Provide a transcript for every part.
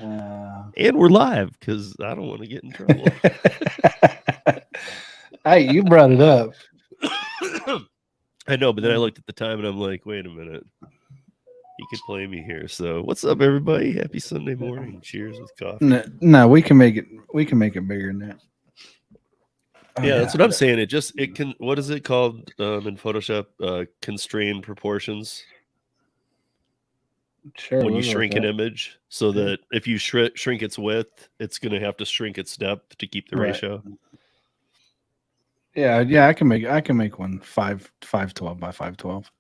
And we're live because I don't want to get in trouble. Hey, you brought it up. I know, but then I looked at the time and I'm like, wait a minute. He could play me here. So what's up, everybody? Happy Sunday morning. Cheers with coffee. No, we can make it. We can make it bigger than that. Oh, yeah, that's what I'm saying. It can. What is it called in Photoshop? Constrained proportions. Sure. When you shrink an image, so that if you shrink its width, it's going to have to shrink its depth to keep the ratio. Yeah. I can make one 512 by 512.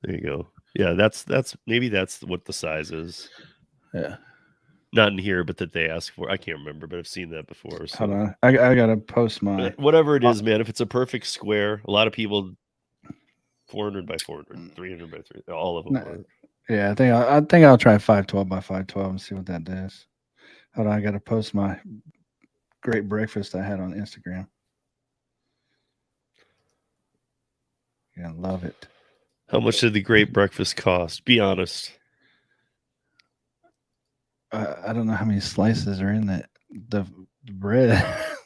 There you go. Yeah, that's maybe that's what the size is. Yeah. Not in here, but that they ask for. I can't remember, but I've seen that before. So. Hold on. I gotta post my whatever it is, man. If it's a perfect square, a lot of people 400 by 400, 300 by 300, all of them work. Yeah, I think I'll try 512 by 512 and see what that does. Hold on, I gotta post my great breakfast I had on Instagram. Yeah, love it. How much did the great breakfast cost? Be honest. I don't know how many slices are in the bread.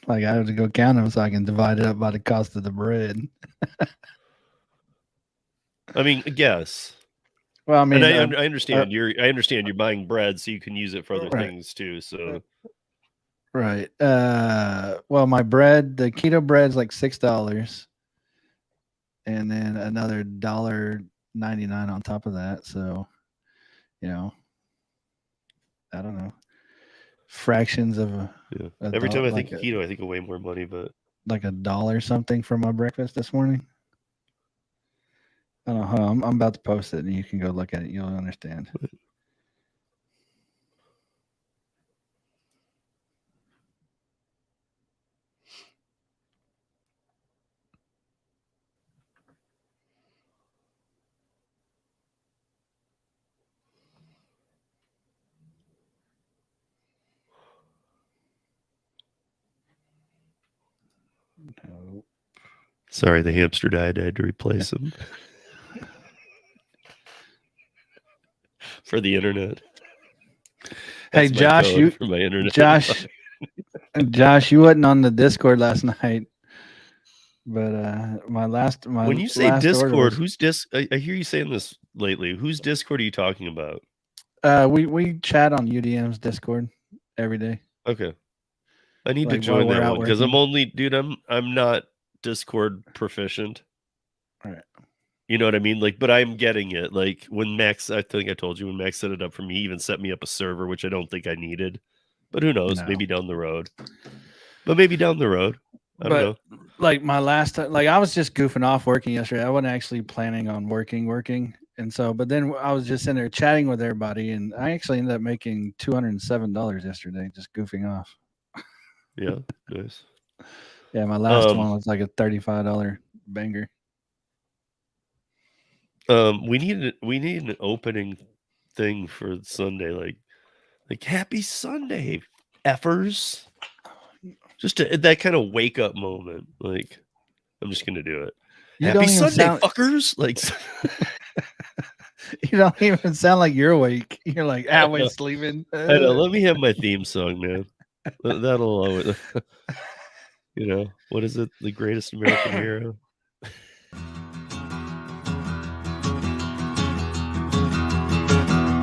Like I have to go count them so I can divide it up by the cost of the bread. I mean, guess. Well, I mean, and I understand I understand you're buying bread so you can use it for other things too. So, right. Well, my bread, the keto bread's like $6, and then another $1.99 on top of that. So, I don't know, fractions of a. Yeah. Every time I think of keto, I think of way more money, but like $1 something for my breakfast this morning. I don't know. I'm about to post it, and you can go look at it. You'll understand. No. Sorry, the hamster died. I had to replace him. For the internet. Hey, Josh, for my internet. Josh, you wasn't on the Discord last night, but when you say Discord, who's I hear you saying this lately. Whose Discord are you talking about? We chat on UDM's Discord every day. Okay, I need to join that one because I'm not Discord proficient. All right. You know what I mean? Like, but I'm getting it. Like when Max, I think I told you when Max set it up for me, he even set me up a server, which I don't think I needed. But who knows? No. Maybe down the road. I don't know. Like my last time, like I was just goofing off working yesterday. I wasn't actually planning on working. And so, but then I was just in there chatting with everybody, and I actually ended up making $207 yesterday, just goofing off. Yeah, nice. Yeah, my last one was like a $35 banger. We need an opening thing for Sunday, like happy Sunday, effers. Just that kind of wake up moment. Like, I'm just gonna do it. Happy Sunday, fuckers! Like, you don't even sound like you're awake. You're like, we're sleeping. I know. Let me have my theme song, man. That'll always, what is it? The Greatest American Hero.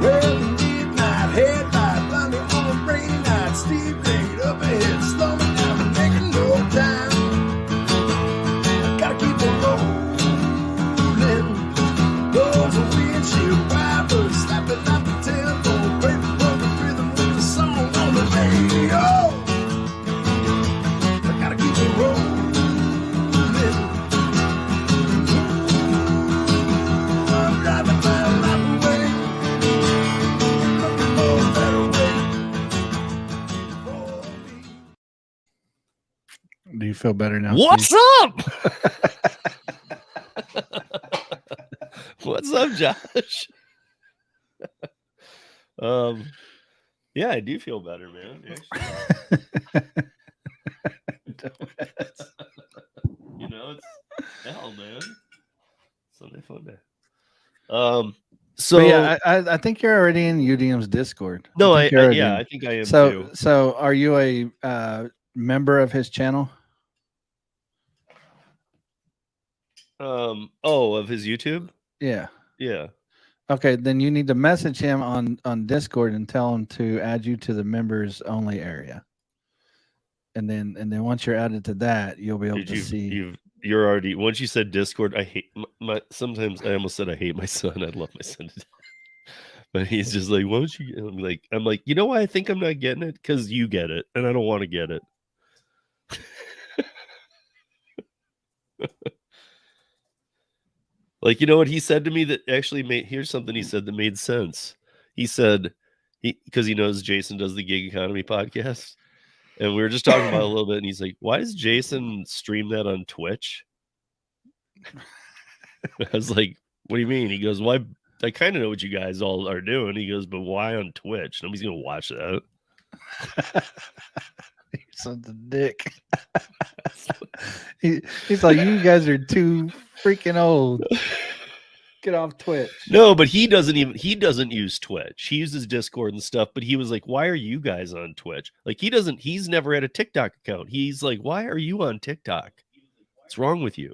Well, midnight headlight, blinding on a rainy night, Steve laid up ahead, slow me down and making no time. I gotta keep on rolling. Those windshield wipers slapping out the tempo, great perfect rhythm with the song on the radio. I gotta keep on rolling. I'm driving my life away. Do you feel better now? What's Steve? up? What's up, Josh? Yeah, I do feel better, man. It's hell, man. Sunday Funday. So But yeah, I think you're already in UDM's Discord. no, think you're already in. I think I am So too. so are you a member of his channel? Of his YouTube? Yeah. Yeah. Okay, then you need to message him on Discord and tell him to add you to the members only area. And then once you're added to that, you'll be able Dude, to see. you're already once you said Discord, I hate my sometimes I almost said I hate my son. I love my son to death. But he's just like, why don't you I'm like, you know why I think I'm not getting it? Because you get it, and I don't want to get it. Like, you know what he said to me that actually here's something he said that made sense. He said because he knows Jason does the gig economy podcast. And we were just talking about it a little bit, and he's like, why does Jason stream that on Twitch? I was like, what do you mean? He goes, well, I kind of know what you guys all are doing. He goes, but why on Twitch? Nobody's going to watch that. You're such a dick. He's like, you guys are too freaking old. Get off Twitch. No, but he doesn't use Twitch. He uses Discord and stuff, but he was like, why are you guys on Twitch? Like he's never had a TikTok account. He's like, why are you on TikTok? What's wrong with you?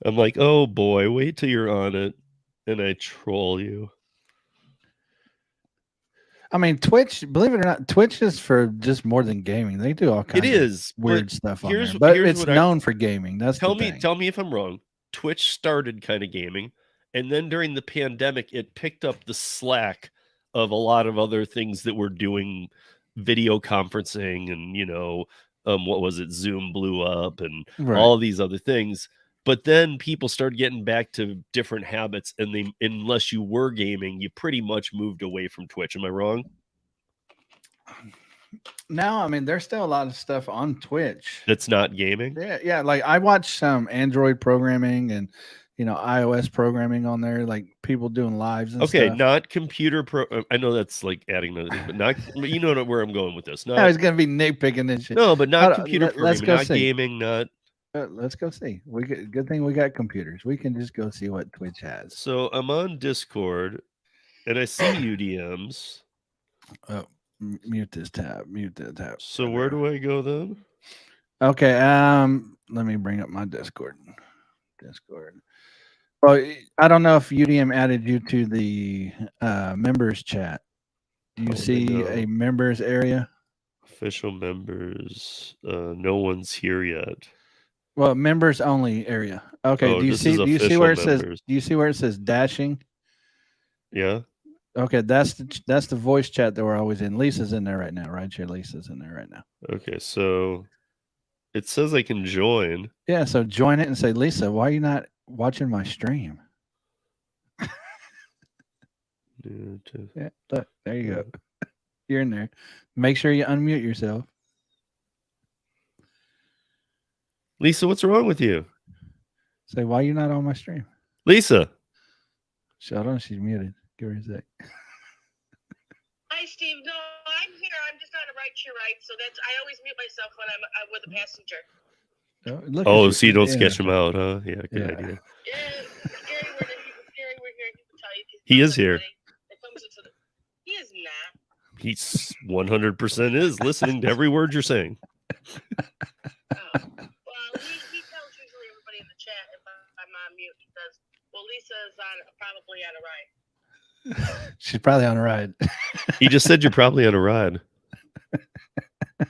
I'm like, oh boy, wait till you're on it and I troll you. I mean, Twitch, believe it or not, Twitch is for just more than gaming. They do all kinds of weird stuff on there. But it's known for gaming. That's tell me if I'm wrong. Twitch started kind of gaming, and then during the pandemic, it picked up the slack of a lot of other things that were doing video conferencing and what was it? Zoom blew up and all of these other things. But then people started getting back to different habits, and unless you were gaming, you pretty much moved away from Twitch. Am I wrong? No, I mean, there's still a lot of stuff on Twitch that's not gaming. Yeah. Like I watch some Android programming and iOS programming on there, like people doing lives and stuff. Not computer I know that's like adding another thing, but not you know where I'm going with this. I was gonna be nitpicking this shit. No, but not computer programming, not see. gaming, not. Let's go see. Good thing we got computers. We can just go see what Twitch has. So I'm on Discord, and I see UDMs. Oh, mute this tab. Mute that tab. So where do I go then? Okay. Let me bring up my Discord. Well, I don't know if UDM added you to the members chat. Do you see a members area? Official members. No one's here yet. Well, members only area. Okay. Do you see where it says? Do you see where it says dashing? Yeah. Okay, that's the voice chat that we're always in. Lisa's in there right now. Rideshare Lisa's in there right now. Okay, so it says I can join. Yeah, so join it and say, Lisa, why are you not watching my stream? Yeah, look, there you go. You're in there. Make sure you unmute yourself. Lisa, what's wrong with you? Say, why are you not on my stream? Lisa. Hold on, she's muted. Give her a sec. Hi, Steve. No, I'm here. I'm just on a rideshare ride, so I always mute myself when I'm with a passenger. So you don't sketch him out, huh? Yeah, good idea. Yeah, Gary, we're here. He can tell you. He is here. He is not. He's 100% is listening to every word you're saying. Well, he tells usually everybody in the chat if I'm on mute. He says, well, Lisa's probably on a ride. She's probably on a ride. He just said you're probably on a ride. I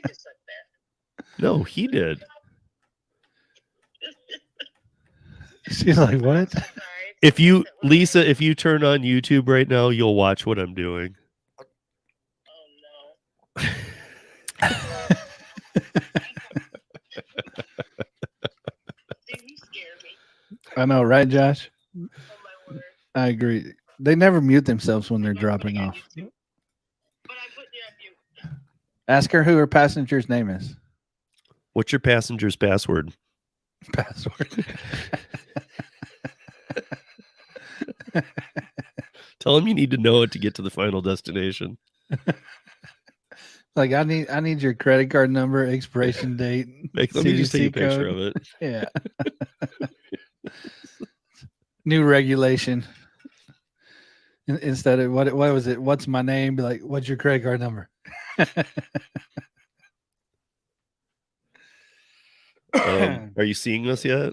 just said that. No, he did. She's like, what? Lisa, if you turn on YouTube right now, you'll watch what I'm doing. Oh, no. Dude, you scared me. I know, right, Josh? Oh, my word. I agree. They never mute themselves when they're dropping off. But I put you on mute. Ask her who her passenger's name is. What's your passenger's password? Tell him you need to know it to get to the final destination. Like I need your credit card number, expiration date. Let me just take a picture of it. Yeah. New regulation. Instead of what was it? What's my name? Be like, what's your credit card number? Are you seeing us yet?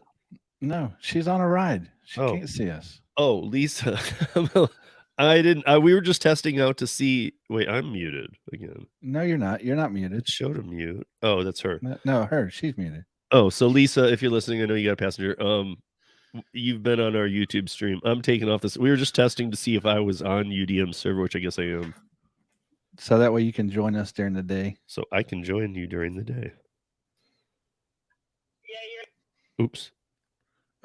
No, she's on a ride. She Oh. can't see us. Oh, Lisa. We were just testing out to see. Wait, I'm muted again. No, you're not. You're not muted. It showed a mute. Oh, that's her. No, her. She's muted. Oh, so Lisa, if you're listening, I know you got a passenger. You've been on our YouTube stream. I'm taking off this. We were just testing to see if I was on UDM server, which I guess I am. So that way you can join us during the day. So I can join you during the day. Yeah, Oops.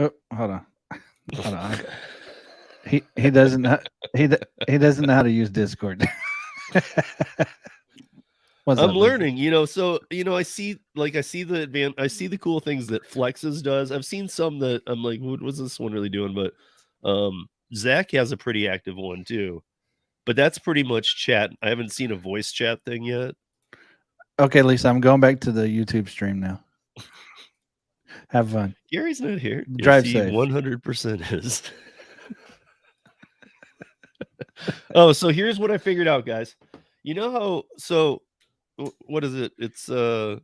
Oh, hold on. Hold on. He doesn't he doesn't know how to use Discord. What's I'm up, learning, so I see the cool things that Flexes does. I've seen some that I'm like, what's this one really doing? But Zach has a pretty active one too. But that's pretty much chat. I haven't seen a voice chat thing yet. Okay, Lisa, I'm going back to the YouTube stream now. Have fun. Gary's not here. Drive yes, safe. 100% is. Oh, so here's what I figured out, guys. You know how? So what is it? It's $50,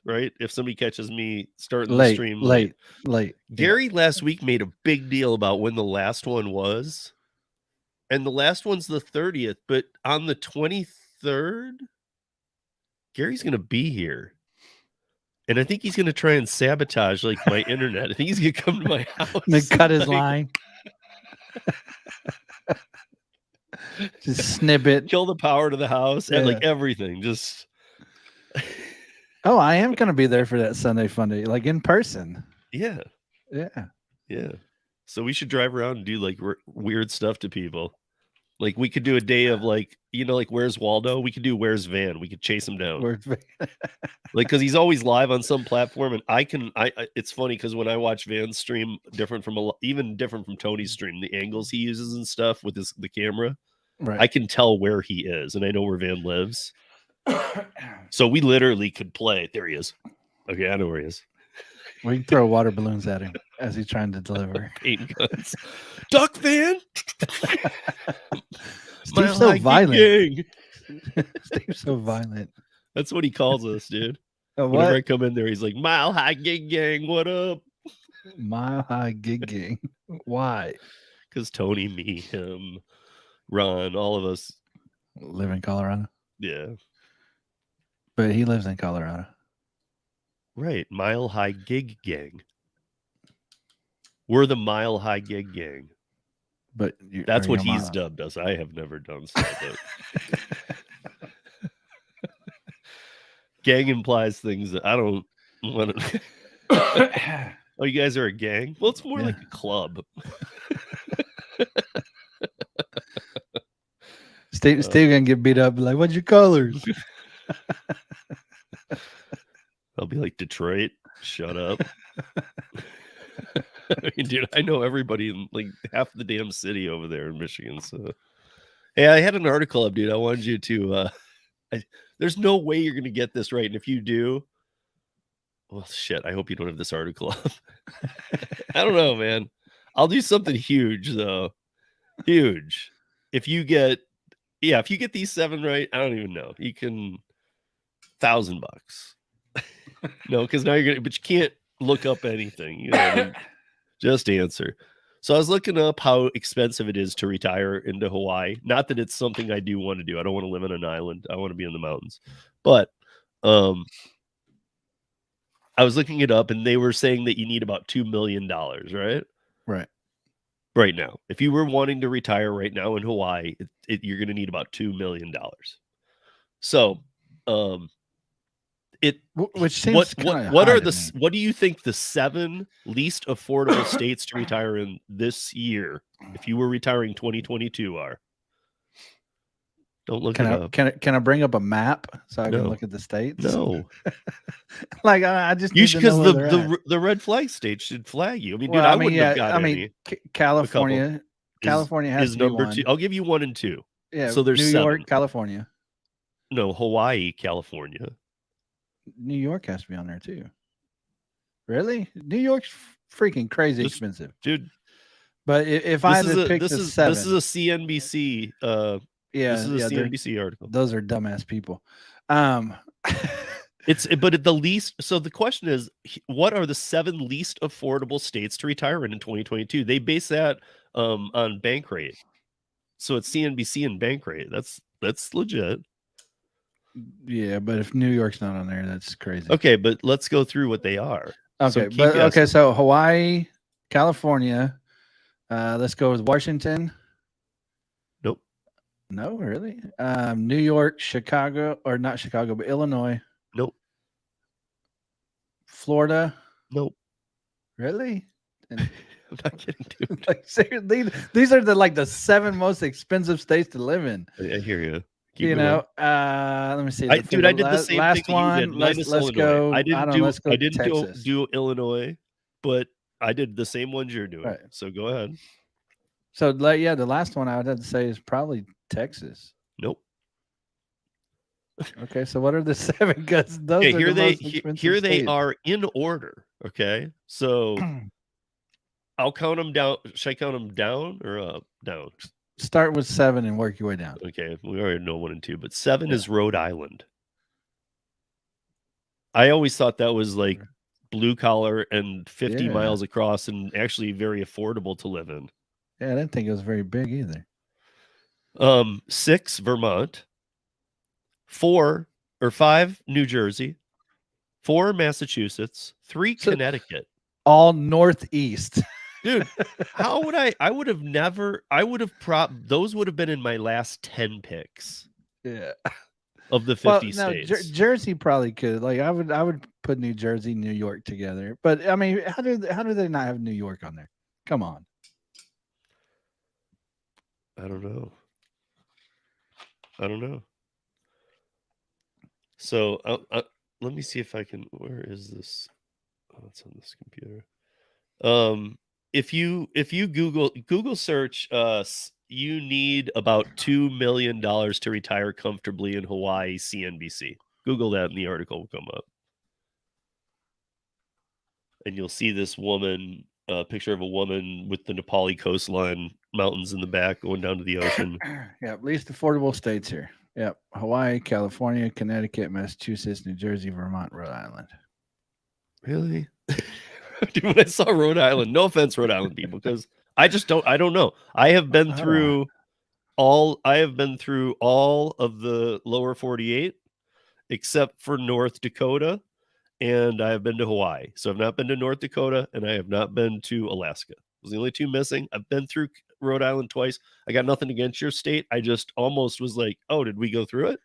right? If somebody catches me starting the stream late. Gary last week made a big deal about when the last one was, and the last one's the 30th. But on the 23rd, Gary's gonna be here. And I think he's going to try and sabotage like my internet. I think he's going to come to my house. And then cut his line. Just snip it. Kill the power to the house and like everything. Just. Oh, I am going to be there for that Sunday Funday, like in person. Yeah. Yeah. Yeah. So we should drive around and do like weird stuff to people. Like we could do a day of like, like Where's Waldo? We could do Where's Van? We could chase him down. Like, cause he's always live on some platform. And it's funny because when I watch Van's stream, different from Tony's stream, the angles he uses and stuff with the camera, right. I can tell where he is and I know where Van lives. So we literally could play. There he is. Okay. I know where he is. We can throw water balloons at him as he's trying to deliver. Paint guns. Duck Van. Steve's so violent. Steve's so violent. That's what he calls us, dude. Whenever I come in there, he's like, Mile High Gig Gang, what up? Mile High Gig Gang. Why? Because Tony, me, him, Ron, all of us live in Colorado. Yeah. But he lives in Colorado. Right. Mile High Gig Gang. We're the Mile High Gig Gang. But that's what he's dubbed us. I have never done so. But... Gang implies things that I don't want to. Oh, you guys are a gang? Well, it's more like a club. Steve gonna get beat up. Like, what's your colors? I'll be like, Detroit, shut up. I mean, dude, I know everybody in like half the damn city over there in Michigan. So, hey, I had an article up, dude. I wanted you to. There's no way you're gonna get this right, and if you do, well, shit. I hope you don't have this article up. I don't know, man. I'll do something huge though. Huge. If you get these 7 right, I don't even know. You can $1,000. No, because now but you can't look up anything. You know what I mean? Just answer. So I was looking up how expensive it is to retire into Hawaii. Not that it's something I do want to do. I don't want to live on an island. I want to be in the mountains. But I was looking it up, and they were saying that you need about $2 million, right? Right. Right now. If you were wanting to retire right now in Hawaii, you're going to need about $2 million. So, which seems what do you think the 7 least affordable states to retire in this year, if you were retiring 2022, are? Don't look it up. Can I bring up a map so I can look at the states? No. Like I just because the red flag states should flag you. I mean, dude, I wouldn't have got any. California has is number 2. I'll give you 1 and 2. Yeah. So there's New York, 7. California. No, Hawaii, California. New York has to be on there too. Really? New York's freaking crazy Just- expensive. dude. But if I had to pick this the is seven, this is a CNBC. yeah, This is a yeah, CNBC article. those are dumbass people. But the least. So the question is, what are the 7 least affordable states to retire in 2022? They base that on bank rate. So it's CNBC and bank rate. That's legit. Yeah, but if New York's not on there, that's crazy. Okay, but let's go through what they are. Okay, keep but guessing. okay, so Hawaii, California. Let's go with Washington. Nope. No, really. New York, Chicago, or not Chicago, but Illinois, Nope. Florida. Nope. Really? And I'm not kidding, dude. like seriously, these are the 7 most expensive states to live in. I hear you. Keep You going. know, let me see. I did the same last thing that one. you did. Minus Let's Illinois. go. I didn't let's go do Texas. do Illinois, but I did the same ones you're doing. Right. So go ahead. So the last one I would have to say is probably Texas. Nope. Okay, so what are the 7? Because those Okay, are here the they most expensive here they states. are in order. Okay, so I'll count them down. Should I count them down or up? Down. Start with 7 and work your way down. Okay, we already know 1 and 2, but 7 is Rhode Island. I always thought that was like blue collar and 50 miles across and actually very affordable to live in. Yeah, I didn't think it was very big either. 6, Vermont. 4 or 5, New Jersey. 4, Massachusetts. 3, So- Connecticut. All northeast. Dude, how would I would have those would have been in my last 10 picks Yeah. of the 50 states. Jersey probably could. Like I would put New Jersey, New York together. But I mean, how do they not have New York on there? Come on. I don't know. So let me see if I can. Where is this? Oh, it's on this computer. If you Google search, you need about $2 million to retire comfortably in Hawaii. CNBC. Google that, and the article will come up, and you'll see this woman. Picture of a woman with the Nepali coastline, mountains in the back, going down to the ocean. Yeah, least affordable states here. Yep. Hawaii, California, Connecticut, Massachusetts, New Jersey, Vermont, Rhode Island. Really? Dude, when I saw Rhode Island, no offense, Rhode Island people, because I don't know. I have been through all of the lower 48 except for North Dakota, and I have been to Hawaii. So I've not been to North Dakota, and I have not been to Alaska. Those are the only 2 missing. I've been through Rhode Island twice. I got nothing against your state. I just almost was like, oh, did we go through it?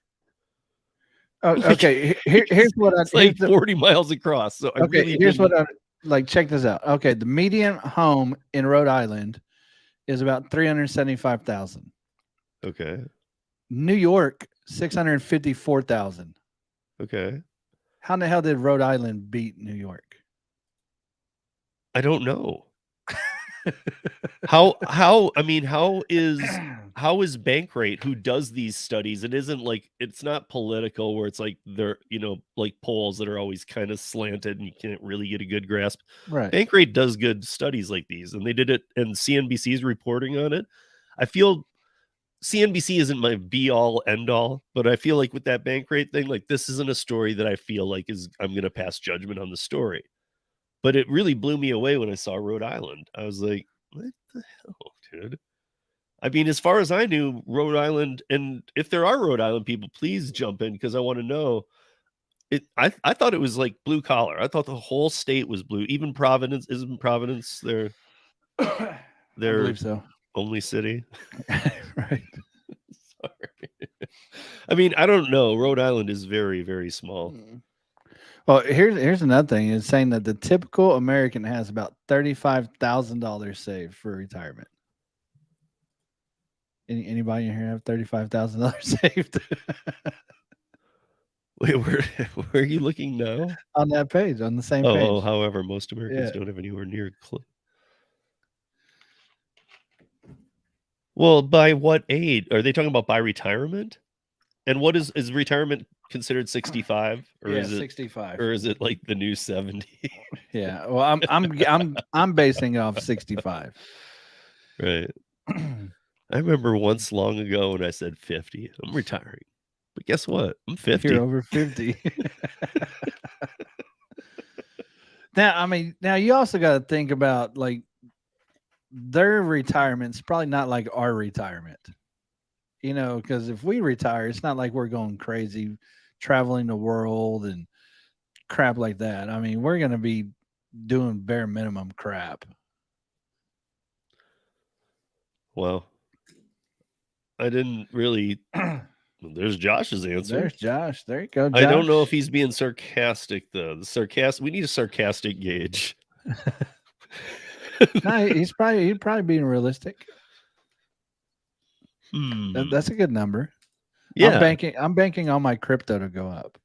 Oh, okay. Here's what it's like 40 miles across. So I really here's what I like. Check this out. Okay, the median home in Rhode Island is about $375,000. Okay. New York, $654,000. Okay. How in the hell did Rhode Island beat New York? I don't know. how is Bankrate, who does these studies? It isn't like, it's not political where it's like they're, like polls that are always kind of slanted and you can't really get a good grasp. Right. Bankrate does good studies like these, and they did it, and CNBC's reporting on it. I feel CNBC isn't my be all end all, but I feel like with that Bankrate thing, like this isn't a story that I feel like I'm going to pass judgment on the story. But it really blew me away when I saw Rhode Island. I was like, what the hell, dude? I mean, as far as I knew, Rhode Island, and if there are Rhode Island people, please jump in because I want to know. I thought it was like blue collar. I thought the whole state was blue. Even Providence, isn't Providence their I believe so. only city? Right. Sorry. I mean, I don't know. Rhode Island is very, very small. Well, here's another thing. It's saying that the typical American has about $35,000 saved for retirement. Anybody in here have $35,000 saved? Wait, where are you looking now? On that page, on the same page. Oh, however, most Americans don't have anywhere near close. Well, by what age? Are they talking about by retirement? And what is retirement considered 65, or Yeah, is it 65. or is it like the new 70? Yeah. Well, I'm basing it off 65. Right. I remember once long ago when I said 50. I'm retiring. But guess what? I'm 50. You're over 50. Now you also got to think about like their retirement's probably not like our retirement. You know, because if we retire, it's not like we're going crazy traveling the world and crap like that. I mean, we're going to be doing bare minimum crap. Well, I didn't really. There's Josh's answer. There's Josh. There you go, Josh. I don't know if he's being sarcastic though. We need a sarcastic gauge. No, he'd probably being realistic. That's a good number. Yeah. I'm banking on my crypto to go up.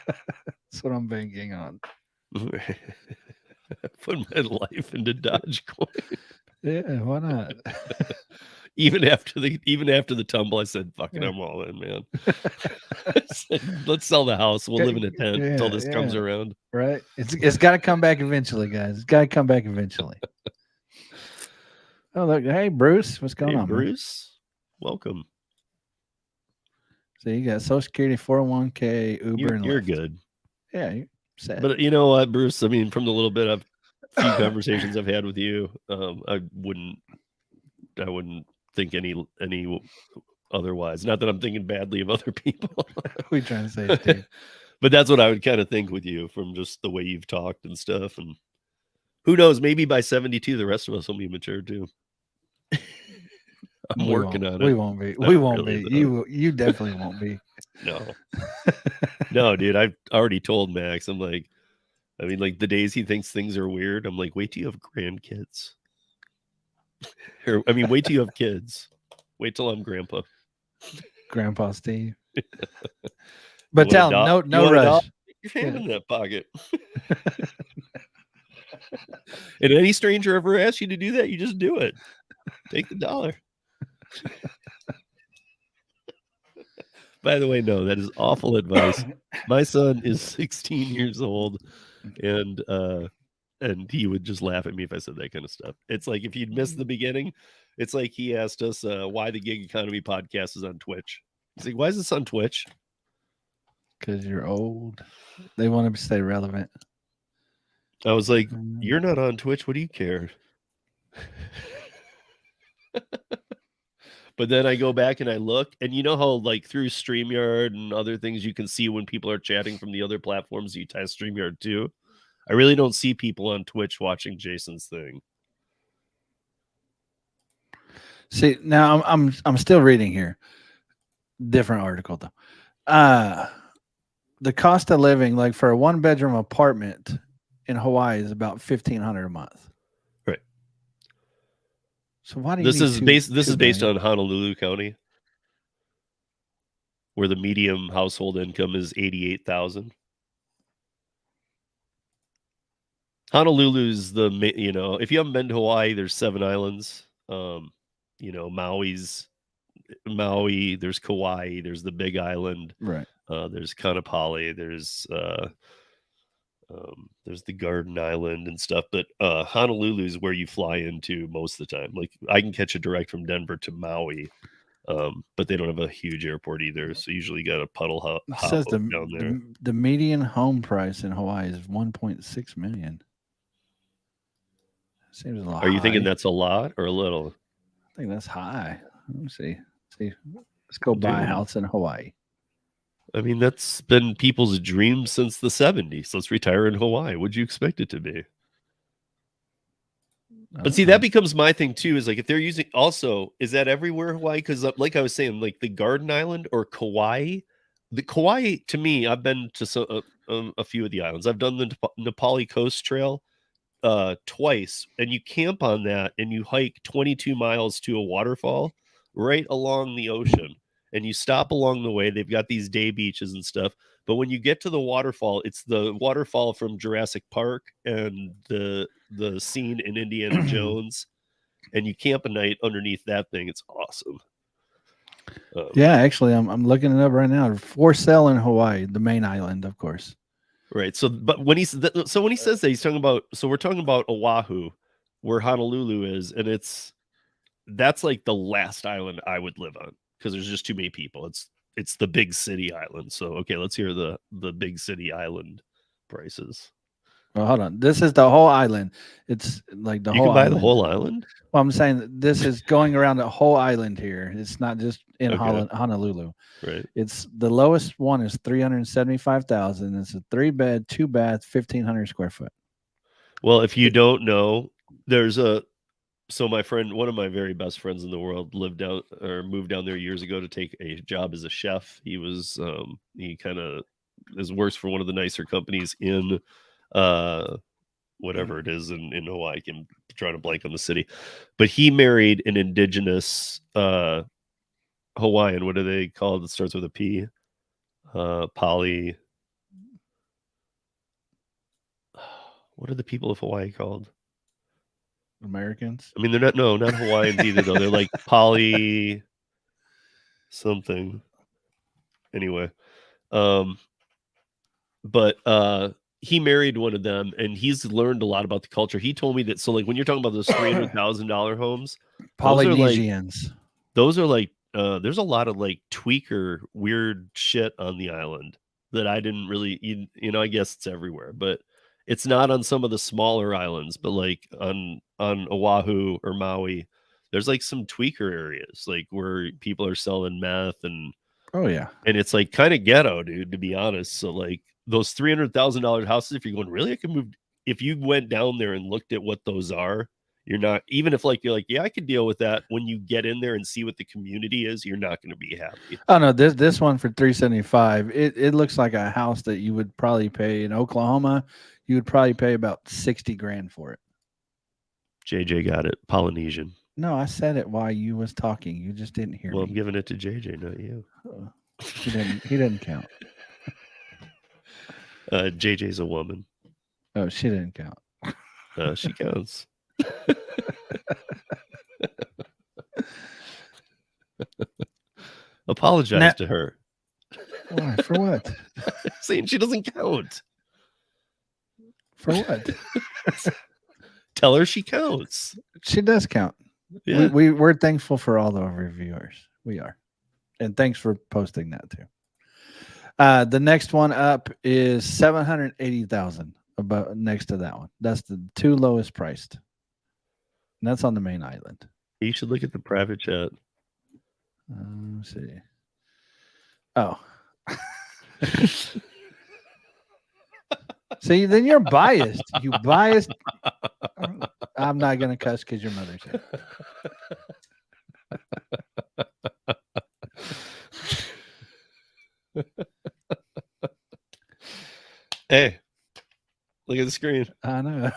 That's what I'm banking on. Put my life into Dogecoin. Yeah, why not? even after the tumble, I said, "Fuck it, I'm all in, man." I said, let's sell the house. We'll live in a tent until this comes around. Right? It's got to come back eventually, guys. It's got to come back eventually. Oh, look! Hey, Bruce, what's going on, Bruce? Welcome. So you got Social Security, 401k, Uber, and you're Lyft. good. Yeah, you're set. But you know what, Bruce? I mean, from the little bit of few conversations I've had with you, I wouldn't think any otherwise. Not that I'm thinking badly of other people. We trying to say, Steve. But that's what I would kind of think with you from just the way you've talked and stuff. And who knows? Maybe by 72, the rest of us will be mature too. I'm working on it. We won't be. Not We won't really, be. though. You definitely won't be. No, dude. I've already told Max. I'm like, I mean, like the days he thinks things are weird, I'm like, wait till you have grandkids. Or, I mean, wait till you have kids. Wait till I'm grandpa. Grandpa Steve. But tell him no rush. Your hand in that pocket. And any stranger ever asks you to do that, you just do it. Take the dollar. By the way, no, that is awful advice. My son is 16 years old, and he would just laugh at me if I said that kind of stuff. It's like if you'd missed the beginning, it's like he asked us why the Gig Economy podcast is on Twitch. He's like, why is this on Twitch? Because you're old. They want to stay relevant. I was like, you're not on Twitch. What do you care? But then I go back and I look, and you know how like through StreamYard and other things you can see when people are chatting from the other platforms you test StreamYard too. I really don't see people on Twitch watching Jason's thing. See, now I'm still reading here. Different article though. The cost of living, like for a 1-bedroom apartment in Hawaii, is about $1,500 a month. Right. So why do you this is based on on Honolulu County, where the medium household income is $88,000. Honolulu's if you haven't been to Hawaii, there's 7 islands. Maui, there's Kauai, there's the Big Island, right? There's Kanapali, there's the Garden Island and stuff. But Honolulu is where you fly into most of the time. Like I can catch a direct from Denver to Maui, but they don't have a huge airport either. So usually you got a puddle hop says down there. The median home price in Hawaii is $1.6 million. Seems a lot. Are you thinking that's a lot or a little? I think that's high. Let me see. Let's go buy a house in Hawaii. I mean, that's been people's dreams since the 70s. Let's retire in Hawaii. What'd you expect it to be? But see, that becomes my thing too, is like if they're using also, is that everywhere Hawaii? Because like I was saying, like the Garden Island or Kauai, the Kauai to me, I've been to a few of the islands. I've done the Nepali Coast Trail twice, and you camp on that and you hike 22 miles to a waterfall right along the ocean. And you stop along the way. They've got these day beaches and stuff. But when you get to the waterfall, it's the waterfall from Jurassic Park and the scene in Indiana Jones. And you camp a night underneath that thing. It's awesome. Yeah, actually, I'm looking it up right now. For sale in Hawaii, the main island, of course. Right. So, but when he says that, he's talking about. So we're talking about Oahu, where Honolulu is, and that's like the last island I would live on because there's just too many people. It's the big city island. So okay, let's hear the big city island prices. Well, hold on. This is the whole island. It's like the You whole can buy island. the whole island. Well, I'm saying that this is going around the whole island here. It's not just in Okay. Honolulu. Right. It's the lowest one is 375,000. It's a 3-bed, 2-bath, 1,500 square foot. Well, if you don't know, there's my friend, one of my very best friends in the world, moved down there years ago to take a job as a chef. He was he kind of works for one of the nicer companies in whatever it is in Hawaii. I'm trying to blank on the city, but he married an indigenous Hawaiian. What are they called? It starts with a P. Poly. What are the people of Hawaii called? Americans. I mean, they're not Hawaiians either, though. They're like poly something. Anyway, but he married one of them, and he's learned a lot about the culture. He told me that. So, like, when you're talking about those $300,000 homes, Polynesians. those are like there's a lot of like tweaker weird shit on the island that I didn't really, I guess it's everywhere, but it's not on some of the smaller islands, but like on Oahu or Maui, there's like some tweaker areas like where people are selling meth and it's like kind of ghetto, dude, to be honest. So like those $300,000 houses, if you're going, really, I can move. If you went down there and looked at what those are, you're not, even if like you're like, yeah, I could deal with that. When you get in there and see what the community is, you're not going to be happy. Oh no, this one for 375. It looks like a house that you would probably pay in Oklahoma. You would probably pay about 60 grand for it. JJ got it. Polynesian. No, I said it while you was talking. You just didn't hear Well, me. I'm giving it to JJ, not you. He didn't count. JJ's a woman. Oh, she didn't count. She counts. Apologize to her. Why? For what? Saying she doesn't count. For what? Tell her she counts. She does count. Yeah. We're thankful for all of our viewers. We are. And thanks for posting that too. The next one up is 780,000 about next to that one. That's the two lowest priced. And that's on the main island. You should look at the private chat. Let's see. Oh. See, then you're biased. You biased. I'm not going to cuss because your mother's here. Hey, look at the screen. I know.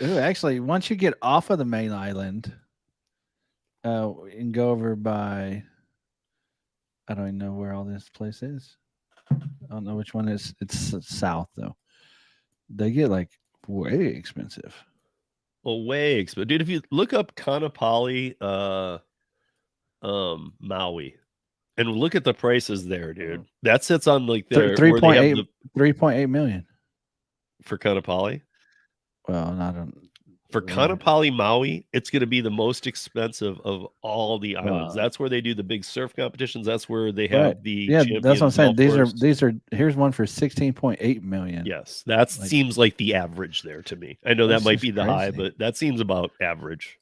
Ooh, actually, once you get off of the main island, and go over by, I don't even know where all this place is. I don't know which one is. It's south though. They get like way expensive. Well, way expensive, dude. If you look up Kanapali, Maui, and look at the prices there, dude. That sits on like their 3.8 million for Kanapali. Well, I don't. For Kanapali, Maui, it's going to be the most expensive of all the islands. That's where they do the big surf competitions. That's where they have the that's what I'm saying. These are here's one for 16.8 million. Yes, that seems like the average there to me. I know that might be the high, but that seems about average.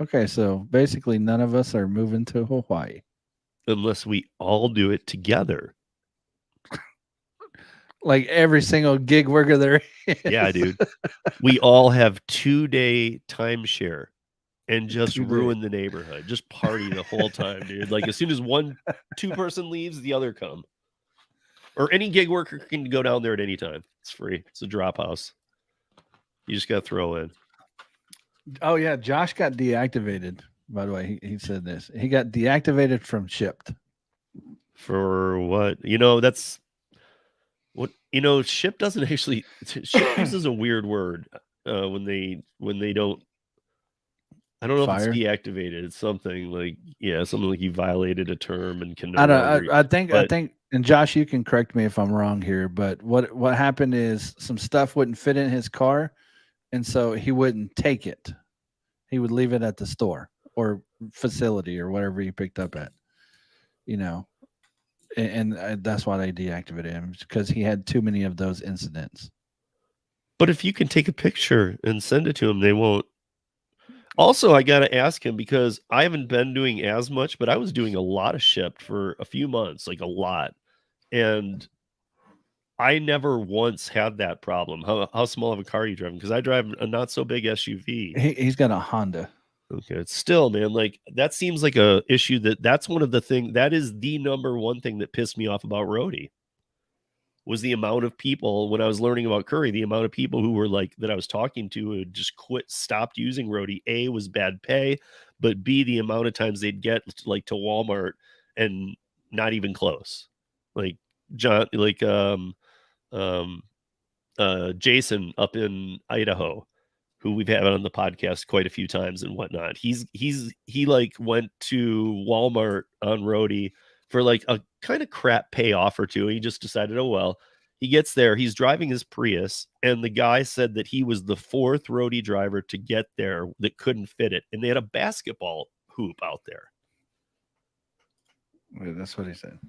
Okay, so basically, none of us are moving to Hawaii unless we all do it together. Like every single gig worker there is. Yeah, dude. We all have 2-day timeshare and just ruin the neighborhood. Just party the whole time, dude. Like as soon as two person leaves, the other come. Or any gig worker can go down there at any time. It's free. It's a drop house. You just got to throw in. Oh, yeah. Josh got deactivated, by the way. He said this. He got deactivated from Shipped. For what? That's... Ship doesn't actually. Ship uses a weird word when they don't. I don't know Fire? if it's deactivated. It's something like something like you violated a term and can no I longer. don't. I think. but And Josh, you can correct me if I'm wrong here, but what happened is some stuff wouldn't fit in his car, and so he wouldn't take it. He would leave it at the store or facility or whatever he picked up at. You know, and that's why they deactivated him because he had too many of those incidents. But if you can take a picture and send it to him, they won't. Also, I got to ask him because I haven't been doing as much, but I was doing a lot of Shipt for a few months, like a lot. And I never once had that problem. How small of a car are you driving? Because I drive a not so big SUV. He's got a Honda. Okay, it's still, man, like that seems like a issue that's one of the thing that is the number one thing that pissed me off about Rodeo was the amount of people when I was learning about curry, the amount of people who were like that I was talking to who had just stopped using Rodeo. A was bad pay, but B, the amount of times they'd get like to Walmart and not even close. Like John, like Jason up in Idaho, who we've had on the podcast quite a few times and whatnot. He like went to Walmart on Rodeo for like a kind of crap pay offer too. He just decided, oh well. He gets there. He's driving his Prius, and the guy said that he was the fourth Rodeo driver to get there that couldn't fit it, and they had a basketball hoop out there. Wait, that's what he said.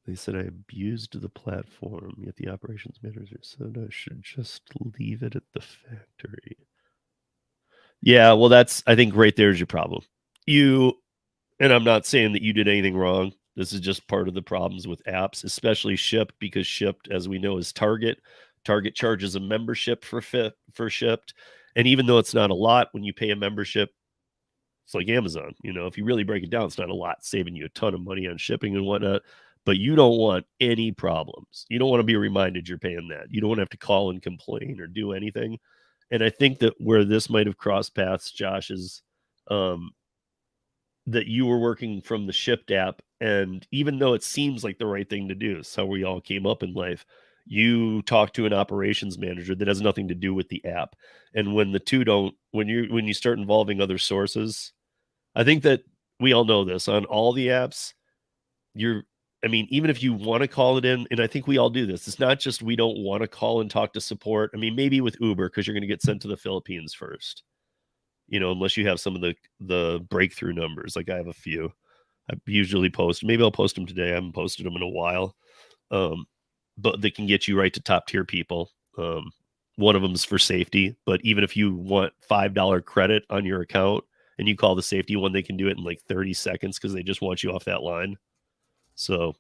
They said I abused the platform, yet the operations manager said I should just leave it at the factory. Yeah, well, I think right there's your problem. And I'm not saying that you did anything wrong. This is just part of the problems with apps, especially Shipt, because Shipt, as we know, is Target. Target charges a membership for Shipt. And even though it's not a lot, when you pay a membership, it's like Amazon. If you really break it down, it's not a lot, saving you a ton of money on shipping and whatnot. But you don't want any problems. You don't want to be reminded you're paying that. You don't want to have to call and complain or do anything. And I think that where this might have crossed paths, Josh, is that you were working from the Shipt app. And even though it seems like the right thing to do, it's how we all came up in life, you talk to an operations manager that has nothing to do with the app. And when the two don't, when you start involving other sources, I think that we all know this on all the apps, even if you want to call it in, and I think we all do this, it's not just we don't want to call and talk to support. Maybe with Uber, because you're going to get sent to the Philippines first, unless you have some of the breakthrough numbers. Like I have a few. I usually post. Maybe I'll post them today. I haven't posted them in a while. But they can get you right to top tier people. One of them is for safety. But even if you want $5 credit on your account and you call the safety one, they can do it in like 30 seconds because they just want you off that line. So,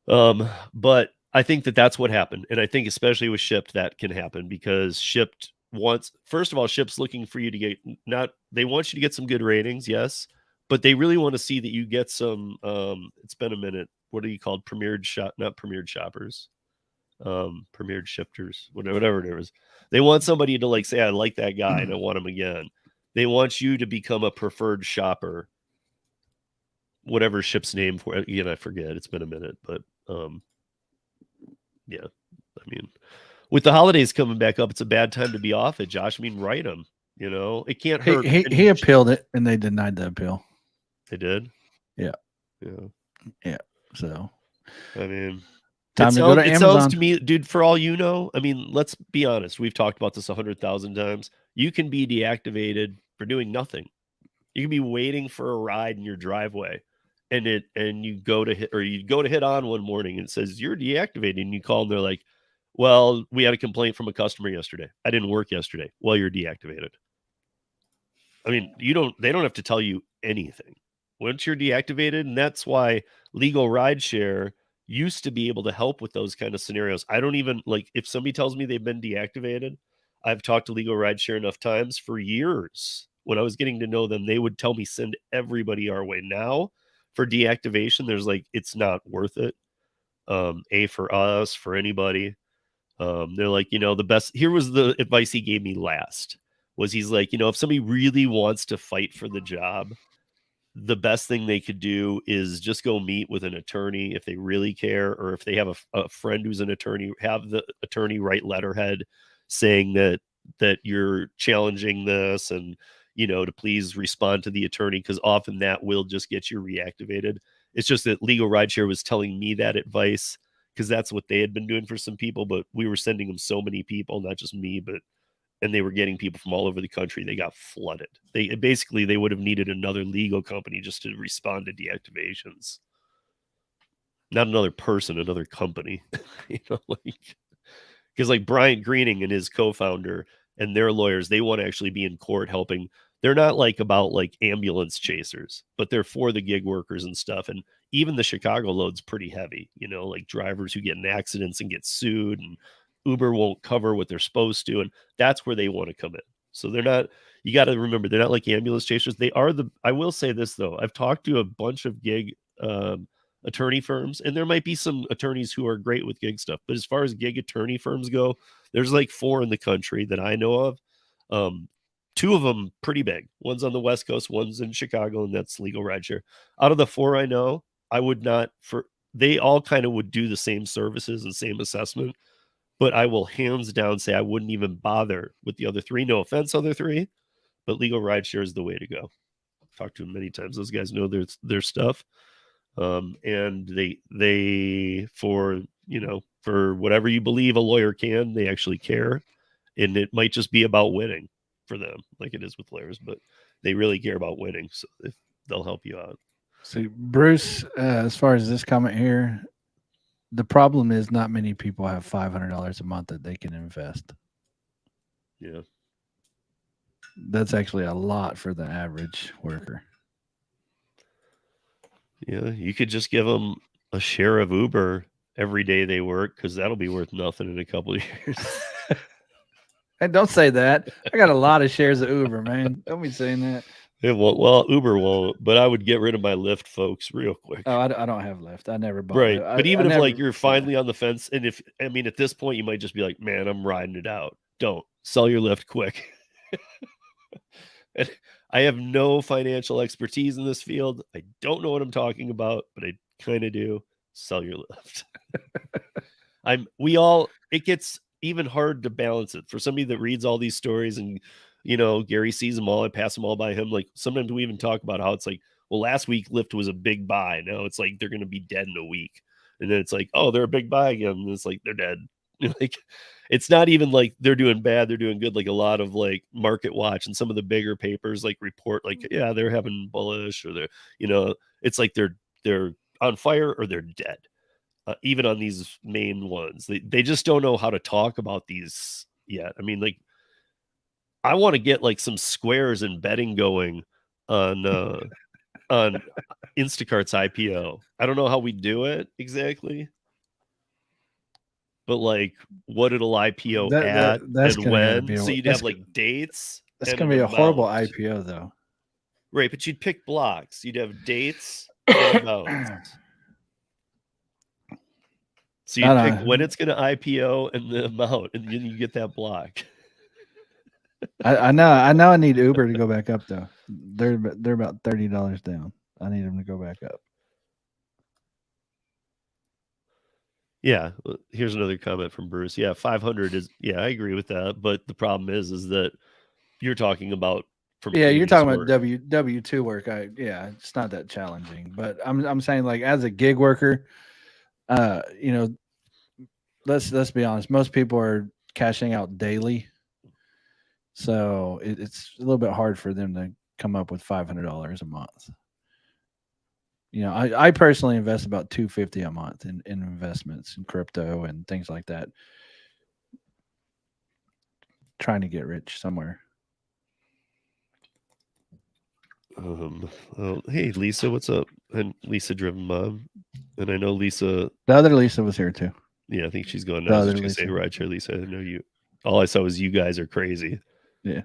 but I think that that's what happened. And I think especially with Shipt, that can happen because Shipt first of all, Shipt's looking for you to get they want you to get some good ratings. Yes. But they really want to see that you get some, it's been a minute. What are you called? Not premiered shoppers, premiered shifters, whatever it is. They want somebody to like say, I like that guy and I want him again. They want you to become a preferred shopper, whatever Ship's name for it. Again, I forget. It's been a minute, but yeah. With the holidays coming back up, it's a bad time to be off it, Josh. Write them. It can't hurt. He appealed it, and they denied the appeal. They did? Yeah. Yeah. So, time to go to Amazon. It sounds to me, dude, for all you know, let's be honest. We've talked about this 100,000 times. You can be deactivated for doing nothing. You can be waiting for a ride in your driveway, and you go to hit on one morning and it says you're deactivated, and you call and they're like, well, we had a complaint from a customer yesterday. I didn't work yesterday. Well, you're deactivated. They don't have to tell you anything once you're deactivated. And that's why legal rideshare used to be able to help with those kind of scenarios. I don't even if somebody tells me they've been deactivated, I've talked to legal rideshare enough times for years. When I was getting to know them, they would tell me, send everybody our way. Now for deactivation, there's it's not worth it. For us, for anybody. They're like, the best, here was the advice he gave me last was he's like, if somebody really wants to fight for the job, the best thing they could do is just go meet with an attorney if they really care, or if they have a friend who's an attorney, have the attorney write letterhead saying that that you're challenging this and, to please respond to the attorney, because often that will just get you reactivated. It's just that Legal Rideshare was telling me that advice because that's what they had been doing for some people, but we were sending them so many people, not just me, and they were getting people from all over the country. They got flooded. They would have needed another legal company just to respond to deactivations. Not another person, another company. Because like Bryant Greening and his co-founder and their lawyers, they want to actually be in court helping. They're not like about like ambulance chasers, but they're for the gig workers and stuff. And even the Chicago load's pretty heavy, like drivers who get in accidents and get sued, and Uber won't cover what they're supposed to. And that's where they want to come in. So they're not, you got to remember, they're not like ambulance chasers. They are I will say this though, I've talked to a bunch of gig attorney firms, and there might be some attorneys who are great with gig stuff, but as far as gig attorney firms go, there's like 4 in the country that I know of. 2 of them pretty big. One's on the West Coast, one's in Chicago, and that's Legal Rideshare. Out of the 4 I know, I would not they all kind of would do the same services and same assessment, but I will hands down say I wouldn't even bother with the other 3. No offense, other 3, but Legal Rideshare is the way to go. I've talked to them many times. Those guys know their stuff. And they for whatever you believe a lawyer can, they actually care, and it might just be about winning for them, like it is with lawyers, but they really care about winning, so they'll help you out. See, Bruce, as far as this comment here, the problem is not many people have $500 a month that they can invest. Yeah, that's actually a lot for the average worker. Yeah, you could just give them a share of Uber every day they work, because that'll be worth nothing in a couple of years. Hey, don't say that. I got a lot of shares of Uber, man. Don't be saying that. It won't. Well, Uber won't, but I would get rid of my Lyft folks real quick. Oh, I don't have Lyft. I never bought right. it. But even if like you're finally on the fence, and at this point you might just be like, man, I'm riding it out. Don't sell your Lyft quick. And I have no financial expertise in this field. I don't know what I'm talking about, but I kind of do. Sell your Lyft. It gets even hard to balance it for somebody that reads all these stories, and Gary sees them all. I pass them all by him. Like sometimes we even talk about how it's like, well, last week Lyft was a big buy. Now it's like they're going to be dead in a week, and then it's like, oh, they're a big buy again. And it's like they're dead. Like it's not even like they're doing bad, they're doing good. Like a lot of like Market Watch and some of the bigger papers like report like, yeah, they're having bullish, or they're it's like they're on fire or they're dead. Even on these main ones, they just don't know how to talk about these yet. I mean, like I want to get like some squares and betting going on Instacart's IPO. I don't know how we do it exactly, but like what it'll IPO that's and when. So you'd have like dates. That's going to be a horrible IPO though. Right, but you'd pick blocks. You'd have dates and amounts. So you pick when it's going to IPO and the amount, and then you get that block. I know I need Uber to go back up though. They're about $30 down. I need them to go back up. Yeah, here's another comment from Bruce. Yeah, 500 is, yeah, I agree with that. But the problem is that you're talking about from you're talking about W2 work. It's not that challenging. But I'm saying like as a gig worker, let's be honest, most people are cashing out daily. So it's a little bit hard for them to come up with $500 a month. I personally invest about $250 a month in investments in crypto and things like that. Trying to get rich somewhere. Hey Lisa, what's up? And Lisa Driven Mom, and I know Lisa. The other Lisa was here too. Yeah, I think she's going now. I was just gonna say Rideshare Lisa. I know you. All I saw was you guys are crazy. Yeah,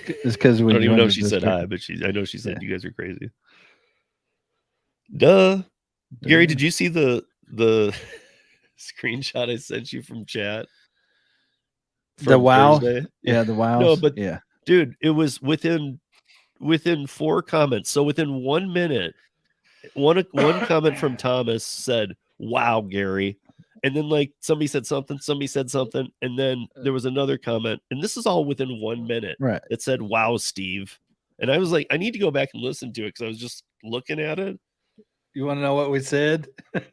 it's because we I don't even know if she said hi, but I know she said you guys are crazy. Duh. Gary, did you see the screenshot I sent you from chat? The wow. Thursday? Yeah, the wow. No, but yeah, dude, it was within 4 comments. So within 1 minute, one comment from Thomas said, "Wow, Gary," And then like somebody said something, and then there was another comment, and this is all within 1 minute. Right. It said, "Wow, Steve," and I was like, I need to go back and listen to it because I was just looking at it. You want to know what we said?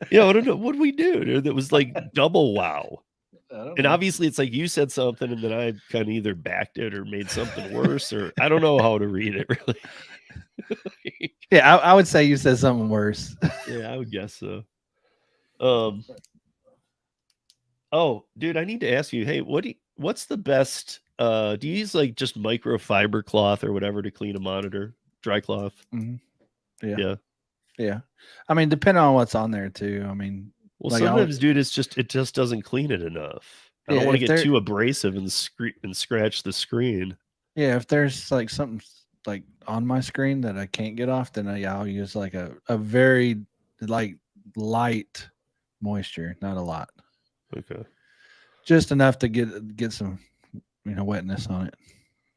Yeah, I don't know what did we do, dude. That was like double wow. I don't And know. obviously, it's like you said something, and then I kind of either backed it or made something worse, or I don't know how to read it really. Yeah, I would say you said something worse. Yeah, I would guess so. Oh, dude, I need to ask you. Hey, what's the best? Do you use like just microfiber cloth or whatever to clean a monitor? Dry cloth. Mhm. Yeah. Yeah. I mean, depending on what's on there too. I mean, Well, like, sometimes, dude, it just doesn't clean it enough. I don't Yeah, want to if get there- too abrasive and scratch the screen. yeah, if there's like something like on my screen that I can't get off, then I'll use like a very like light moisture, not a lot, Okay. just enough to get some wetness on it.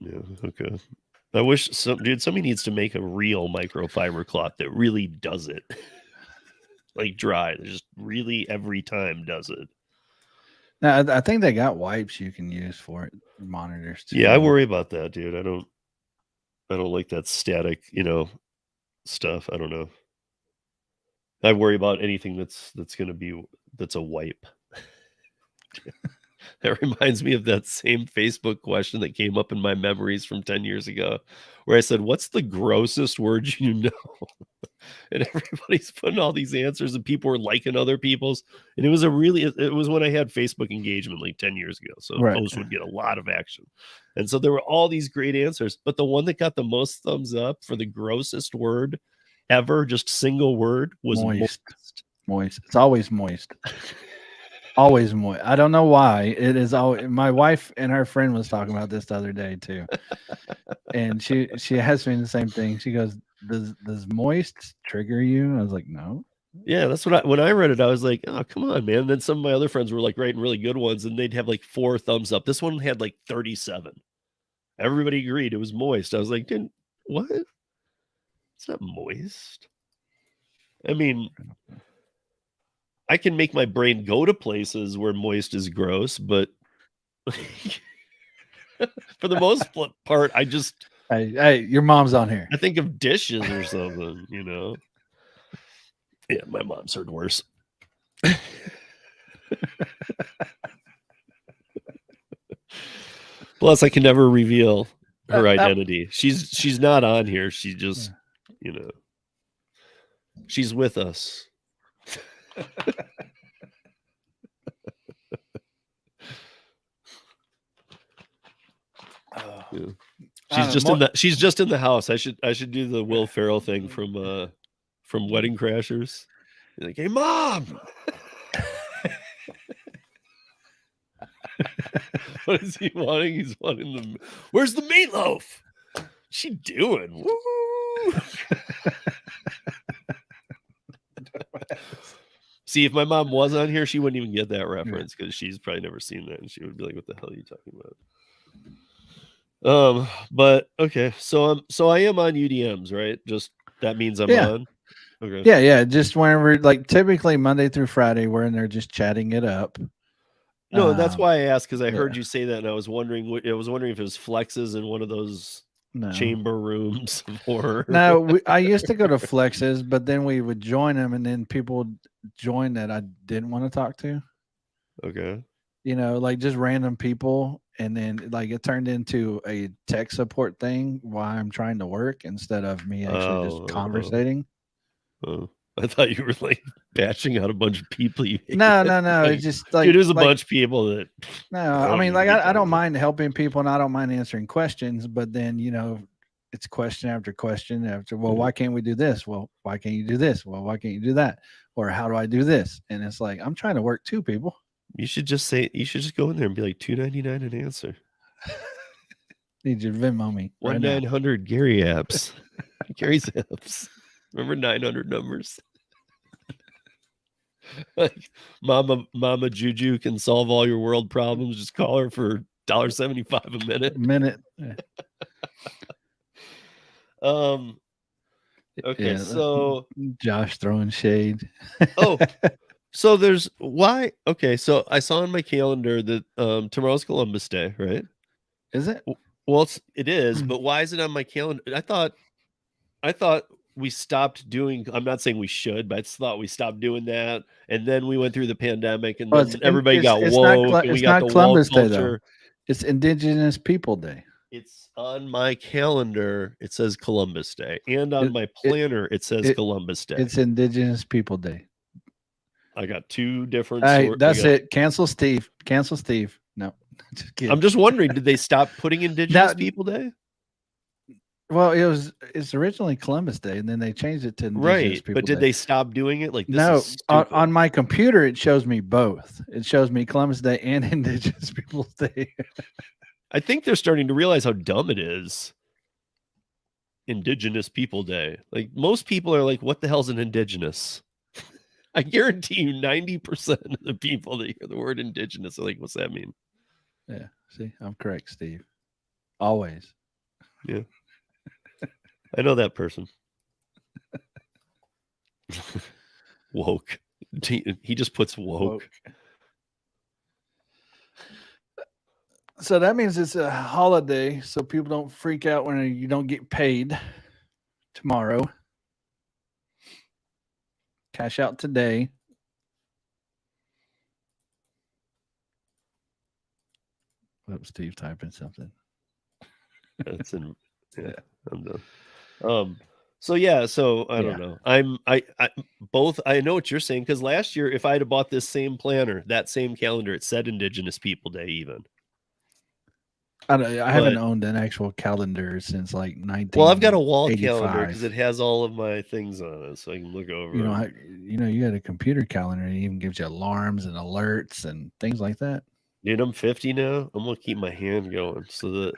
Yeah. Okay. I wish somebody needs to make a real microfiber cloth that really does it. Like dry. That just really every time does it. Now, I think they got wipes you can use for it, monitors too. Yeah, I worry about that, dude. I don't like that static, stuff. I don't know. I worry about anything that's a wipe. That reminds me of that same Facebook question that came up in my memories from 10 years ago, where I said, "What's the grossest word you know?" And everybody's putting all these answers, and people were liking other people's. And it was when I had Facebook engagement like 10 years ago, so Right. posts would get a lot of action. And so there were all these great answers, but the one that got the most thumbs up for the grossest word ever, just single word, was Moist. moist. Moist. It's always moist. Always moist. I don't know why. It is always. My wife and her friend was talking about this the other day too, and she asked me the same thing. She goes, "Does moist trigger you?" I was like, "No." Yeah, that's when I read it, I was like, "Oh, come on, man." And then some of my other friends were like writing really good ones, and they'd have like 4 thumbs up. This one had like 37. Everybody agreed it was moist. I was like, "Dude, what? It's not moist." I mean, I can make my brain go to places where moist is gross, but for the most part, Hey, your mom's on here. I think of dishes or something, Yeah, my mom's heard worse. Plus, I can never reveal her identity. She's not on here. She just, she's with us. Yeah. She's just in the house. I should do the Will Ferrell thing from Wedding Crashers. You're like, "Hey, Mom." What is he wanting? He's wanting where's the meatloaf? What's she doing? Woo! See, if my mom was on here, she wouldn't even get that reference because she's probably never seen that, and she would be like, "What the hell are you talking about?" But okay, so I am on UDMs, right? Just that means I'm on. Okay. Yeah. Just whenever, like, typically Monday through Friday, we're in there just chatting it up. No, that's why I asked, because I heard you say that, and I was wondering if it was Flexes in one of those chamber rooms or no. I used to go to Flexes, but then we would join them, and then people would join that I didn't want to talk to. Okay. Like just random people, and then like it turned into a tech support thing while I'm trying to work instead of me actually just conversating. I thought you were like batching out a bunch of people. No. Like, it's just like, dude, there's a bunch of people that. No, I mean, like I don't mind helping people, and I don't mind answering questions, but then it's question after question after. Well, why can't we do this? Well, why can't you do this? Well, why can't you do that? Or how do I do this? And it's like, I'm trying to work too, people. You should just go in there and be like $2.99 an answer. Need you to Venmo me. 1-900 Gary apps. Gary's apps. Remember 900 numbers. Like Mama Juju can solve all your world problems. Just call her for $1.75 a minute. Yeah. Okay, so Josh throwing shade. Oh, So there's why? Okay, so I saw on my calendar that tomorrow's Columbus Day, right? Is it? Well, it is, but why is it on my calendar? I thought we stopped doing. I'm not saying we should, but I just thought we stopped doing that, and then we went through the pandemic, and Well, then everybody got it's not woke, and we it's got not the woke Columbus Day though. culture. It's Indigenous People Day. It's on my calendar. It says Columbus Day, and on my planner it says Columbus Day. It's Indigenous People Day. I got two different. That's it. Cancel Steve. Cancel Steve. No, just kidding. I'm just wondering, did they stop putting Indigenous People Day? Well, it's originally Columbus Day, and then they changed it to Indigenous People but did Day. they stop doing it? Like this no, is on my computer it shows me both. It shows me Columbus Day and Indigenous Peoples Day. I think they're starting to realize how dumb it is. Indigenous People Day. Like most people are like, what the hell's an indigenous? I guarantee you 90% of the people that hear the word indigenous are like, what's that mean? Yeah, see, I'm correct, Steve. Always. Yeah. I know that person. Woke. He just puts woke. So that means it's a holiday, so people don't freak out when you don't get paid tomorrow. Cash out today. What Steve typing something? That's in. Yeah, I'm done. So yeah, so I don't know. I both. I know what you're saying because last year, if I had bought this same planner, that same calendar, it said Indigenous People Day even. I haven't owned an actual calendar since like 19. Well, I've got a wall calendar because it has all of my things on it, so I can look over. You got a computer calendar. And it even gives you alarms and alerts and things like that. Dude, I'm 50 now. I'm gonna keep my hand going so that.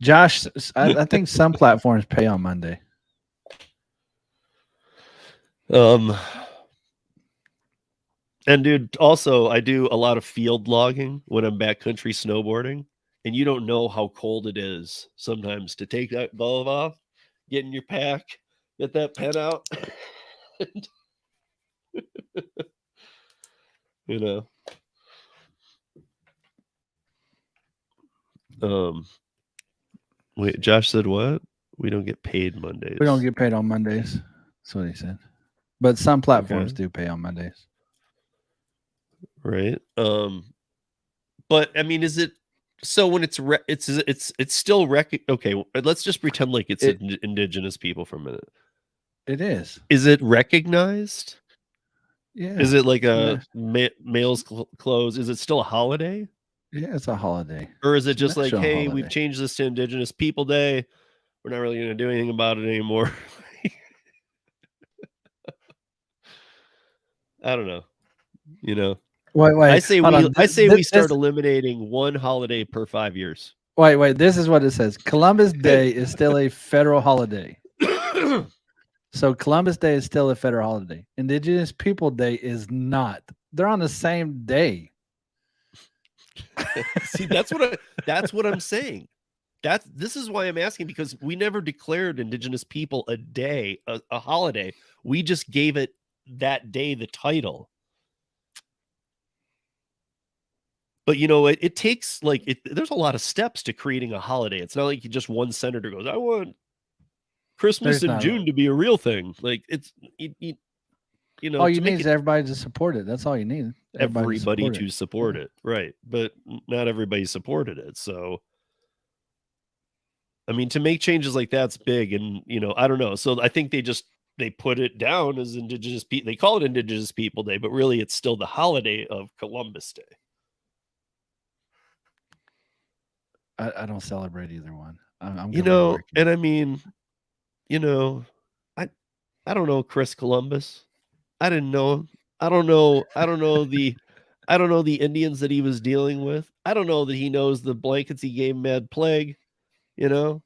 Josh, I think some platforms pay on Monday. And dude, also I do a lot of field logging when I'm backcountry snowboarding, and you don't know how cold it is sometimes to take that glove off, get in your pack, get that pen out. You know. Wait, Josh said what? We don't get paid Mondays. We don't get paid on Mondays. That's what he said. But some platforms do pay on Mondays. Right. But I mean, is it so when it's still okay, let's just pretend like it's indigenous people for a minute. It is. Is it recognized? Yeah. Is it like a male's clothes? Is it still a holiday? Yeah, it's a holiday. Or is it just like, hey, we've changed this to Indigenous People Day. We're not really going to do anything about it anymore. I don't know. You know. Wait. I say we start eliminating one holiday per 5 years. Wait. This is what it says. Columbus Day is still a federal holiday. So Columbus Day is still a federal holiday. Indigenous People Day is not. They're on the same day. See, that's what I'm saying. This is why I'm asking, because we never declared Indigenous people a day, a holiday. We just gave it that day the title. But you know, it takes there's a lot of steps to creating a holiday. It's not like just one senator goes, I want Christmas in June to be a real thing. Like it's you know, all you need is everybody to support it. That's all you need. Everybody to support it. Right. But not everybody supported it. So I mean, to make changes like that's big. And you know, I don't know. So I think they put it down as Indigenous people. They call it Indigenous People Day, but really it's still the holiday of Columbus Day. I don't celebrate either one. I'm you know, and I mean, you know, I don't know Chris Columbus. I didn't know him. I don't know the Indians that he was dealing with. I don't know that he knows the blankets he gave Mad Plague. You know,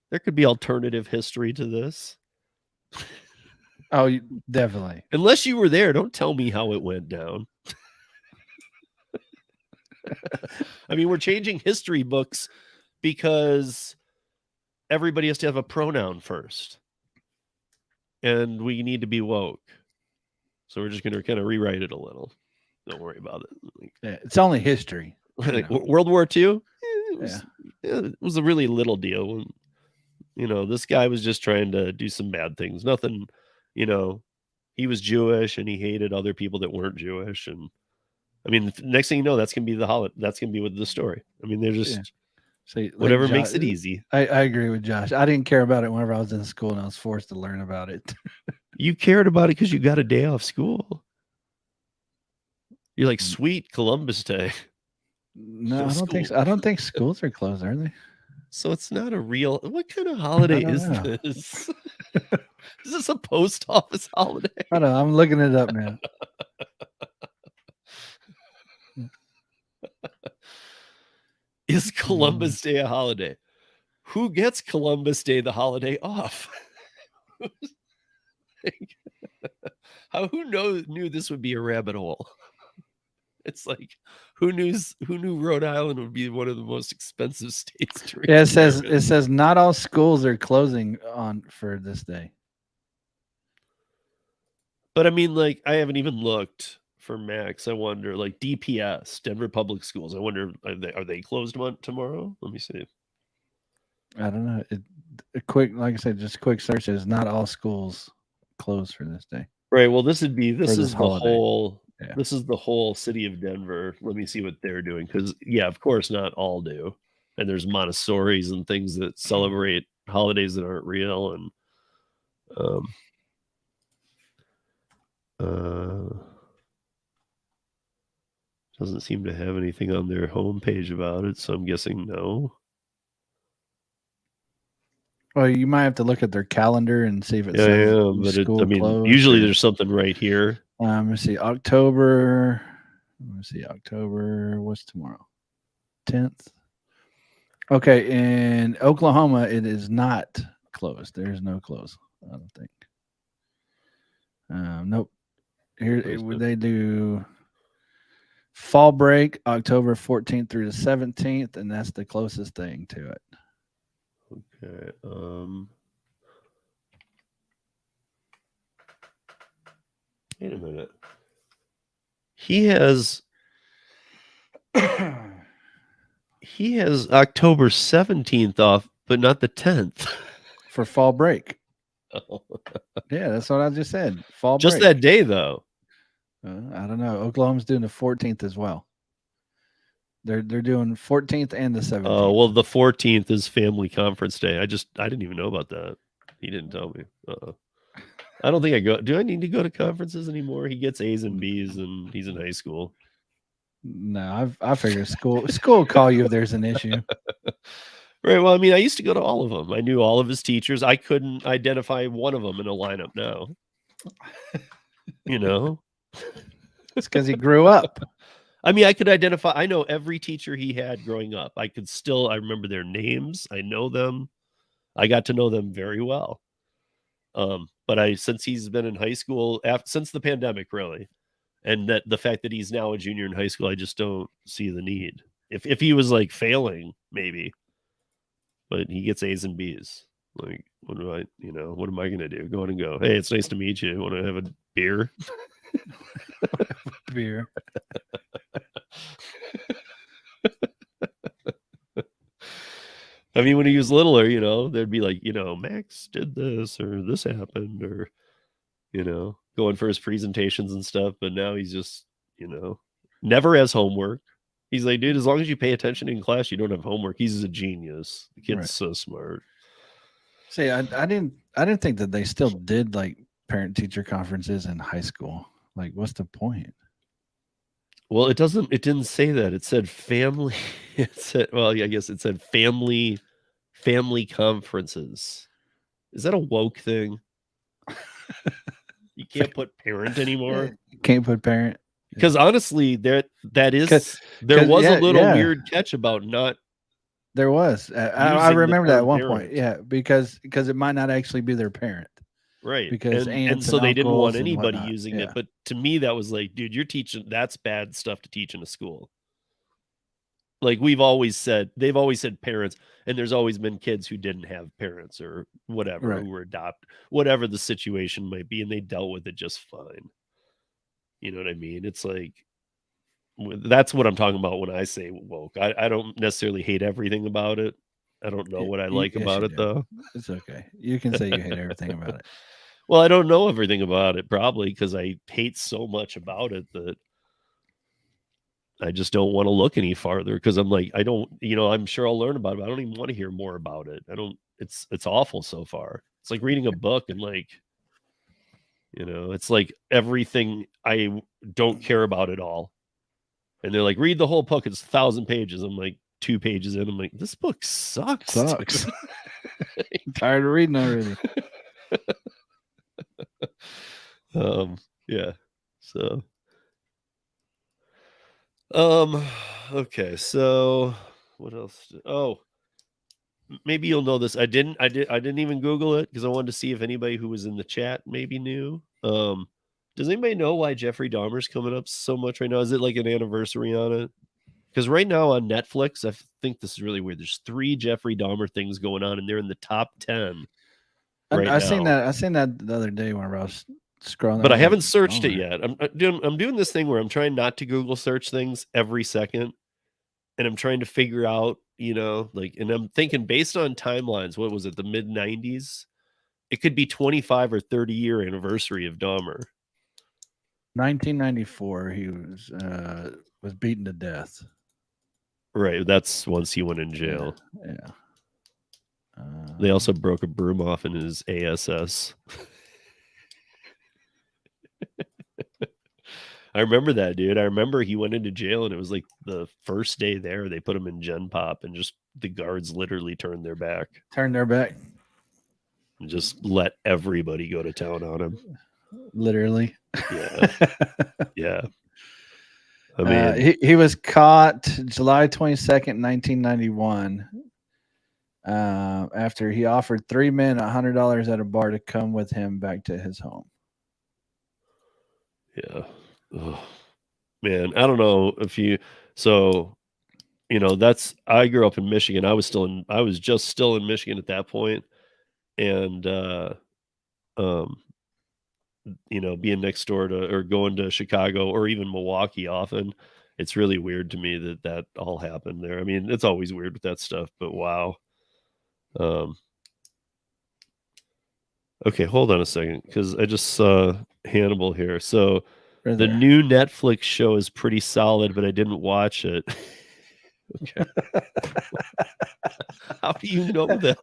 there could be alternative history to this. Oh, definitely. Unless you were there, don't tell me how it went down. I mean, we're changing history books because everybody has to have a pronoun first. and we need to be woke. So we're just going to kind of rewrite it a little. Don't worry about it. Like, Yeah, it's only history. like, know. World War II, Yeah. it was a really little deal. When, you know, this guy was just trying to do some bad things. Nothing, you know, he was Jewish and he hated other people that weren't Jewish. And I mean, next thing you know, that's going to be the holiday. That's going to be with the story. I mean, they're just See, like whatever Josh, makes it easy. I agree with Josh. I didn't care about it whenever I was in school and I was forced to learn about it. You cared about it because you got a day off school. You're like, Mm. sweet Columbus Day. No, No I don't think so. school. I don't think schools are closed, are they? So it's not a real. What kind of holiday don't is know. this? Is this a post office holiday? I don't know. I'm looking it up now. Is Columbus Day a holiday? Who gets Columbus Day, the holiday, off? Who knew this would be a rabbit hole? It's like, who knew Rhode Island would be one of the most expensive states to raise Yeah, Americans? it says not all schools are closing for this day. But I mean, like, I haven't even looked for Max. I wonder, like, DPS, Denver Public Schools. I wonder, are they closed tomorrow? Let me see. I don't know. Like I said, just a quick search is not all schools closed for this day. Right. Well, this is this the holiday. whole. Yeah. This is the whole city of Denver. Let me see what they're doing, because yeah, of course, not all do, and there's Montessori's and things that celebrate holidays that aren't real, and doesn't seem to have anything on their homepage about it, so I'm guessing no. Well, you might have to look at their calendar and see if it Yeah, says but school I mean, closed usually or- there's something right here. Let me see. October. Let me see. October. What's tomorrow? 10th. Okay. In Oklahoma, it is not closed. There's no close. I don't think. Nope. Here they do fall break October 14th through the 17th, and that's the closest thing to it. Okay. Wait a minute. He has October 17th off, but not the 10th. For fall break. Oh. Yeah, that's what I just said. Fall Just break. that day, though. I don't know. Oklahoma's doing the 14th as well. They're doing 14th and the 17th. Oh, well, the 14th is family conference day. I didn't even know about that. He didn't tell me. I don't think I go. Do I need to go to conferences anymore? He gets A's and B's, and he's in high school. No, I figure school will call you if there's an issue. Right. Well, I mean, I used to go to all of them. I knew all of his teachers. I couldn't identify one of them in a lineup now. You know? It's because he grew up. I mean, I could identify. I know every teacher he had growing up. I remember their names. I know them. I got to know them very well. But since he's been in high school, since the pandemic, really, and that the fact that he's now a junior in high school, I just don't see the need. If he was like failing, maybe, but he gets A's and B's. Like, what am I going to do? Go in and go, hey, it's nice to meet you. Want to have a beer? Beer. I mean, when he was littler, there'd be like, Max did this or this happened or, going for his presentations and stuff. But now he's just, never has homework. He's like, dude, as long as you pay attention in class, you don't have homework. He's a genius. The kid's so smart. See, I didn't think that they still did like parent teacher conferences in high school. Like, what's the point? Well, it didn't say that. It said family. It said, well, yeah, I guess it said family conferences. Is that a woke thing? You can't put parent anymore. Can't put parent. Because honestly, there was a little weird catch about not. There was. I remember that at one point. Yeah, because it might not actually be their parent. Right. Because and so they didn't want anybody whatnot. using it. But to me, that was like, dude, you're teaching. That's bad stuff to teach in a school. Like they've always said parents, and there's always been kids who didn't have parents or whatever, Right. who were adopted, whatever the situation might be, and they dealt with it just fine. You know what I mean? It's like, that's what I'm talking about when I say woke. I don't necessarily hate everything about it. I don't know what I like Yes, about you it do. though. It's okay. You can say you hate everything about it. Well, I don't know everything about it probably because I hate so much about it that I just don't want to look any farther because I'm like, I don't, I'm sure I'll learn about it, but I don't even want to hear more about it. I don't, it's awful so far. It's like reading a book and like, it's like everything I don't care about at all. And they're like, read the whole book. It's 1,000 pages. I'm like 2 pages in. I'm like, this book sucks. Sucks. I'm tired of reading already. Yeah. So, okay. So what else? Maybe you'll know this. I didn't even Google it because I wanted to see if anybody who was in the chat maybe knew. Does anybody know why Jeffrey Dahmer's coming up so much right now? Is it like an anniversary on it? Because right now on Netflix, I think this is really weird. There's 3 Jeffrey Dahmer things going on, and they're in the top 10 right I seen now. that. I seen that the other day whenever I was scrolling. But I was haven't like, searched it Dahmer. yet. I'm doing this thing where I'm trying not to Google search things every second, and I'm trying to figure out, and I'm thinking based on timelines, what was it, the mid 90s? It could be 25 or 30-year anniversary of Dahmer. 1994. He was beaten to death. Right, that's once he went in jail. Yeah. They also broke a broom off in his ASS. I remember that, dude. I remember he went into jail and it was like the first day there, they put him in Gen Pop and just the guards literally turned their back. Turned their back. And just let everybody go to town on him. Literally. Yeah. Yeah. I mean, he was caught July 22nd, 1991. After he offered 3 men $100 at a bar to come with him back to his home. Yeah. Ugh. Man, I don't know if you, I grew up in Michigan. I was just still in Michigan at that point. And, being next door to, or going to Chicago or even Milwaukee often, it's really weird to me that all happened there. I mean, it's always weird with that stuff, but wow. Okay, hold on a second, because I just saw Hannibal here. So the new Netflix show is pretty solid, but I didn't watch it. Okay. How do you know that?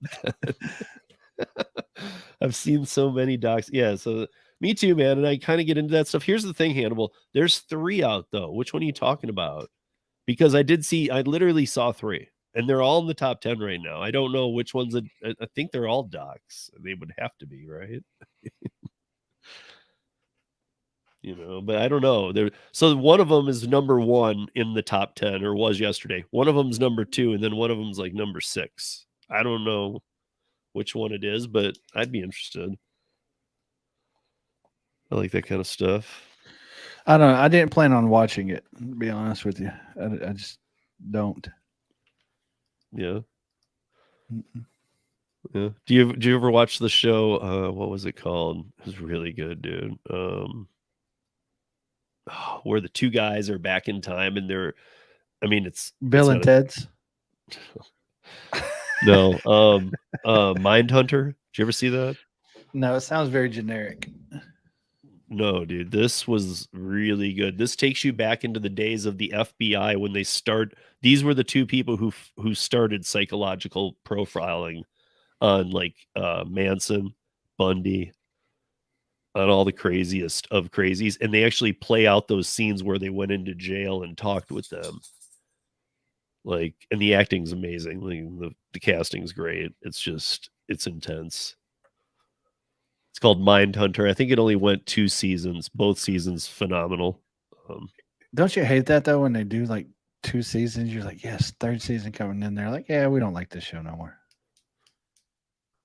I've seen so many docs. Yeah, so me too, man. And I kind of get into that stuff. Here's the thing, Hannibal. There's 3 out though. Which one are you talking about? Because I literally saw 3. And they're all in the top 10 right now. I don't know which ones. I think they're all docs. They would have to be, right? But I don't know. So one of them is number 1 in the top 10, or was yesterday. One of them's number 2, and then one of them's like number 6. I don't know which one it is, but I'd be interested. I like that kind of stuff. I don't know. I didn't plan on watching it, to be honest with you. I just don't. Yeah. Mm-mm. Yeah. Do you ever watch the show? What was it called? It was really good, dude. Where the 2 guys are back in time and it's Bill and Ted's. No. Mindhunter. Did you ever see that? No, it sounds very generic. No, dude, this was really good. This takes you back into the days of the FBI when they these were the 2 people who started psychological profiling on Manson, Bundy, on all the craziest of crazies. And they actually play out those scenes where they went into jail and talked with them. And the acting's amazing. The casting's great. It's intense. It's called Mindhunter. I think it only went 2 seasons. Both seasons phenomenal. Don't you hate that though when they do 2 seasons? You're like, yes, 3rd season coming in. They're like, yeah, we don't like this show no more.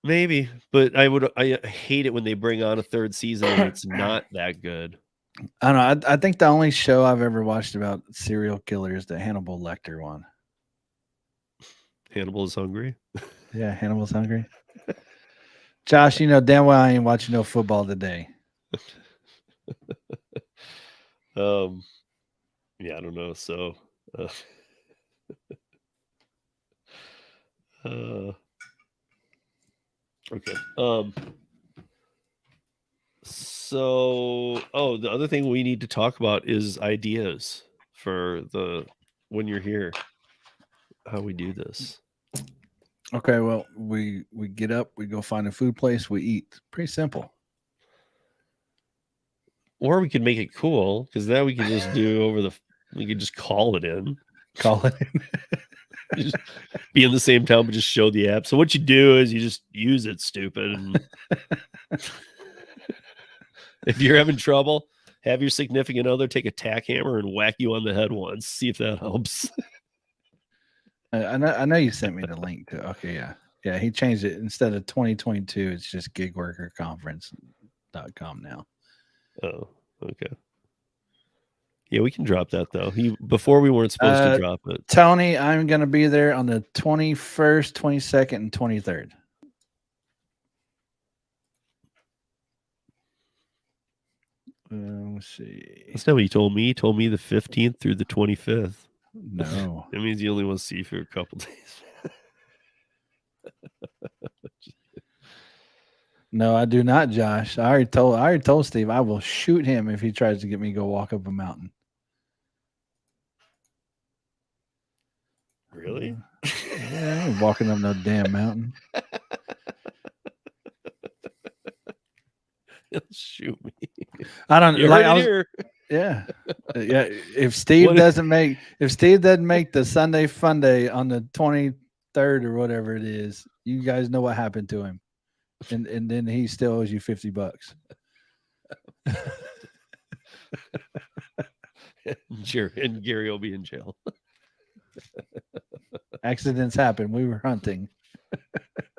Maybe, but I hate it when they bring on a 3rd season and it's not that good. I don't know. I think the only show I've ever watched about serial killers is the Hannibal Lecter one. Hannibal is hungry. Yeah, Hannibal's hungry. Josh, you know damn well I ain't watching no football today. Yeah, I don't know. So, uh, okay. So, the other thing we need to talk about is ideas for when you're here. How we do this. Okay, well, we get up, we go find a food place, we eat. Pretty simple. Or we could make it cool because now we can just do we could just call it in. Call it in. Just be in the same town, but just show the app. So what you do is you just use it, stupid. And if you're having trouble, have your significant other take a tack hammer and whack you on the head once. See if that helps. I know you sent me the link to. Okay, yeah. Yeah, he changed it. Instead of 2022, it's just gigworkerconference.com now. Oh, okay. Yeah, we can drop that though. Before we weren't supposed to drop it. Tony, I'm going to be there on the 21st, 22nd, and 23rd. Let's see. That's not what he told me. He told me the 15th through the 25th. No. That means you only want to see you for a couple days. No, I do not, Josh. I already told Steve I will shoot him if he tries to get me to go walk up a mountain. Really? Yeah, I ain't walking up no damn mountain. He'll shoot me. I don't You like. heard it here. Yeah, yeah. If Steve doesn't make the Sunday Funday on the 23rd or whatever it is, you guys know what happened to him, and then he still owes you $50. And Gary will be in jail. Accidents happen. We were hunting.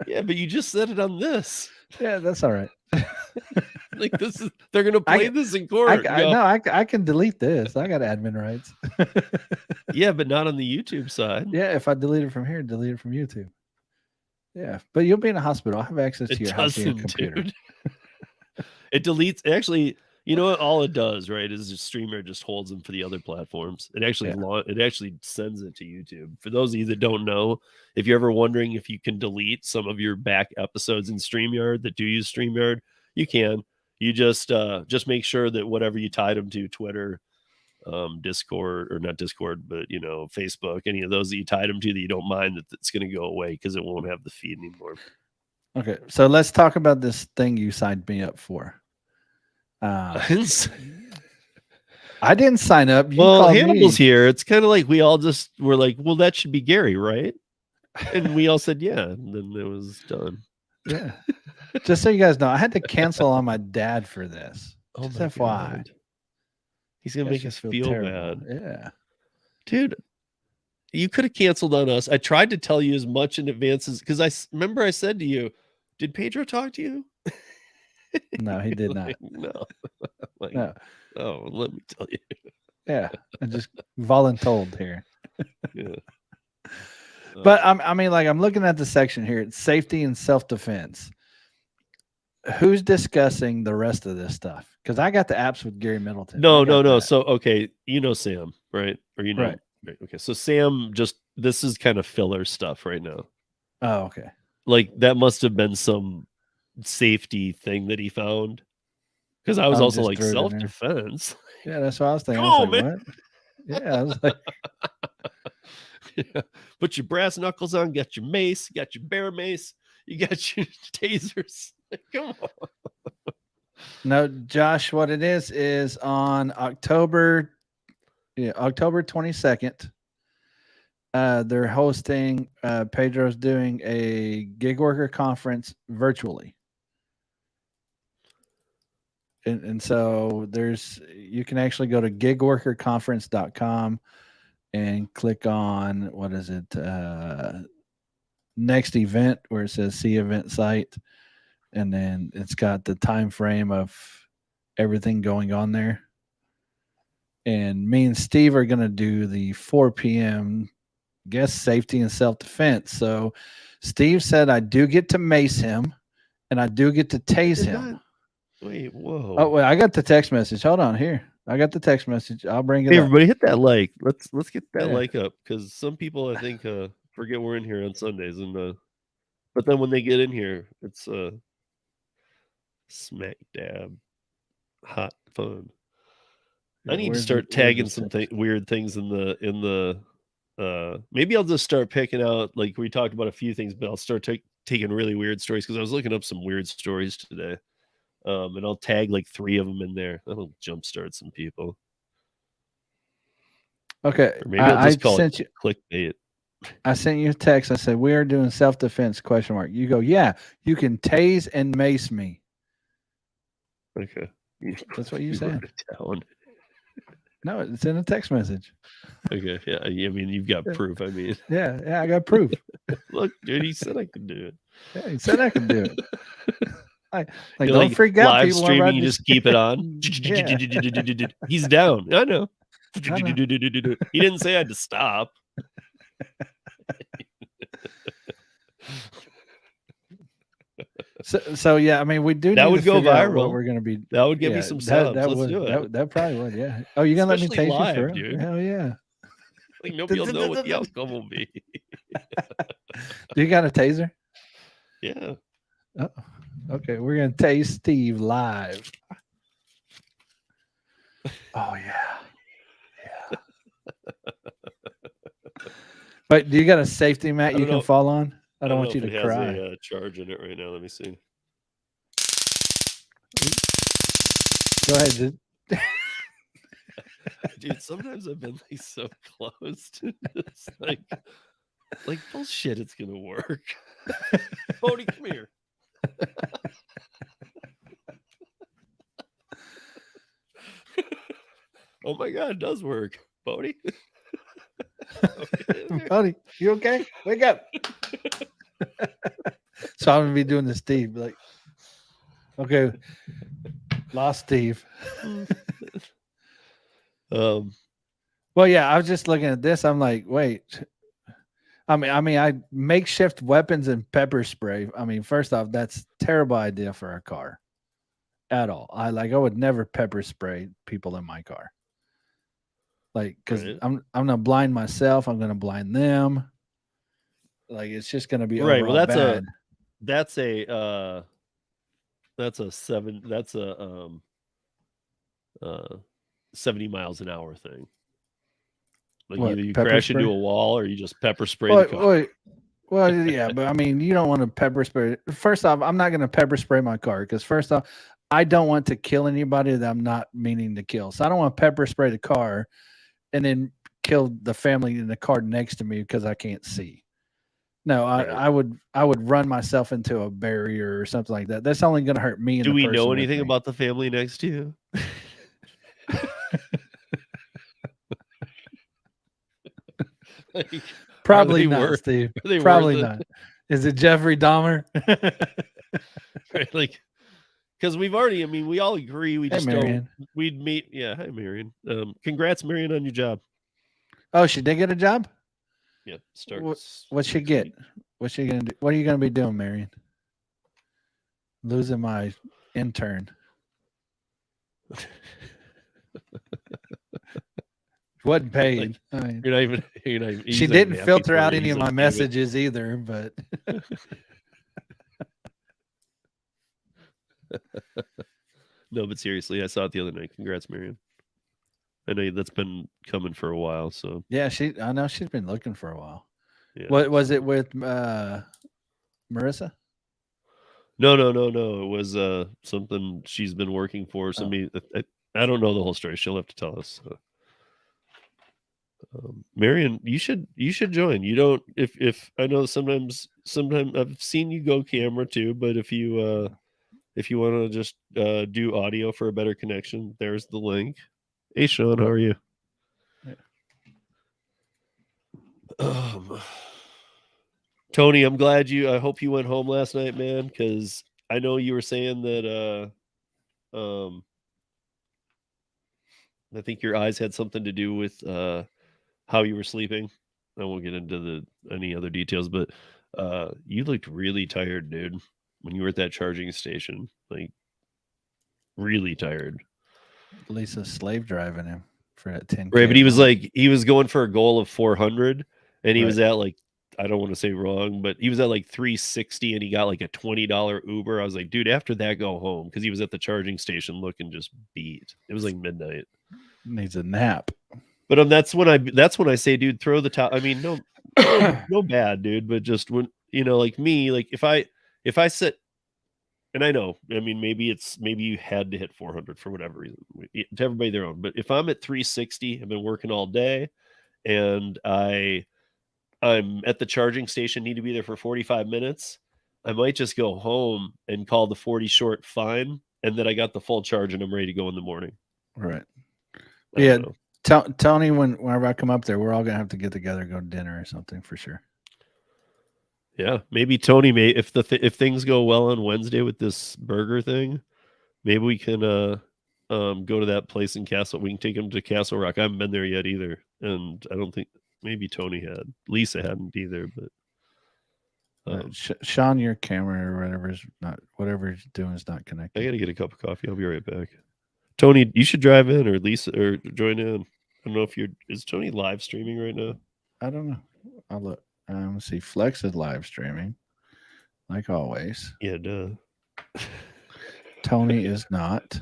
Yeah, but you just said it on this. Yeah, that's all right. Like they're gonna play this in court. I can delete this. I got admin rights. Yeah, but not on the YouTube side. Yeah, if I delete it from here, delete it from YouTube. Yeah, but you'll be in a hospital. I'll have access to your house and your computer. Dude. It deletes. Actually, you know what? All it does, right, is the streamer just holds them for the other platforms. It actually sends it to YouTube. For those of you that don't know, if you're ever wondering if you can delete some of your back episodes in StreamYard that do use StreamYard, you can. You just make sure that whatever you tied them to, Twitter, Discord, or not Discord, but Facebook, any of those that you tied them to, that you don't mind that it's going to go away because it won't have the feed anymore. Okay, so let's talk about this thing you signed me up for. I didn't sign up. Well, Hannibal's here. It's kind of like we all just were like, well, that should be Gary, right? And we all said, yeah. And then it was done. Yeah. Just so you guys know, I had to cancel on my dad for this. Oh, just my FYI. God. He's going to make us feel bad. Yeah. Dude, you could have canceled on us. I tried to tell you as much in advance as, because I remember I said to you, did Pedro talk to you? No, he did not. No. No. Oh, let me tell you. Yeah. I just voluntold here. Yeah. But I'm looking at the section here. It's safety and self-defense. Who's discussing the rest of this stuff? Because I got the apps with Gary Middleton. No. That. So, okay, Sam, right? Or right. Okay, so Sam this is kind of filler stuff right now. Oh, okay. Like that must have been some safety thing that he found. Because I was also like self-defense. Yeah, that's what I was thinking. Come on, man. What? Yeah, I was like, yeah. Put your brass knuckles on, got your mace, got your bear mace, you got your tasers. Come on. No, Josh, what it is on October 22nd. They're hosting, Pedro's doing a gig worker conference virtually. And so you can actually go to gigworkerconference.com and click on, what is it? Next event, where it says see event site. And then it's got the time frame of everything going on there. And me and Steve are going to do the 4 p.m. guess safety and self-defense. So Steve said I do get to mace him and I do get to tase Did him. not- Wait, whoa. Oh, wait, I got the text message. Hold on here. I got the text message. I'll bring it Hey, up. everybody, hit that like. Let's get that Yeah. like up because some people I think forget we're in here on Sundays, and but then when they get in here, it's smack dab hot fun. I Yeah, need to where's start it- where's tagging this some text? weird things in the maybe I'll just start picking out, like we talked about a few things, but I'll start taking really weird stories because I was looking up some weird stories today. And I'll tag like 3 of them in there. That'll jumpstart some people. Okay, Or maybe I'll just call sent it clickbait. I sent you a text. I said we are doing self-defense ? You go, yeah. You can tase and mace me. Okay. That's what you wrote said. it down. No, it's in a text message. Okay. Yeah. I mean, you've got proof. I mean, Yeah, I got proof. look, dude, he said I could do it. Yeah, he said I could do it. Like, You're don't freak out, live people. I'm streaming, about you to just keep it on. Yeah. He's down. I know. I know. He didn't say I had to stop. So yeah, I mean, we do. That need would to go figure out what viral. we're going to be. That would get yeah, me some subs. That Let's would, do it. That probably would. Yeah. Oh, you gonna Especially let me tase live, you for dude. Hell yeah. Like nobody will know what the outcome will be. Do you got a taser? Yeah. Oh, okay. We're gonna tase Steve live. Oh yeah. Wait, do you got a safety mat you don't can know. fall on? I don't know want you if to it cry. has a charge in it right now. Let me see. Go ahead, dude. Dude, sometimes I've been like so close to just like bullshit, it's gonna work. Bodie, come here. Oh my god, it does work. Bodie. Buddy, you okay? Wake up. So I'm gonna be doing this, Steve. Like, okay, lost Steve. Well, yeah, I was just looking at this. I'm like, wait. I makeshift weapons and pepper spray. I mean, first off, that's a terrible idea for a car. At all. I would never pepper spray people in my car. Like, because Right. I'm gonna blind myself. I'm gonna blind them. Like, it's just gonna be Right. Well, overall bad. that's a 70 miles an hour thing. Like What, either you pepper crash spray? into a wall or you just pepper spray the car. Well, yeah, but I mean, you don't want to pepper spray. First off, I'm not going to pepper spray my car because first off, I don't want to kill anybody that I'm not meaning to kill. So I don't want to pepper spray the car and then kill the family in the car next to me because I can't see. No, Right. I would run myself into a barrier or something like that. That's only going to hurt me. And Do the we person know with anything me. about the family next to you? Like, Probably they not, worth- Steve. are they Probably worth it? not. Is it Jeffrey Dahmer? Right? Like, because we all agree we Hey, just Marion. don't. We'd meet. Yeah, hi, Marion. Congrats, Marion, on your job. Oh, she did get a job? Yeah, start. What'd she get? What's she gonna do? What are you gonna be doing, Marion? Losing my intern. Wasn't paid. I mean, You're not even. he's she not didn't even happy filter for out you. any He's of my like, "Damn it." messages either, but No, but seriously, I saw it the other night. Congrats, Marion. I know that's been coming for a while. So yeah, I know she's been looking for a while. yeah. What was it with Marissa? No. It was something she's been working for. Somebody. I don't know the whole story. She'll have to tell us. So. Marion, you should join. You don't if I know sometimes I've seen you go camera too, but if you want to just do audio for a better connection, there's the link. Hey Sean, how are you? Tony, I'm glad I hope you went home last night, man, because I know you were saying that I think your eyes had something to do with how you were sleeping. I won't get into any other details, but you looked really tired, dude, when you were at that charging station. Like really tired. Lisa's slave driving him for that 10K. Right, but he was mile. like he was going for a goal of 400, and he Right. was at like I don't want to say wrong, but he was at like 360, and he got like a $20 Uber. I was like, dude, after that, go home because he was at the charging station looking just beat. It was like midnight. Needs a nap. But that's when I say, dude, throw the towel. I mean, no bad, dude, but just when like me, like if I sit, and I know, I mean, maybe you had to hit 400 for whatever reason. To everybody their own. But if I'm at 360, I've been working all day, and I'm at the charging station, need to be there for 45 minutes. I might just go home and call the 40 short fine, and then I got the full charge and I'm ready to go in the morning. Right. I Yeah. don't know. Tony, whenever I come up there, we're all gonna have to get together, go to dinner or something for sure. Yeah, maybe Tony may if things go well on Wednesday with this burger thing, maybe we can go to that place in Castle. We can take him to Castle Rock. I haven't been there yet either, and I don't think maybe Tony had. Lisa hadn't either, but Sean, your camera or whatever it's doing is not I connected. gotta get a cup of coffee. I'll be right back. Tony, you should drive in or Lisa or join in. I don't know if is Tony live streaming right now? I don't know. I'll look. Let's see. Flex is live streaming, like always. Yeah, duh. Tony is not.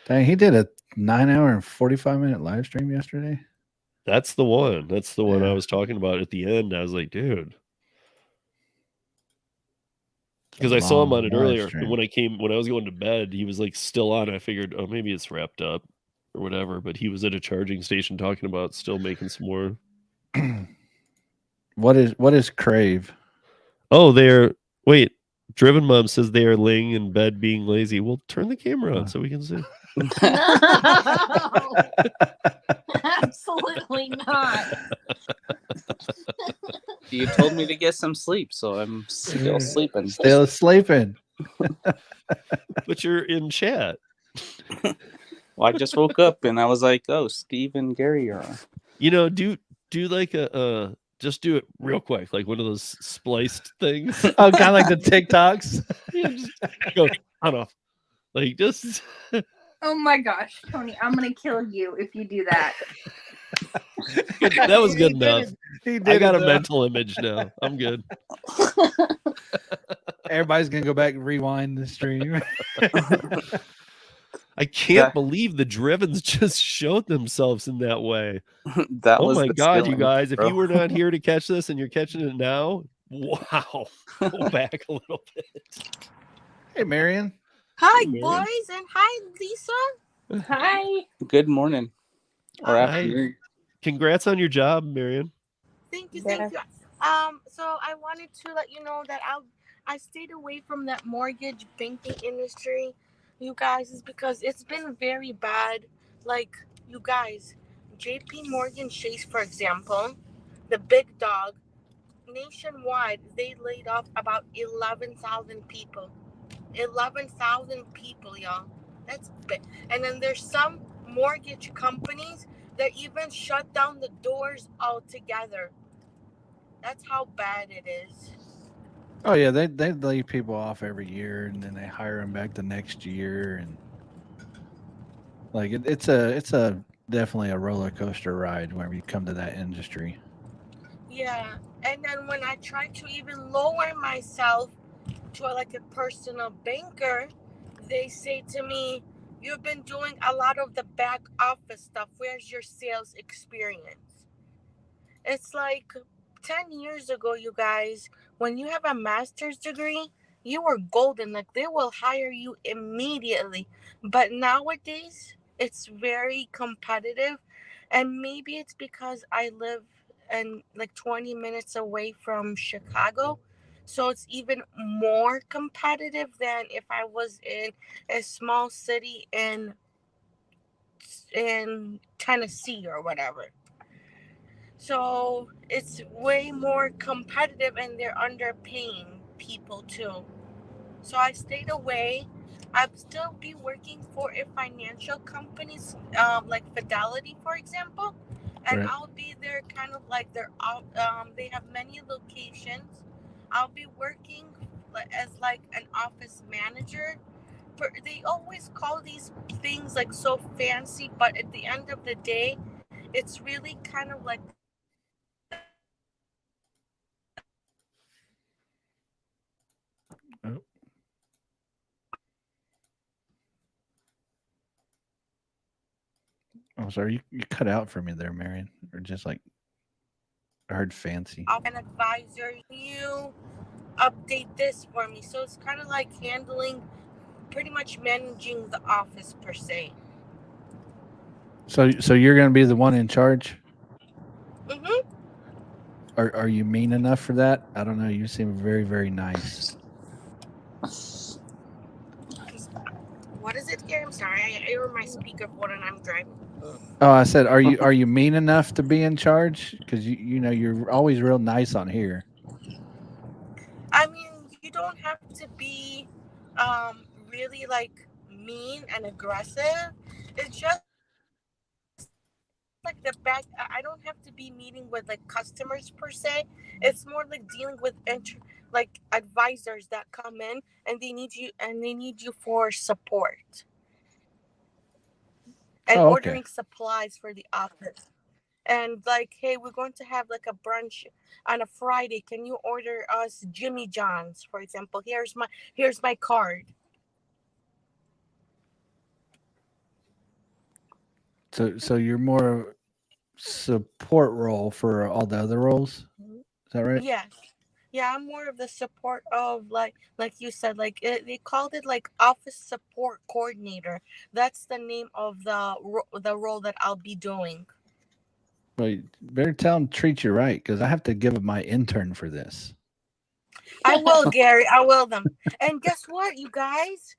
Dang, he did a 9-hour and 45-minute live stream yesterday. That's the one. That's the one Yeah. I was talking about at the end. I was like, dude. Because I saw him on it earlier. And when I was going to bed, he was like still on. I figured, oh, maybe it's wrapped up or whatever. But he was at a charging station talking about still making some more. What is Crave? Oh, wait. Driven Mom says they are laying in bed being lazy. Well, turn the camera on so we can see. No, absolutely not. You told me to get some sleep, so I'm still sleeping. Still sleeping. But you're in chat. Well, I just woke up and I was like, "Oh, Steve and Gary are on." Do like a just do it real quick, like one of those spliced things. Oh, kind of like the TikToks. Yeah, just go on off. Like just. Oh my gosh, Tony, I'm gonna kill you if you do that. That was good enough. I got a it, mental image now. I'm good. Everybody's gonna go back and rewind the stream. I can't believe the Drivens just showed themselves in that way. That Oh was my the God, you stealing, guys! bro. If you were not here to catch this and you're catching it now, wow! Go back a little bit. Hey, Marion. Hi, Hey, boys, and hi, Lisa. Hi. Good morning or Hi. afternoon. Congrats on your job, Marion. Thank you, Yeah. thank you. So I wanted to let you know that I stayed away from that mortgage banking industry, you guys, is because it's been very bad. Like, you guys, JP Morgan Chase, for example, the big dog, nationwide, they laid off about 11,000 people. 11,000 people, y'all. That's big. And then there's some mortgage companies that even shut down the doors altogether. That's how bad it is. Oh yeah, they lay people off every year, and then they hire them back the next year, and like it's a definitely a roller coaster ride whenever you come to that industry. Yeah. And then when I try to even lower myself to like a personal banker, they say to me, "You've been doing a lot of the back office stuff. Where's your sales experience?" It's like 10 years ago, you guys, when you have a master's degree, you were golden. Like, they will hire you immediately. But nowadays, it's very competitive. And maybe it's because I live like 20 minutes away from Chicago. So it's even more competitive than if I was in a small city in Tennessee or whatever. So it's way more competitive, and they're underpaying people too. So I stayed away. I'll still be working for a financial company, like Fidelity, for example, and Right. I'll be their kind of like they're out. They have many locations. I'll be working as like an office manager. They always call these things like so fancy, but at the end of the day, it's really kind of like the Oh, oh, sorry, you cut out for me there, Marion, or just like I heard fancy. an advisor. You update this for me. So it's kind of like handling, pretty much managing the office per se. So you're going to be the one in charge? Mm-hmm. Are you mean enough for that? I don't know. You seem very, very nice. What is it here? I'm sorry. I hear my speakerphone and I'm driving. Oh, I said, are you mean enough to be in charge? Because you know you're always real nice on here. I mean, you don't have to be really like mean and aggressive. It's just like the back. I don't have to be meeting with like customers per se. It's more like dealing with like advisors that come in and they need you for support and Oh, okay. ordering supplies for the office. And like, hey, we're going to have like a brunch on a Friday. Can you order us Jimmy John's, for example? Here's my card. So you're more support role for all the other roles. Is that right? Yes. Yeah, I'm more of the support of like you said, they called it like office support coordinator. That's the name of the role that I'll be doing. Well, you better tell them to treat you right because I have to give my intern for this. I will, Gary. I will them. And guess what, you guys?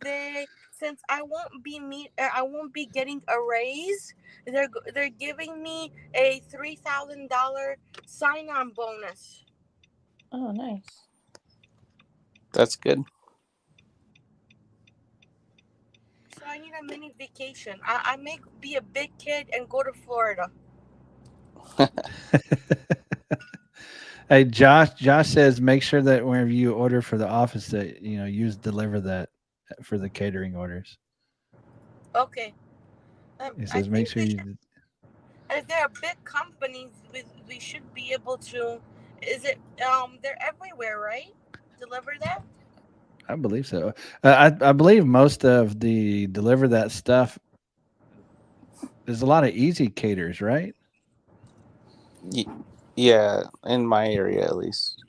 They since I won't be getting a raise. They're giving me a $3,000 sign-on bonus. Oh, nice. That's good. So I need a mini vacation. I may be a big kid and go to Florida. Hey, Josh says make sure that whenever you order for the office that use deliver that for the catering orders. Okay. He I says make think sure they should. you. If they're a big company, we should be able to. Is it? They're everywhere, right? Deliver that. I believe so. I believe most of the deliver that stuff. There's a lot of easy caters, right? Yeah, in my area at least.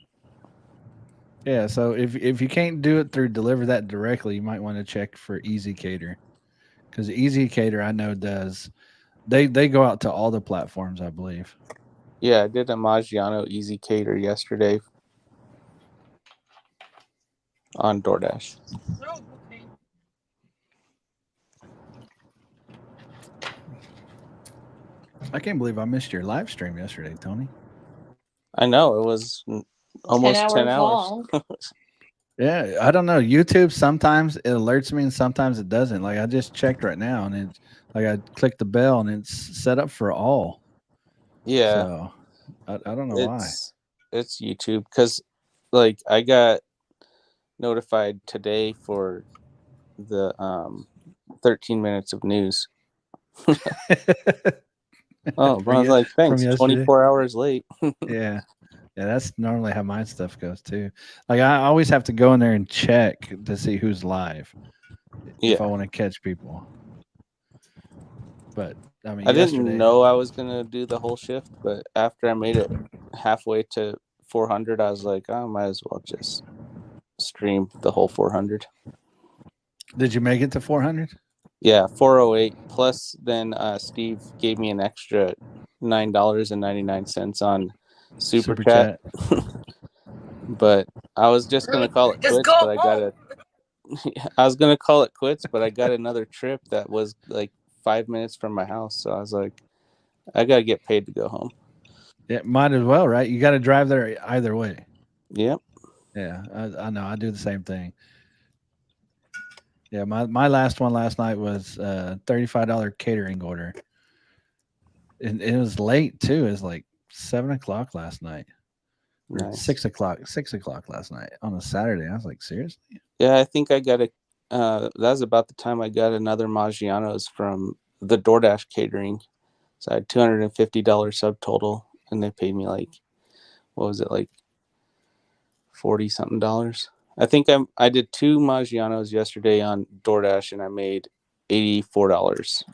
Yeah. So if you can't do it through deliver that directly, you might want to check for Easy Cater because Easy Cater I know does. They go out to all the platforms, I believe. Yeah, I did a Maggiano Easy Cater yesterday on DoorDash. No. Okay. I can't believe I missed your live stream yesterday, Tony. I know it was almost 10 hours. long. Yeah, I don't know. YouTube sometimes it alerts me and sometimes it doesn't. Like I just checked right now and it's like I clicked the bell and it's set up for all. Yeah, So I don't know why. it's YouTube because like I got notified today for the 13 minutes of news. Oh, I was like, thanks. 24 hours late. Yeah. Yeah, that's normally how my stuff goes too. Like I always have to go in there and check to see who's live if I Yeah, want to catch people. But I mean, I didn't yesterday, know I was gonna do the whole shift, but after I made it halfway to 400, I was like, I might as well just stream the whole 400. did you make it to 400? Yeah, 408 plus. Then Steve gave me an extra $9.99 on super chat. But I was just gonna call it Just quits, go but I got home. I was gonna call it quits, but I got another trip that was like 5 minutes from my house, so I was like, I gotta get paid to go home. Yeah, might as well, right? You got to drive there either way. Yep. Yeah, I know. I do the same thing. Yeah, my last one last night was $35 catering order. And it was late too. It was like 7:00 last night. Or Nice. 6:00 last night on a Saturday. I was like, seriously? Yeah, I think I got that was about the time I got another Maggiano's from the DoorDash catering. So I had $250 subtotal, and they paid me like, what was it, like 40 something dollars? I think I did 2 Maggiano's yesterday on DoorDash, and I made $84.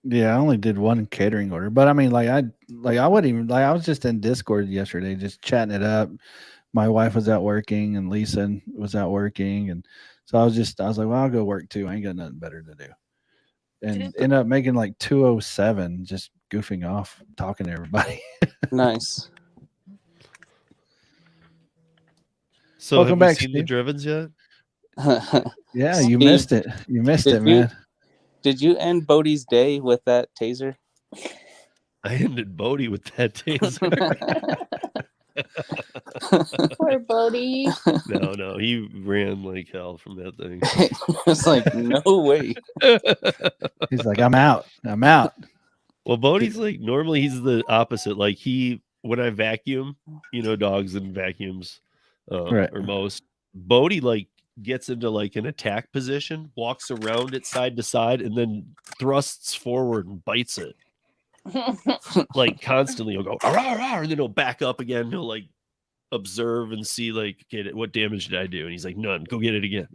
Yeah, I only did one catering order, but I mean, I wouldn't even I was just in Discord yesterday, just chatting it up. My wife was out working, and Lisa was out working, and so I was like, well, I'll go work too. I ain't got nothing better to do, and ended up making like 207, just goofing off, talking to everybody. Nice. So Welcome have you back, seen the Steve. Drivens yet? Yeah, you Steve, missed it. You missed it, man. Did you end Bodie's day with that taser? I ended Bodie with that taser. Poor Bodie. No, he ran like hell from that thing. It's like, no way. He's like, I'm out. Well, Bodie's like, normally he's the opposite. Like when I vacuum, dogs and vacuums, Right. or most, Bodie like gets into like an attack position, walks around it side to side, and then thrusts forward and bites it. Like constantly he'll go, "Arr, arr, arr," and then he'll back up again. He'll like observe and see like, okay, what damage did I do? And he's like, none. Go get it again.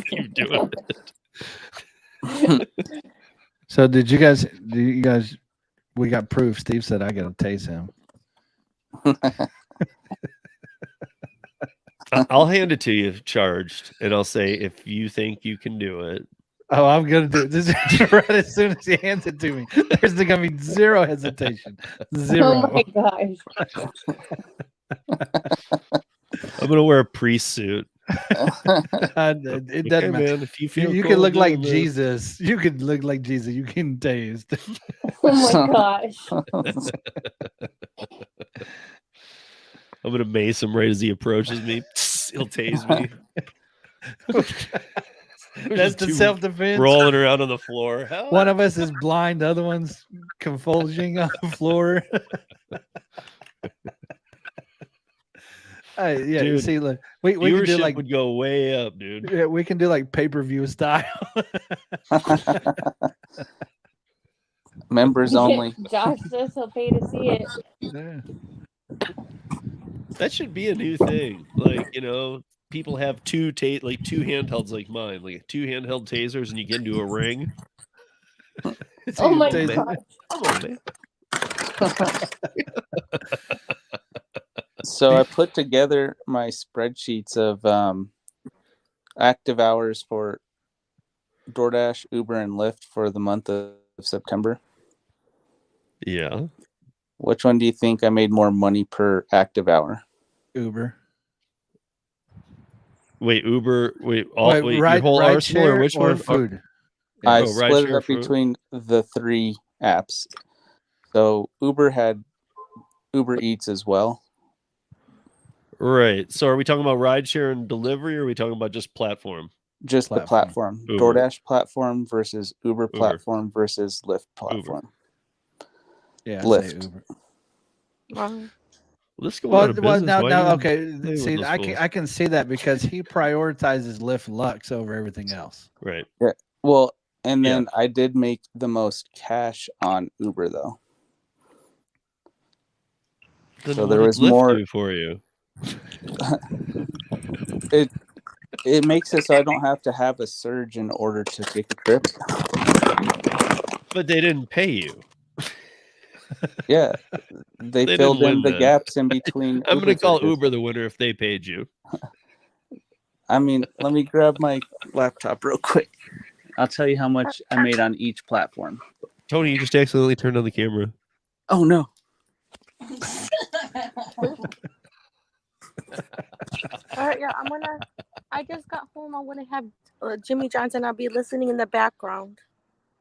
Keep doing it. So do you guys we got proof. Steve said I gotta tase him. I'll hand it to you charged, and I'll say if you think you can do it. Oh, I'm gonna do it. This is right as soon as he hands it to me. There's gonna be zero hesitation. Zero. Oh my gosh. I'm gonna wear a priest suit. It doesn't matter. Man, if you feel You cool can look like doing this. Jesus. You can look like Jesus. You can tased. Oh my gosh. I'm gonna mace him right as he approaches me. He'll tase me. That's the self-defense. Rolling around on the floor. Hell, One of us is blind, the other one's convulsing on the floor. Yeah, dude, see, look, we can do viewership like would go way up, dude. yeah, we can do like pay-per-view style. Members only. Josh says he'll pay to see it. Yeah. That should be a new thing. Like, people have two handhelds like mine, like 2 handheld tasers, and you get into a ring. Oh my Taser. gosh. Come on, man. So I put together my spreadsheets of active hours for DoorDash, Uber, and Lyft for the month of September. Yeah. Which one do you think I made more money per active hour? Uber. Wait, Uber. Wait, Ride, your whole ride arsenal, or share which or one? food? I Oh, split it Rideshare up for- between the 3 apps. So Uber had Uber Eats as well. Right. So are we talking about rideshare and delivery, or are we talking about just platform? Just the platform. Uber. DoorDash platform versus Uber platform versus Lyft platform. Yeah, Lyft. Uber. Well, let's go Well, out of business. now, Why do you okay. play with See, those fools? I can see that because he prioritizes Lyft Lux over everything else. Right. Well, and then I did make the most cash on Uber though. Then So what there did was Lyft more do for you. It makes it so I don't have to have a surge in order to take a trip. But they didn't pay you. Yeah. They They filled didn't in win the then. gaps in between. I'm going to call services. Uber the winner if they paid you. I mean, let me grab my laptop real quick. I'll tell you how much I made on each platform. Tony, you just accidentally turned on the camera. Oh no. All right, yeah, I just got home. I'm gonna have Jimmy Johnson. I'll be listening in the background.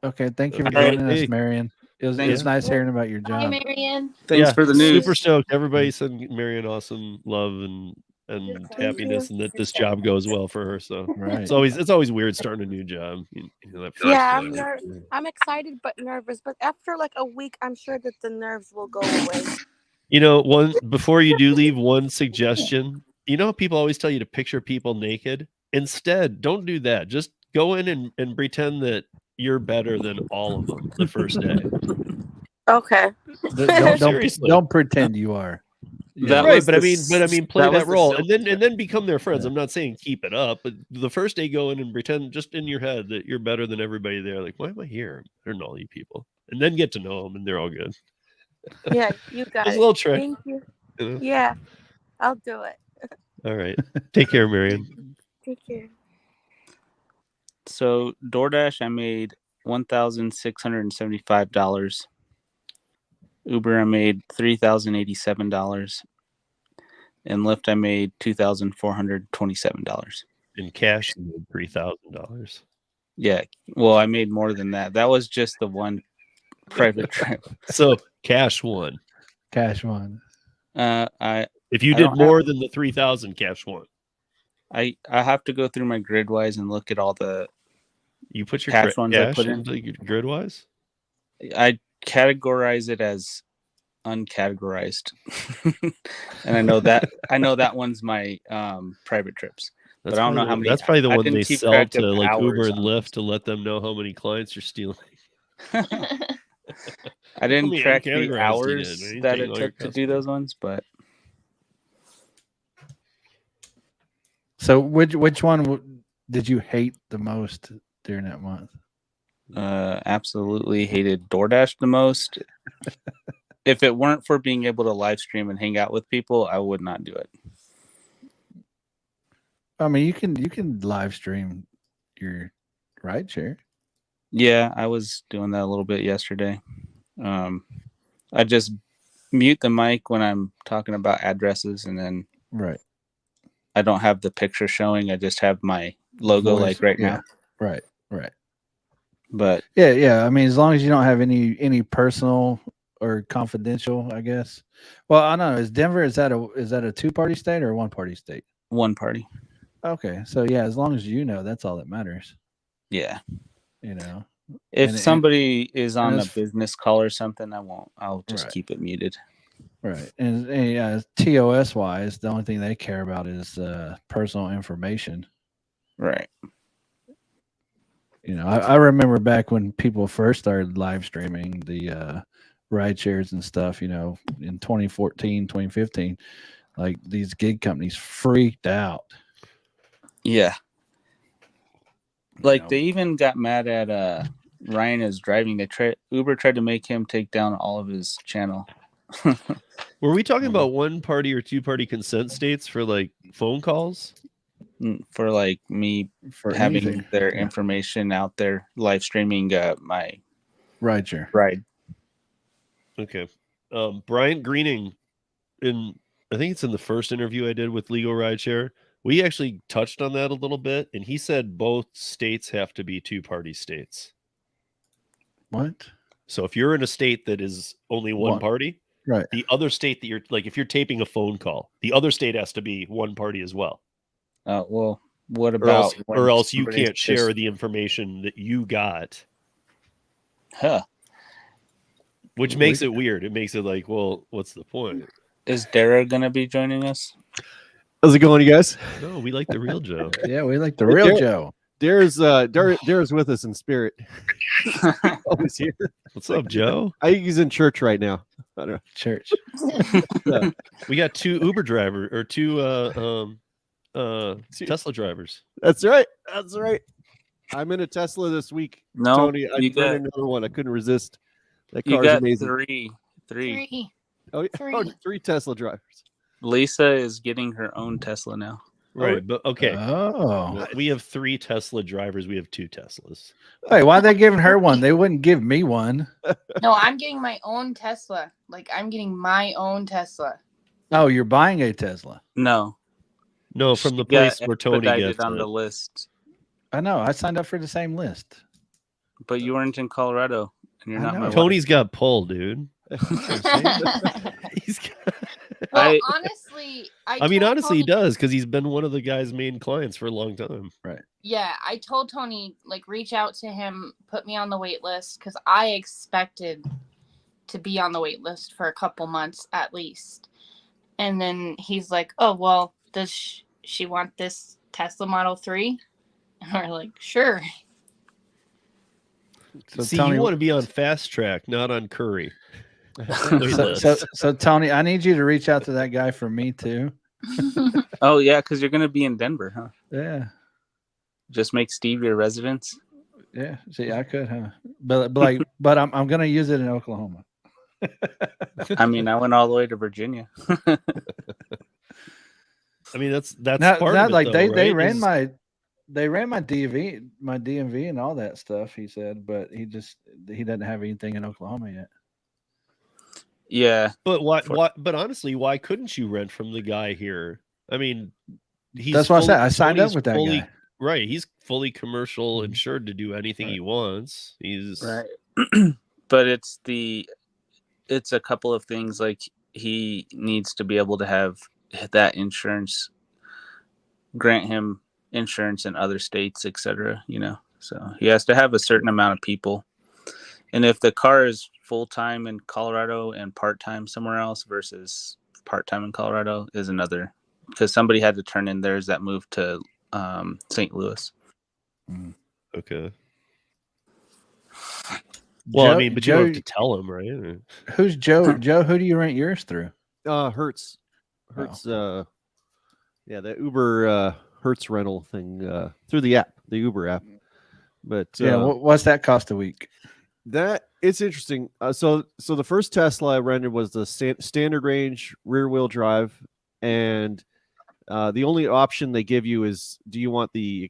Okay, thank you for Hey, joining us, Marion. It was Thanks. nice hearing about your Hi, job. Marion. Thanks for the news. Super stoked. Everybody send Marion awesome love and and Thank happiness, you. and that this job goes well for her. So Right. it's always weird starting a new job. That first, Yeah, I'm excited but nervous. But after like a week, I'm sure that the nerves will go away. one before you do leave, one suggestion. How people always tell you to picture people naked. Instead, don't do that. Just go in and pretend that you're better than all of them the first day. Okay. Seriously. Don't pretend you are. That Right, was but the I mean, play that the role, silk and then become their friends. Yeah. I'm not saying keep it up, but the first day go in and pretend just in your head that you're better than everybody there. Like, why am I here? I'm better than all you people, and then get to know them, and they're all good. Yeah, you got Just it. a little trick. Thank you. you know? Yeah, I'll do it. All right, take care, Marion. Take care. So DoorDash, I made $1,675. Uber, I made $3,087, and Lyft, I made $2,427. In cash, you made $3,000. Yeah, well, I made more than that. That was just the one private trip. So cash won. Cash one. If you I did don't more than the 3,000, cash won. I have to go through my Gridwise and look at all the. You put your Cash ones I cash put in? into your Gridwise. I categorize it as uncategorized, and I know that one's my private trips. That's But I don't know probably how many. That's probably the I one didn't they keep sell track to of like hours Uber and on Lyft to let them know how many clients you're stealing. I didn't many track uncategorized the you hours did, right? that Taking it all your took to do customers. those ones, but So which one did you hate the most during that month? absolutely hated DoorDash the most. If it weren't for being able to live stream and hang out with people, I would not do it. I mean, you can live stream your rideshare. Yeah, I was doing that a little bit yesterday. I just mute the mic when I'm talking about addresses, and then Right. I don't have the picture showing. I just have my logo Voice, like right yeah. now. Right. But Yeah. I mean, as long as you don't have any personal or confidential, I guess. Well, I don't know. Is Denver is that a two-party state or a one-party state? one party. Okay, so yeah, as long as you know, that's all that matters. Yeah. You know, If And- somebody is on a it's- business call or something, I won't. I'll just Right. keep it muted. right? And yeah, TOS wise, the only thing they care about is personal information. Right. You know, I remember back when people first started live streaming the ride shares and stuff, you know, in 2014, 2015, like these gig companies freaked out. Yeah. Like know. they even got mad at Ryan is driving. Uber tried to make him take down all of his channel. Were we talking about one party or two party consent states for like phone calls? For like me For having anything. their Yeah. information out there, live streaming my Ride share. ride. Okay. Bryant Greening, I think it's in the first interview I did with Legal Rideshare, we actually touched on that a little bit, and he said both states have to be two-party states. What? So if you're in a state that is only one party, Right. the other state that you're like, if you're taping a phone call, the other state has to be one party as well. Well, what Or about else you somebody's can't share just- the information that you got, Huh. which makes it weird. It makes it like, well, what's the point? Is Dara gonna be joining us? How's it going, you guys? No, we like the real Joe. Yeah, we like the real Dare- Joe. Dara's with us in spirit. Always here. What's up, Joe? I think he's in church right now. I don't know. Church. We got two Uber drivers or two Tesla drivers. That's right. That's right. I'm in a Tesla this week. No, Tony, I you got got another one. I couldn't resist. That you car's got amazing. three. Oh, yeah. Oh, Three. 3 Tesla drivers. Lisa is getting her own Tesla now. Right, but okay. Oh. We have 3 Tesla drivers. We have 2 Teslas. Hey, why are they giving her one? They wouldn't give me one. No, I'm getting my own Tesla. Like I'm getting my own Tesla. Oh, you're buying a Tesla. No, No, from the she got place where Tony expedited gets on it. the list. I know. I signed up for the same list. But you weren't in Colorado, and you're I not know. my wife. Tony's got pull, dude. That's He's got... Well, honestly, I mean, told honestly, he Tony- does because he's been one of the guy's main clients for a long time. Yeah, I told Tony, like, reach out to him, put me on the wait list, because I expected to be on the wait list for a couple months at least. And then he's like, oh, well, does she want this Tesla Model 3? And we're like, sure. So See, Tony, you want to be on fast track, not on Curry. Wait so, list. so Tony, I need you to reach out to that guy for me too. Oh yeah, because you're gonna be in Denver, huh? Yeah. Just make Steve your residence. Yeah. See, I could, huh? But I'm gonna use it in Oklahoma. I mean, I went all the way to Virginia. I mean, that's Not part of it, like though, they right? ran my DMV and all that stuff. He said, but he doesn't have anything in Oklahoma yet. Yeah, But but honestly, why couldn't you rent from the guy here? I mean, That's what I said. I signed up with that guy. Right, he's fully commercial insured to do anything he wants. He's right. But it's a couple of things. Like, he needs to be able to have that insurance, grant him insurance in other states, etc. So he has to have a certain amount of people. And if the car is full-time in Colorado and part-time somewhere else versus part-time in Colorado is another, because somebody had to turn in theirs that moved to St. Louis. okay. Well, Joe, I mean, but you don't have to tell him, right? Who's Joe? Joe, who do you rent yours through? Hertz. Yeah, the Uber Hertz rental thing through the app, the Uber app. But Yeah, what's that cost a week? that it's interesting. So the first Tesla I rented was the standard range rear wheel drive, and the only option they give you is, do you want the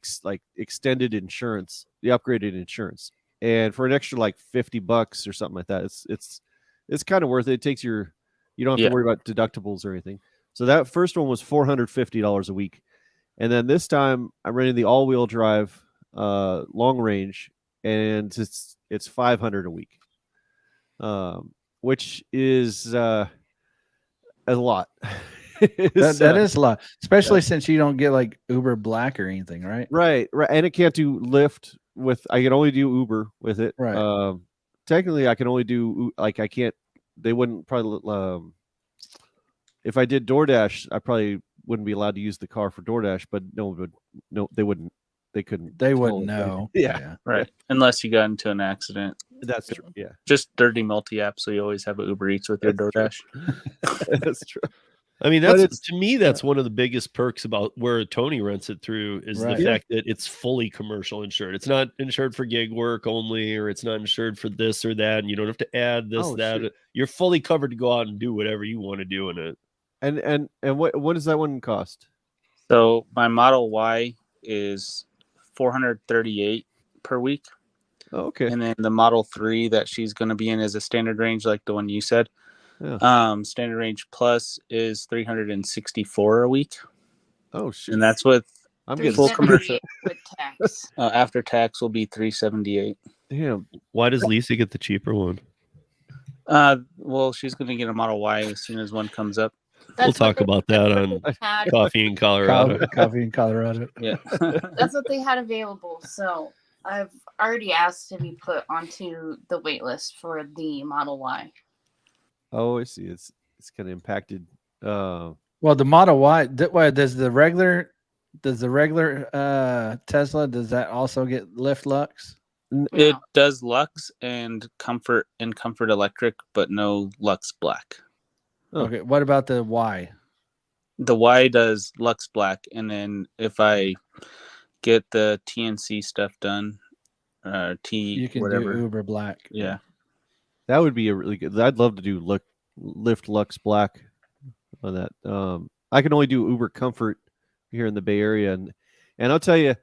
extended insurance, the upgraded insurance? And for an extra like $50 or something like that, it's kind of worth it. It takes you don't have to worry about deductibles or anything. So that first one was $450 a week, and then this time I rented the all-wheel drive long range, and it's $500 a week, which is a lot. That is a lot, especially since you don't get like Uber Black or anything, right? Right, and it can't do Lyft with. I can only do Uber with it. Right. Technically, I can only do I can't. They wouldn't probably. If I did DoorDash, I probably wouldn't be allowed to use the car for DoorDash. But they wouldn't. They couldn't. They wouldn't know. Yeah, Right. Unless you got into an accident. that's true. Yeah, Just dirty multi-app, so you always have an Uber Eats with your DoorDash. that's true. I mean, to me, that's one of the biggest perks about where Tony rents it through is the fact that it's fully commercial insured. It's not insured for gig work only, or it's not insured for this or that, and you don't have to add this, that. Shit. You're fully covered to go out and do whatever you want to do in it. And what does that one cost? So my Model Y is $438 per week. Oh, okay. And then the Model 3 that she's going to be in is a standard range, like the one you said. Yeah. Standard range plus is $364 a week. Oh shit! And that's with full commercial. With tax. After tax will be $378. Damn. Why does Lisa get the cheaper one? Well, she's going to get a Model Y as soon as one comes up. We'll talk about that on Coffee in Colorado. Coffee in Colorado. Yeah. That's what they had available. So I've already asked to be put onto the wait list for the Model Y. Oh, I see. It's kind of impacted. Well, the Model Y. Does the regular Tesla, does that also get Lyft Lux? It does Lux and Comfort Electric, but no Lux Black. Oh. Okay. What about the Y? The Y does Lux Black, and then if I get the TNC stuff done, you can whatever. do Uber Black. Yeah. That would be a really good. I'd love to do Lyft Lux Black on that. I can only do Uber Comfort here in the Bay Area, and I'll tell you,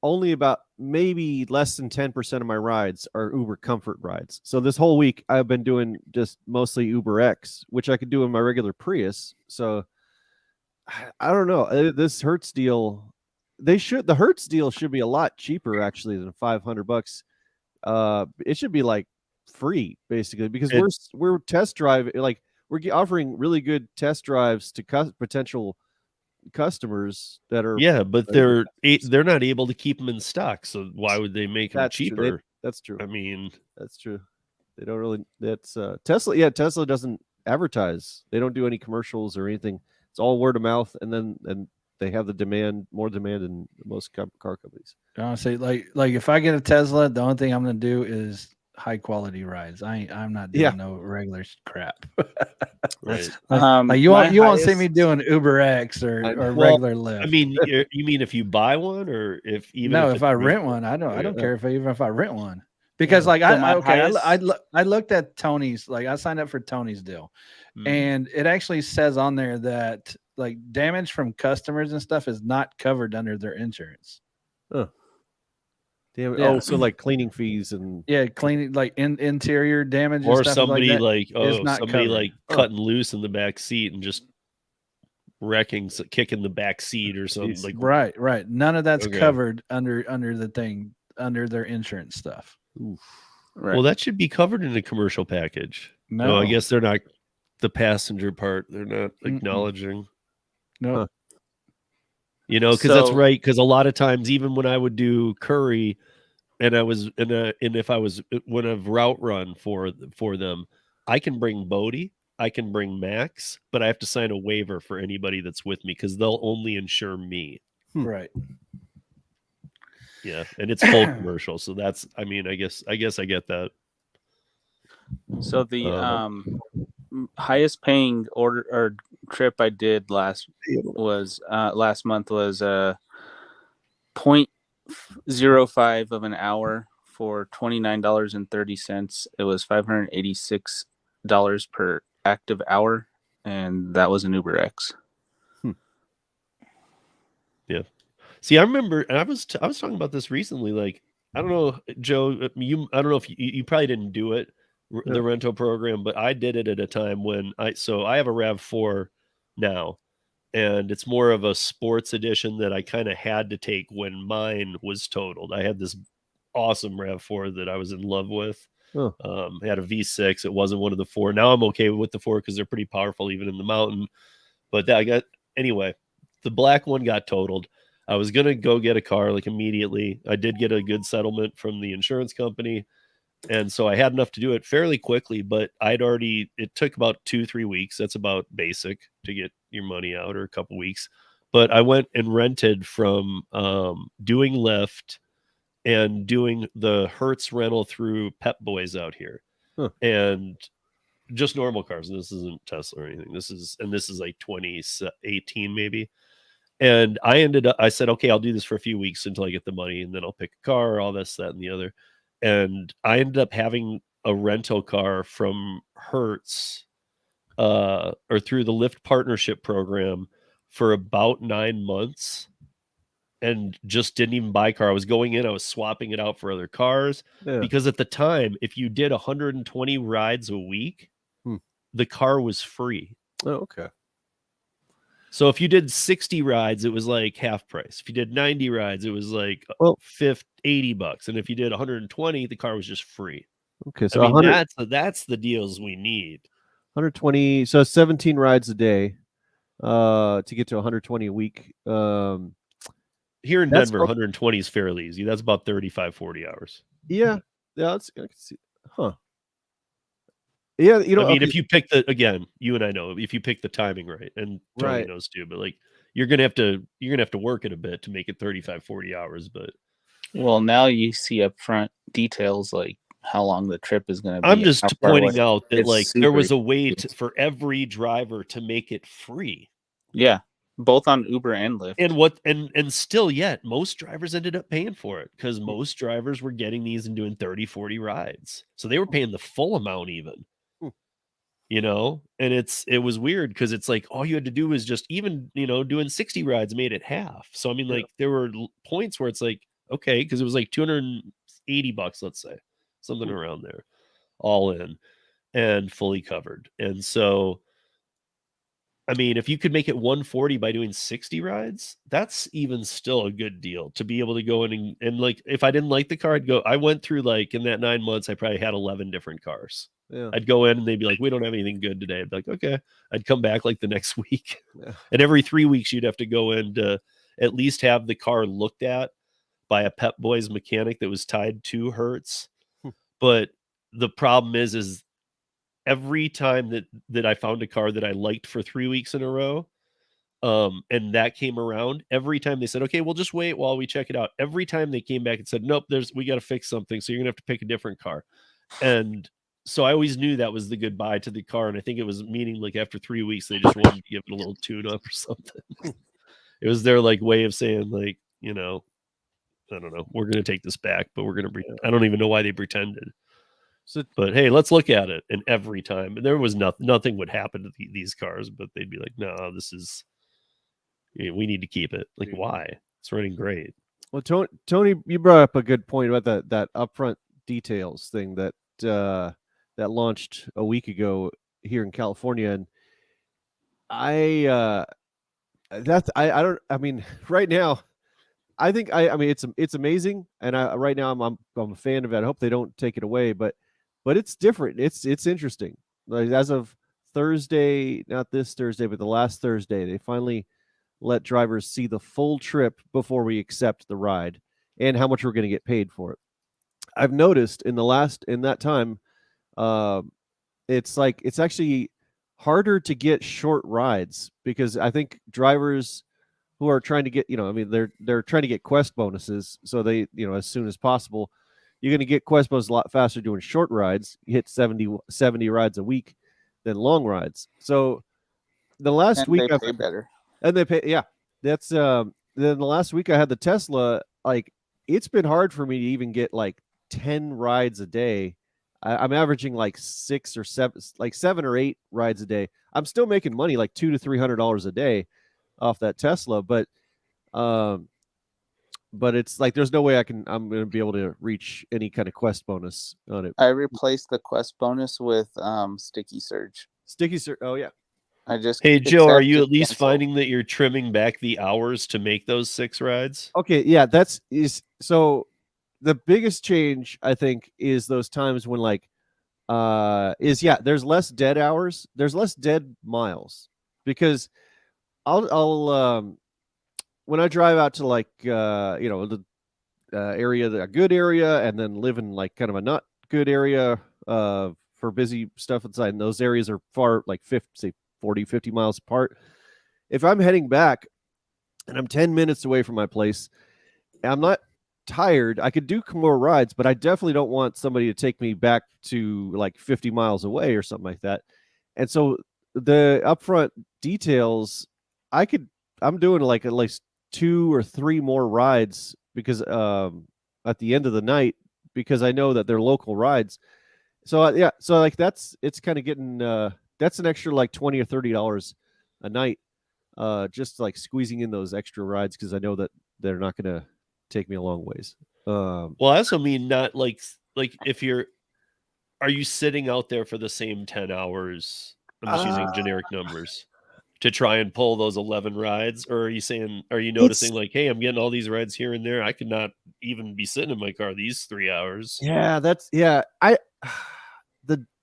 only about maybe less than 10% of my rides are Uber Comfort rides. So this whole week I've been doing just mostly Uber X, which I could do in my regular Prius. So I don't know. This Hertz deal, the Hertz deal should be a lot cheaper actually than $500. It should be like free basically, because we're test driving, like offering really good test drives to potential customers that are Yeah, but they're not able to keep them in stock. So why would they make them that's cheaper? true. That's true. I mean, that's true. They don't really. That's Tesla. Yeah, Tesla doesn't advertise. They don't do any commercials or anything. It's all word of mouth, and they have more demand than most car companies. Honestly, like if I get a Tesla, the only thing I'm going to do is high quality rides. I'm not doing no regular crap. right. Like you won't see me doing Uber X or regular Lyft. I mean, you mean if you buy one, or if I rent one, I don't care if I rent one. Because like I looked at Tony's, like I signed up for Tony's deal, and it actually says on there that like damage from customers and stuff is not covered under their insurance. Oh, damn it. Yeah. Oh, so like cleaning fees and cleaning like interior damage or and stuff somebody like that somebody cutting loose in the back seat and just kicking the back seat or something like right. None of that's covered under the thing under their insurance stuff. Oof. Right. Well, that should be covered in a commercial package. No, I guess they're not the passenger part. They're not acknowledging. No. Huh. You know, because that's right. Because a lot of times, even when I would do Curry, and I was if I was when I've route run for them, I can bring Bodie, I can bring Max, but I have to sign a waiver for anybody that's with me because they'll only insure me. Right. Yeah, and it's full commercial, so that's. I mean, I guess I get that. So the highest paying order or trip I did last month was 0.05 of an hour for $29.30. It was $586 per active hour, and that was an Uber X. Yeah. See, I remember, and I was talking about this recently. Like, I don't know, Joe, I don't know if you probably didn't do it, the rental program, but I did it at a time when I have a RAV4 now, and it's more of a sports edition that I kind of had to take when mine was totaled. I had this awesome RAV4 that I was in love with. It had a V6. It wasn't one of the 4. Now I'm okay with the 4 because they're pretty powerful even in the mountain. But anyway, the black one got totaled. I was going to go get a car like immediately. I did get a good settlement from the insurance company. And so I had enough to do it fairly quickly, but it took about 2-3 weeks. That's about basic to get your money out, or a couple weeks. But I went and rented from doing Lyft and doing the Hertz rental through Pep Boys out here. And just normal cars. And this isn't Tesla or anything. This is like 2018 maybe. And I said, okay, I'll do this for a few weeks until I get the money, and then I'll pick a car, all this, that, and the other. And I ended up having a rental car from Hertz or through the Lyft partnership program for about 9 months, and just didn't even buy a car. I was going in, I was swapping it out for other cars because at the time, if you did 120 rides a week, the car was free. Oh, okay. So if you did 60 rides, it was like half price. If you did 90 rides, it was like $80. And if you did 120, the car was just free. Okay, so I mean, that's the deals we need. 120, so 17 rides a day to get to 120 a week. Here in Denver, 120 is fairly easy. That's about 35, 40 hours. Yeah, I can see. Yeah, I mean, if you pick you and I know, if you pick the timing right, and Tony knows too, but like you're gonna have to work it a bit to make it 35, 40 hours. But now you see upfront details like how long the trip is going to be. I'm just pointing out that like there was a way for every driver to make it free. Yeah, both on Uber and Lyft. And still yet, most drivers ended up paying for it because most drivers were getting these and doing 30, 40 rides. So they were paying the full amount even. You know, and it was weird because it's like all you had to do was just even, doing 60 rides made it half. So I mean, like there were points where it's like, okay, because it was like $280, let's say, something around there, all in and fully covered. And so I mean, if you could make it 140 by doing 60 rides, that's even still a good deal to be able to go in and like, if I didn't like the car, I went through like in that 9 months, I probably had 11 different cars. Yeah. I'd go in and they'd be like, we don't have anything good today. I'd be like, okay. I'd come back like the next week. Yeah. And every 3 weeks, you'd have to go in to at least have the car looked at by a Pep Boys mechanic that was tied to Hertz. But the problem is every time that I found a car that I liked for 3 weeks in a row, and that came around, every time they said, okay, we'll just wait while we check it out. Every time they came back and said, nope, we got to fix something. So you're gonna have to pick a different car. And so I always knew that was the goodbye to the car. And I think it was meaning like after 3 weeks, they just wanted to give it a little tune up or something. It was their like way of saying like, you know, I don't know, we're going to take this back, but we're going to, I don't even know why they pretended. So, but hey, let's look at it. And every time, and there was nothing would happen to these cars, but they'd be like, no, this is, we need to keep it. Like, why? It's running great. Well, Tony, you brought up a good point about that upfront details thing that launched a week ago here in California, and I mean, right now, I think I mean it's amazing, and right now I'm a fan of it. I hope they don't take it away, but it's different. It's interesting. Like, as of Thursday, not this Thursday, but the last Thursday, they finally let drivers see the full trip before we accept the ride and how much we're going to get paid for it. I've noticed in that time, it's actually harder to get short rides because I think drivers who are trying to get, I mean, they're trying to get quest bonuses. So they, as soon as possible, you're going to get quest bonuses a lot faster doing short rides. You hit 70 rides a week than long rides. So the last week they pay better. And they pay, yeah. That's then the last week I had the Tesla, like it's been hard for me to even get like 10 rides a day. I'm averaging like 6 or 7 or 8 rides a day. I'm still making money like $200 to $300 a day off that Tesla, but it's like there's no way I'm going to be able to reach any kind of quest bonus on it. I replaced the quest bonus with Sticky Surge. Oh yeah. Hey Joe, are you at least finding that you're trimming back the hours to make those 6 rides? Okay, yeah, so the biggest change I think is those times when like there's less dead hours, there's less dead miles, because I'll when I drive out to like the area, a good area, and then live in like kind of a not good area for busy stuff inside, and those areas are far, like 40-50 miles apart. If I'm heading back and I'm 10 minutes away from my place, I'm not tired, I could do more rides, but I definitely don't want somebody to take me back to like 50 miles away or something like that. And so the upfront details, I'm doing like at least 2 or 3 more rides because at the end of the night, because I know that they're local rides. So yeah, so like it's kind of getting that's an extra like $20 or $30 a night, just like squeezing in those extra rides because I know that they're not going to take me a long ways. Well, I also mean not like if are you sitting out there for the same 10 hours? I'm just using generic numbers to try and pull those 11 rides, or are you noticing like, hey, I'm getting all these rides here and there. I could not even be sitting in my car these 3 hours. Yeah,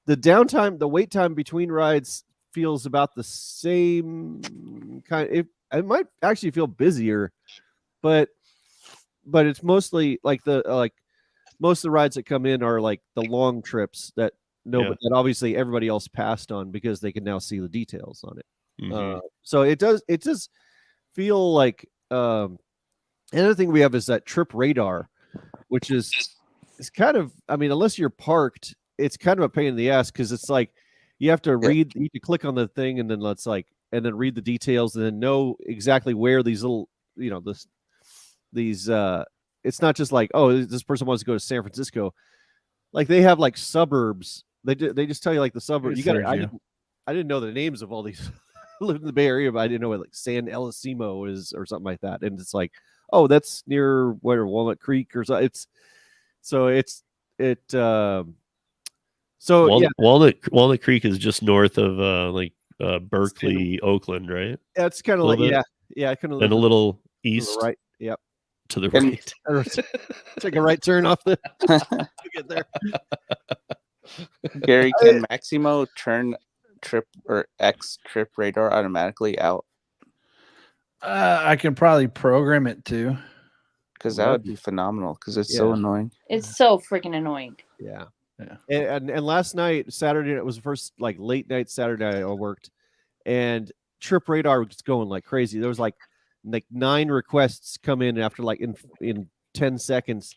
the downtime, the wait time between rides feels about the same kind. It might actually feel busier, but it's mostly like most of the rides that come in are like the long trips that that obviously everybody else passed on because they can now see the details on it. Mm-hmm. So it does feel like another thing we have is that trip radar, which is kind of, I mean, unless you're parked, it's kind of a pain in the ass because it's like you have to you can click on the thing and then and then read the details and then know exactly where these little, it's not just like, oh, this person wants to go to San Francisco. Like they have like suburbs. They just tell you like the suburbs. I didn't know the names of all these. I lived in the Bay Area, but I didn't know what like San Elisimo is or something like that. And it's like, oh, that's near where Walnut Creek or something. Walnut Creek is just north of Berkeley, Oakland, right? That's kind of A like little bit. I kind of And a little to the east right. Yep. to the And- right. Take a right turn off the to get there. Gary, can Maximo turn trip or X trip radar automatically out? I can probably program it to. Because that would be phenomenal. Because it's so annoying. It's so freaking annoying. Yeah. Yeah. And last night, Saturday, it was the first like late night Saturday I worked, and trip radar was going like crazy. There was like 9 requests come in after like in 10 seconds,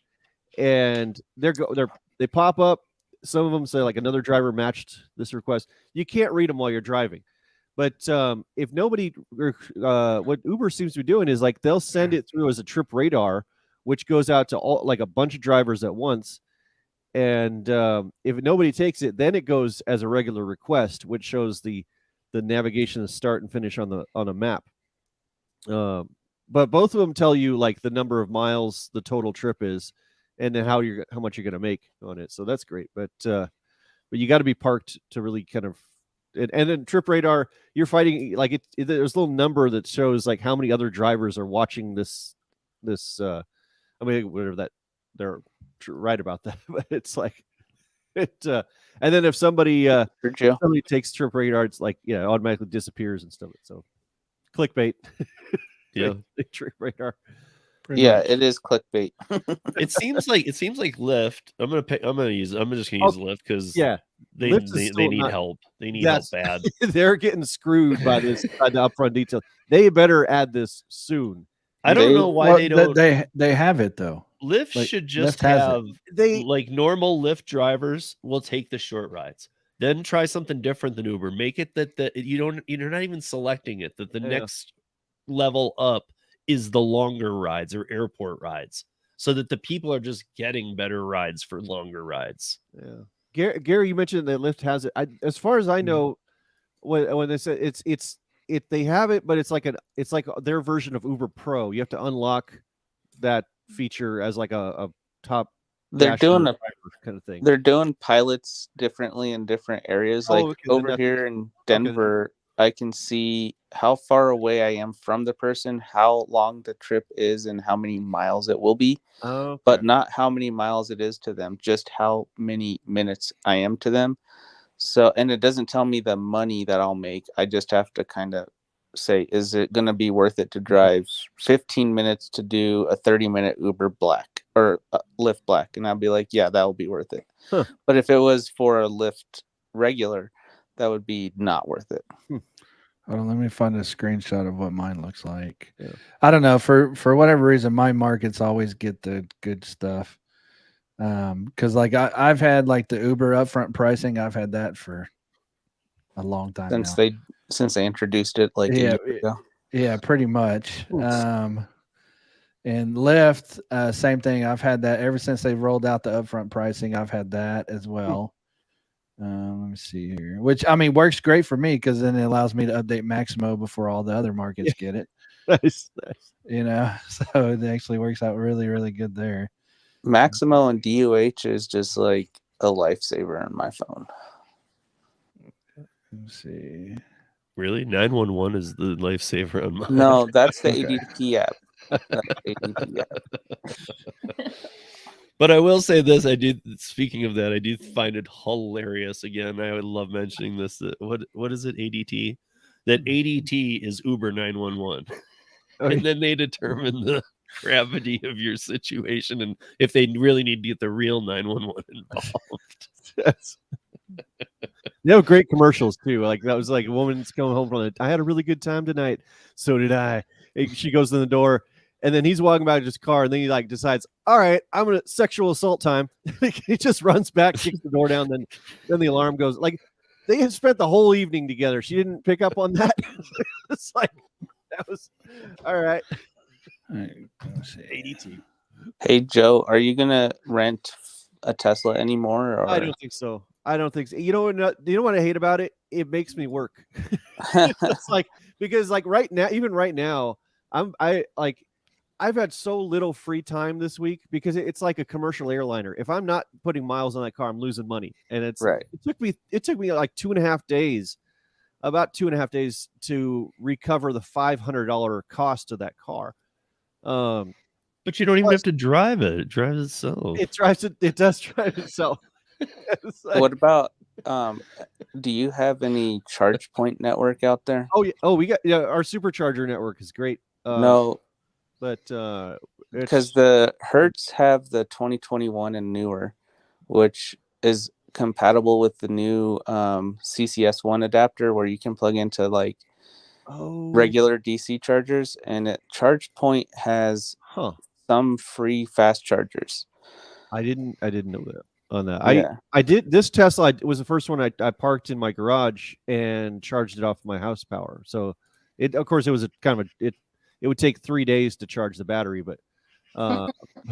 and they pop up. Some of them say like another driver matched this request. You can't read them while you're driving, but if nobody, what Uber seems to be doing is like they'll send it through as a trip radar, which goes out to all like a bunch of drivers at once. And if nobody takes it, then it goes as a regular request, which shows the navigation to start and finish on a map. But both of them tell you like the number of miles the total trip is, and then how much you're going to make on it. So that's great. But you got to be parked to really kind of. And then trip radar, you're fighting like there's a little number that shows like how many other drivers are watching this. I mean, whatever that they're right about that, but it's like it. And then if somebody takes trip radar, it's like automatically disappears and stuff. So clickbait. Yeah, trip radar. It is clickbait. It seems like Lyft. I'm just gonna use Lyft because they need help. They need help bad. They're getting screwed by this by the upfront detail. They better add this soon. I don't know why they don't. They have it though. Lyft should just have like normal Lyft drivers will take the short rides. Then try something different than Uber. Make it that you're not even selecting it. That the next level up is the longer rides or airport rides, so that the people are just getting better rides for longer rides. Yeah, Gary, you mentioned that Lyft has it. As far as I know, when they say they have it, but it's like their version of Uber Pro. You have to unlock that feature as like a top. They're doing a kind of thing. They're doing pilots differently in different areas. Like over here in Denver, I can see how far away I am from the person, how long the trip is, and how many miles it will be. But not how many miles it is to them, just how many minutes I am to them. So, and it doesn't tell me the money that I'll make. I just have to kind of say, is it going to be worth it to drive 15 minutes to do a 30-minute Uber Black or Lyft Black? And I'll be like, yeah, that will be worth it. But if it was for a Lyft regular, that would be not worth it. Hold on, let me find a screenshot of what mine looks like. I don't know, for whatever reason, my markets always get the good stuff. Because like I've had like the Uber upfront pricing, I've had that for a long time since they introduced it like a year ago. Yeah, pretty much. And Lyft, same thing. I've had that ever since they rolled out the upfront pricing. I've had that as well. Let me see here, which I mean works great for me because then it allows me to update Maximo before all the other markets get it. Nice. So it actually works out really, really good there. Maximo and DUH is just like a lifesaver on my phone. Let's see. Really, 911 is the lifesaver on mine. No, that's the ADP app. ADP app. But I will say this: speaking of that, I do find it hilarious. Again, I would love mentioning this. What is it? ADT. That ADT is Uber 911, and then they determine the gravity of your situation and if they really need to get the real 911 involved. They have great commercials too. Like that was like a woman's coming home from I had a really good time tonight. So did I. She goes in the door and then he's walking back to his car and then he like decides, all right, I'm gonna sexual assault time. He just runs back, kicks the door down, then the alarm goes. Like they had spent the whole evening together. She didn't pick up on that. It's like that was all right. ADT. Hey Joe, are you gonna rent a Tesla anymore? Or? I don't think so. You know what I hate about it? It makes me work. It's like because like right now, I've had so little free time this week because it's like a commercial airliner. If I'm not putting miles on that car, I'm losing money. And it's right. It took me like 2.5 days about 2.5 days to recover the $500 cost of that car. But you don't even have to drive it. It drives itself. It drives it. It does drive itself. It's like, What about do you have any charge point network out there? oh yeah, we got our supercharger network is great. No, but because the Hertz have the 2021 and newer, which is compatible with the new CCS1 adapter, where you can plug into like regular DC chargers, and ChargePoint has some free fast chargers. I didn't know that on that. Yeah. I did. This Tesla was the first one I parked in my garage and charged it off my house power. So it, of course, it was a kind of it would take 3 days to charge the battery, but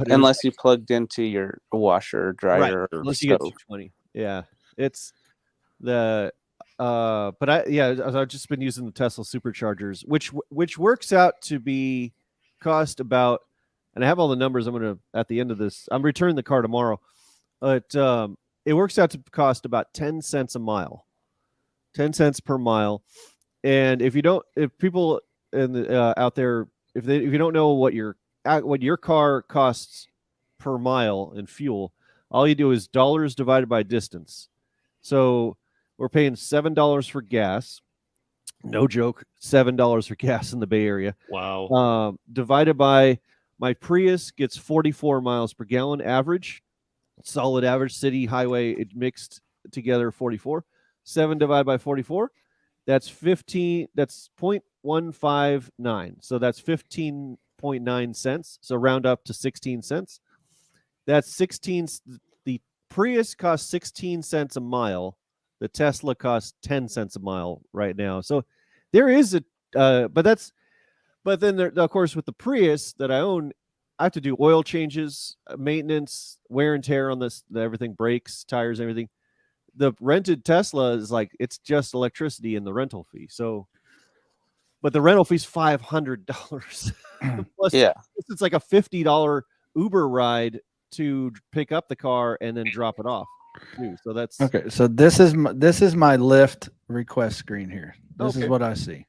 unless you plugged into your washer or dryer, right, or unless you stove. get 220. Yeah, it's the but I've just been using the Tesla superchargers, which works out to be cost about, and I have all the numbers. I'm gonna at the end of this. I'm returning the car tomorrow, but it works out to cost about 10 cents a mile, 10 cents per mile. And if people in the, out there, if you don't know what your car costs per mile in fuel, all you do is dollars divided by distance. So we're paying $7 for gas. No joke, $7 for gas in the Bay Area. Wow. Divided by my Prius gets 44 miles per gallon average. Solid average, city, highway, it mixed together 44. 7 divided by 44. That's 15. That's 0.159. So that's 15.9 cents. So round up to 16 cents. That's 16. The Prius costs 16 cents a mile. The Tesla costs 10 cents a mile right now. So there is a, but then there, of course, with the Prius that I own, I have to do oil changes, maintenance, wear and tear on this, everything, brakes, tires, everything. The rented Tesla is like, it's just electricity and the rental fee. So, but the rental fee is $500. Plus, yeah, it's like a $50 Uber ride to pick up the car and then drop it off too. So that's okay. So this is my Lyft request screen here. This is what I see.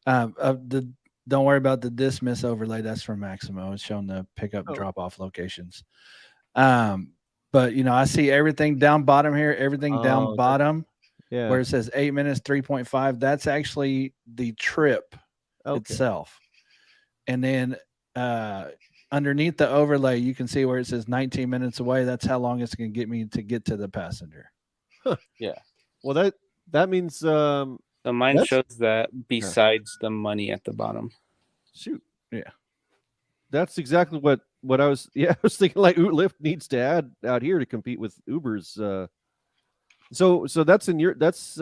Don't worry about the dismiss overlay. That's from Maximo. It's showing the pickup and drop off locations. But I see everything down bottom here, everything down bottom, where it says 8 minutes, 3.5. That's actually the trip itself. And then underneath the overlay, you can see where it says 19 minutes away. That's how long it's going to get me to get to the passenger. Huh. Yeah. Well, that means so mine shows that besides the money at the bottom. Shoot. Yeah. That's exactly what I was. Yeah, I was thinking like Lyft needs to add out here to compete with Uber's. So that's in your. That's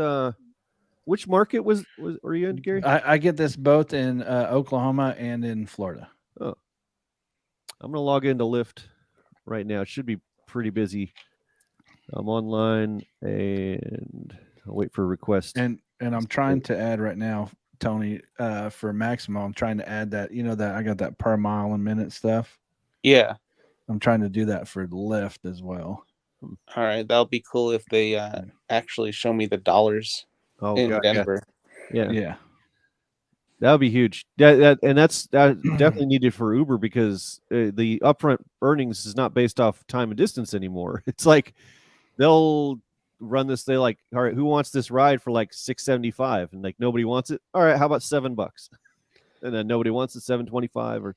which market were you in, Gary? I get this both in Oklahoma and in Florida. Oh, I'm gonna log into Lyft right now. It should be pretty busy. I'm online and I'll wait for a request. And I'm trying to add right now, Tony, for Maximo. I'm trying to add that, that I got that per mile and minute stuff. Yeah. I'm trying to do that for Lyft as well. All right. That'll be cool if they actually show me the dollars in Denver. Yeah. That would be huge. That's definitely needed for Uber because the upfront earnings is not based off time and distance anymore. It's like they'll run this. They like, all right, who wants this ride for like $6.75? And like nobody wants it. All right, how about $7? And then nobody wants it, $7.25. Or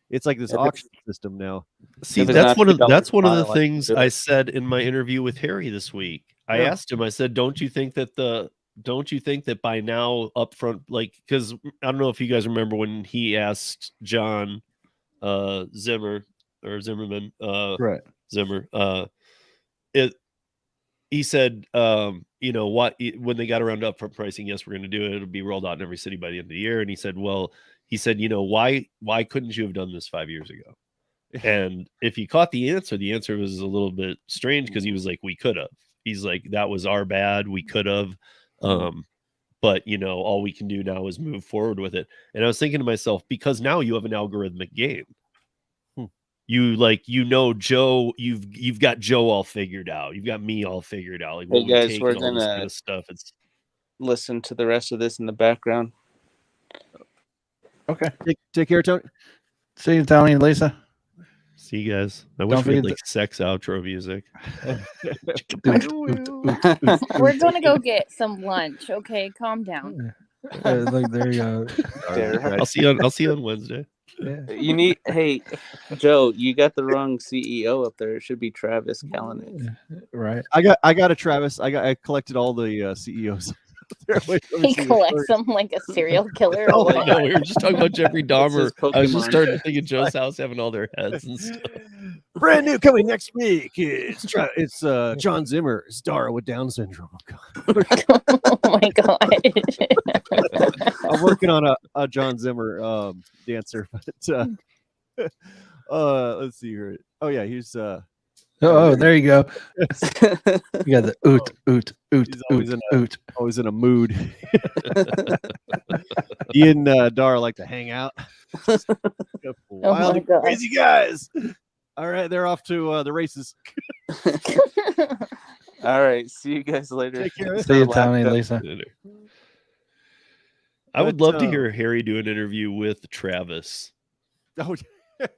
it's like this auction system now. See, that's one of the things I said in my interview with Harry this week. I asked him. I said, "Don't you think that by now upfront, like, because I don't know if you guys remember when he asked John Zimmerman, right? Zimmer, he said, what when they got around to upfront pricing, yes, we're going to do it. It'll be rolled out in every city by the end of the year. And he said, why couldn't you have done this 5 years ago? And if he caught the answer was a little bit strange because he was like, we could have. He's like, that was our bad. We could have. But all we can do now is move forward with it. And I was thinking to myself, because now you have an algorithmic game. Joe, you've got Joe all figured out. You've got me all figured out. Like, hey guys, we're all this kind of stuff. listen to the rest of this in the background. Okay. Take care, Tony. See you, Tony and Lisa. See you guys. I wish we forget had like sex outro music. We're gonna go get some lunch. Okay, calm down. Look, there you go. I'll see you on Wednesday. Yeah. You need, hey, Joe, you got the wrong CEO up there. It should be Travis Kalanick. Right. I got a Travis. I collected all the CEOs. He collects them like a serial killer. Oh, I know. We were just talking about Jeffrey Dahmer. I was just Pokemon. starting to think of Joe's house having all their heads and stuff. Brand new coming next week. It's John Zimmer, star with Down syndrome. Oh my god. I'm working on a John Zimmer dancer, but let's see here. Oh yeah, he's Oh, there you go. You got the oot. He's always in a mood. He and Dar like to hang out. Wild and God. crazy guys. All right, they're off to the races. All right. See you guys later. Take care. See you, Tony and Lisa. I would love to hear Harry do an interview with Travis. Oh,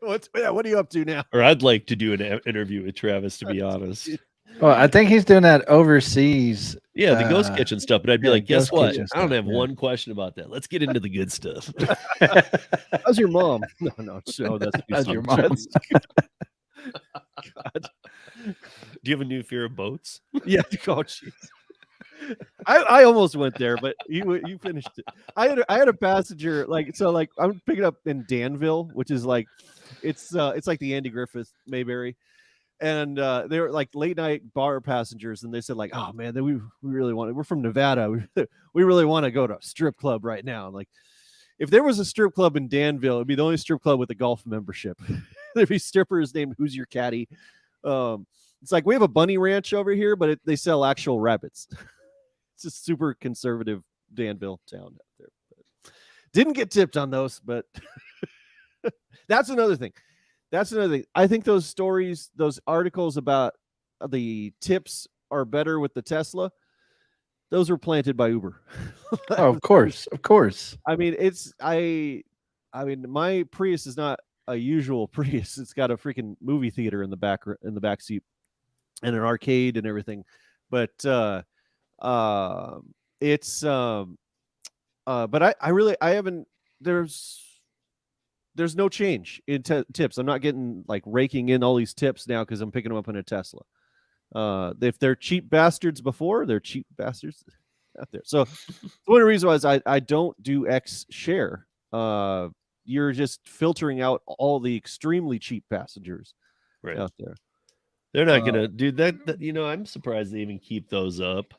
what are you up to now? Or I'd like to do an interview with Travis, to be honest. Well, I think he's doing that overseas. Yeah, the Ghost Kitchen stuff. But I'd be yeah, like, guess Ghost what? Kitchen I don't stuff, have yeah. one question about that. Let's get into the good stuff. How's your mom? No, that's How's your mom? God. Do you have a new fear of boats? Yeah. Oh, jeez. I almost went there, but you finished it. I had a passenger like I'm picking up in Danville, which is like it's like the Andy Griffith Mayberry, and they were like late night bar passengers, and they said like, oh man, we really want to. We're from Nevada, we really want to go to a strip club right now. And like, if there was a strip club in Danville, it'd be the only strip club with a golf membership. There'd be strippers named Who's Your Caddy. It's like we have a bunny ranch over here, but they sell actual rabbits. It's a super conservative Danville town out there. But didn't get tipped on those, but that's another thing. I think those stories, those articles about the tips are better with the Tesla. Those were planted by Uber. Oh, of course. I mean, my Prius is not a usual Prius. It's got a freaking movie theater in the back seat and an arcade and everything. But but I haven't, there's no change in tips. I'm not getting like raking in all these tips now because I'm picking them up in a Tesla. If they're cheap bastards before, they're cheap bastards out there. So one of the reasons why I don't do X share. You're just filtering out all the extremely cheap passengers out there. They're not gonna do that. I'm surprised they even keep those up.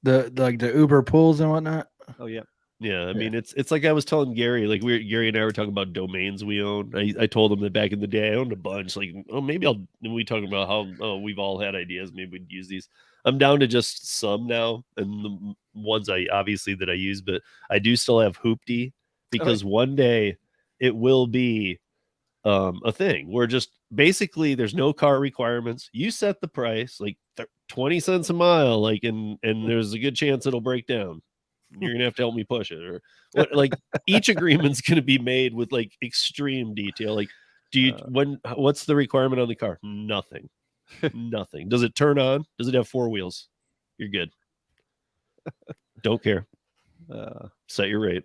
The Uber pools and whatnot. Oh yeah. Yeah, I mean it's like I was telling Gary, like Gary and I were talking about domains we own. I told him that back in the day I owned a bunch. Like, oh, maybe we talking about how we've all had ideas. Maybe we'd use these. I'm down to just some now, and the ones I use, but I do still have Hoopty because one day it will be a thing where just basically there's no car requirements. You set the price like 20 cents a mile, like and there's a good chance it'll break down. You're gonna have to help me push it, or what? Like each agreement's gonna be made with like extreme detail. Like, what's the requirement on the car? Nothing. Does it turn on? Does it have four wheels? You're good. Don't care. Set your rate.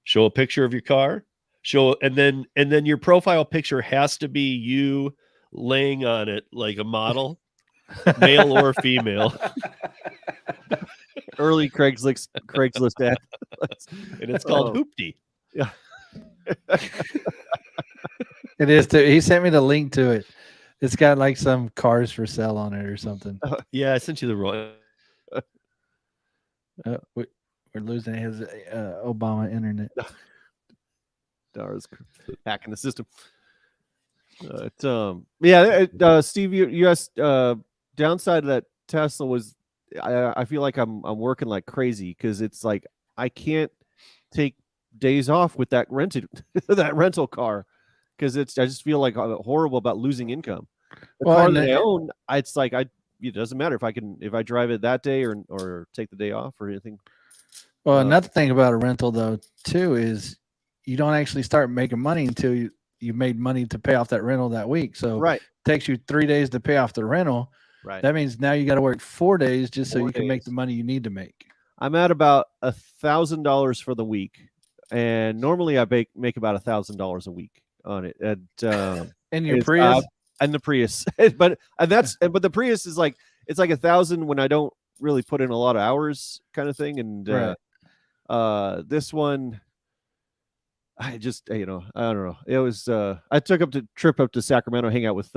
Show a picture of your car. And then your profile picture has to be you laying on it like a model, male or female. Early Craigslist ad. And it's called Hoopty. Yeah. It is too. He sent me the link to it. It's got like some cars for sale on it or something. Yeah, I sent you the wrong. We're losing his Obama internet. Dara's hacking the system. Steve, you asked, downside of that Tesla was I feel like I'm working like crazy because it's like I can't take days off with that rental car because I just feel like horrible about losing income. The car that I own, it's like it doesn't matter if I drive it that day or take the day off or anything. Well, another thing about a rental though too is you don't actually start making money until you made money to pay off that rental that week. So Right. it takes you 3 days to pay off the rental. Right. That means now you got to work 4 days just so 4 you can make days. the money you need to make. I'm at about $1,000 for the week, and normally I make about $1,000 a week on it. And And your it's, Prius? and the Prius, but the Prius is like it's like 1,000 when I don't really put in a lot of hours, kind of thing. And this one, I just I don't know. It was I took trip up to Sacramento, hang out with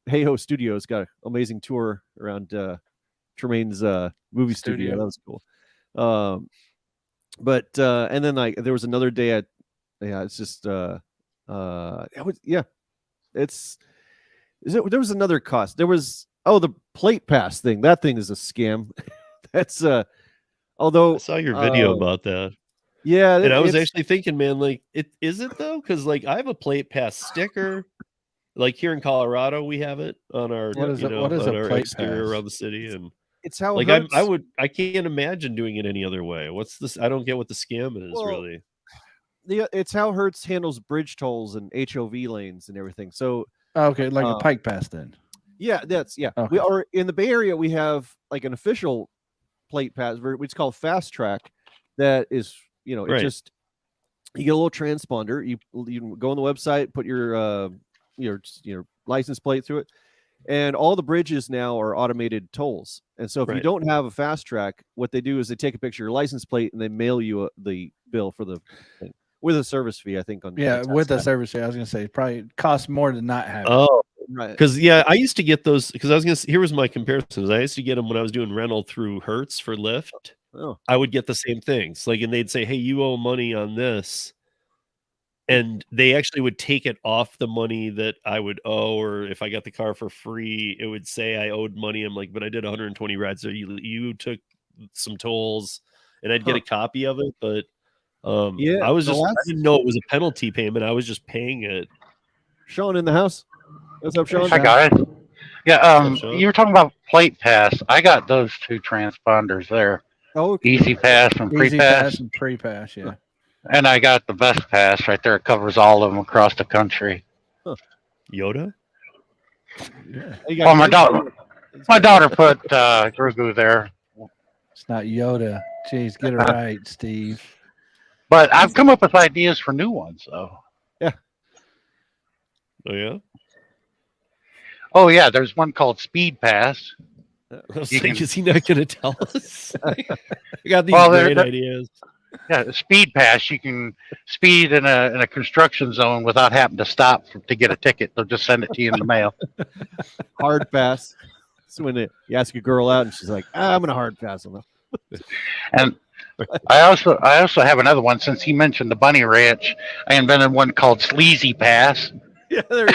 Hey Ho Studios, got an amazing tour around Tremaine's movie studio. That was cool. But and then like there was another day it's just there was another cost. There was the plate pass thing. That thing is a scam. That's although I saw your video about that. Yeah, and I was actually thinking, man, like is it though? Because like I have a plate pass sticker. Like here in Colorado, we have it on our what is a plate exterior pass? around the city, and it's how like I can't imagine doing it any other way. What's this? I don't get what the scam is really. It's how Hertz handles bridge tolls and HOV lanes and everything. So okay, like a pike pass then. Yeah, okay. We are in the Bay Area. We have like an official plate pass, which is called Fast Track. That is, it just you get a little transponder. You go on the website, put your license plate through it, and all the bridges now are automated tolls. And so if you don't have a Fast Track, what they do is they take a picture of your license plate and they mail you the bill for the thing with a service fee. I think with a service fee. I was gonna say probably costs more to not have. Oh, right. Because I used to get those. Because I was gonna. Here was my comparisons. I used to get them when I was doing rental through Hertz for Lyft. Oh. I would get the same things. Like, and they'd say, "Hey, you owe money on this." And they actually would take it off the money that I would owe, or if I got the car for free, it would say I owed money. I'm like, but I did 120 rides, so you took some tolls, and I'd get a copy of it. But I didn't know it was a penalty payment. I was just paying it. Sean in the house. What's up, Sean? Hi guys. Yeah, you were talking about plate pass. I got those two transponders there. Oh, okay. Easy pass and pre-pass. Easy pass and pre-pass, yeah. And I got the best pass right there. It covers all of them across the country. Huh. Yoda? Yeah. Oh, my daughter put Grogu there. It's not Yoda. Jeez, get it right, Steve. But I've come up with ideas for new ones, though. Yeah. Oh, yeah? Oh, yeah. There's one called Speed Pass. Is he not going to tell us? I got these great ideas. Yeah, Speed Pass. You can speed in a construction zone without having to stop to get a ticket. They'll just send it to you in the mail. Hard pass. So when you ask a girl out and she's like, I'm going to hard pass on them. And I also have another one. Since he mentioned the Bunny Ranch, I invented one called Sleazy Pass. Yeah, there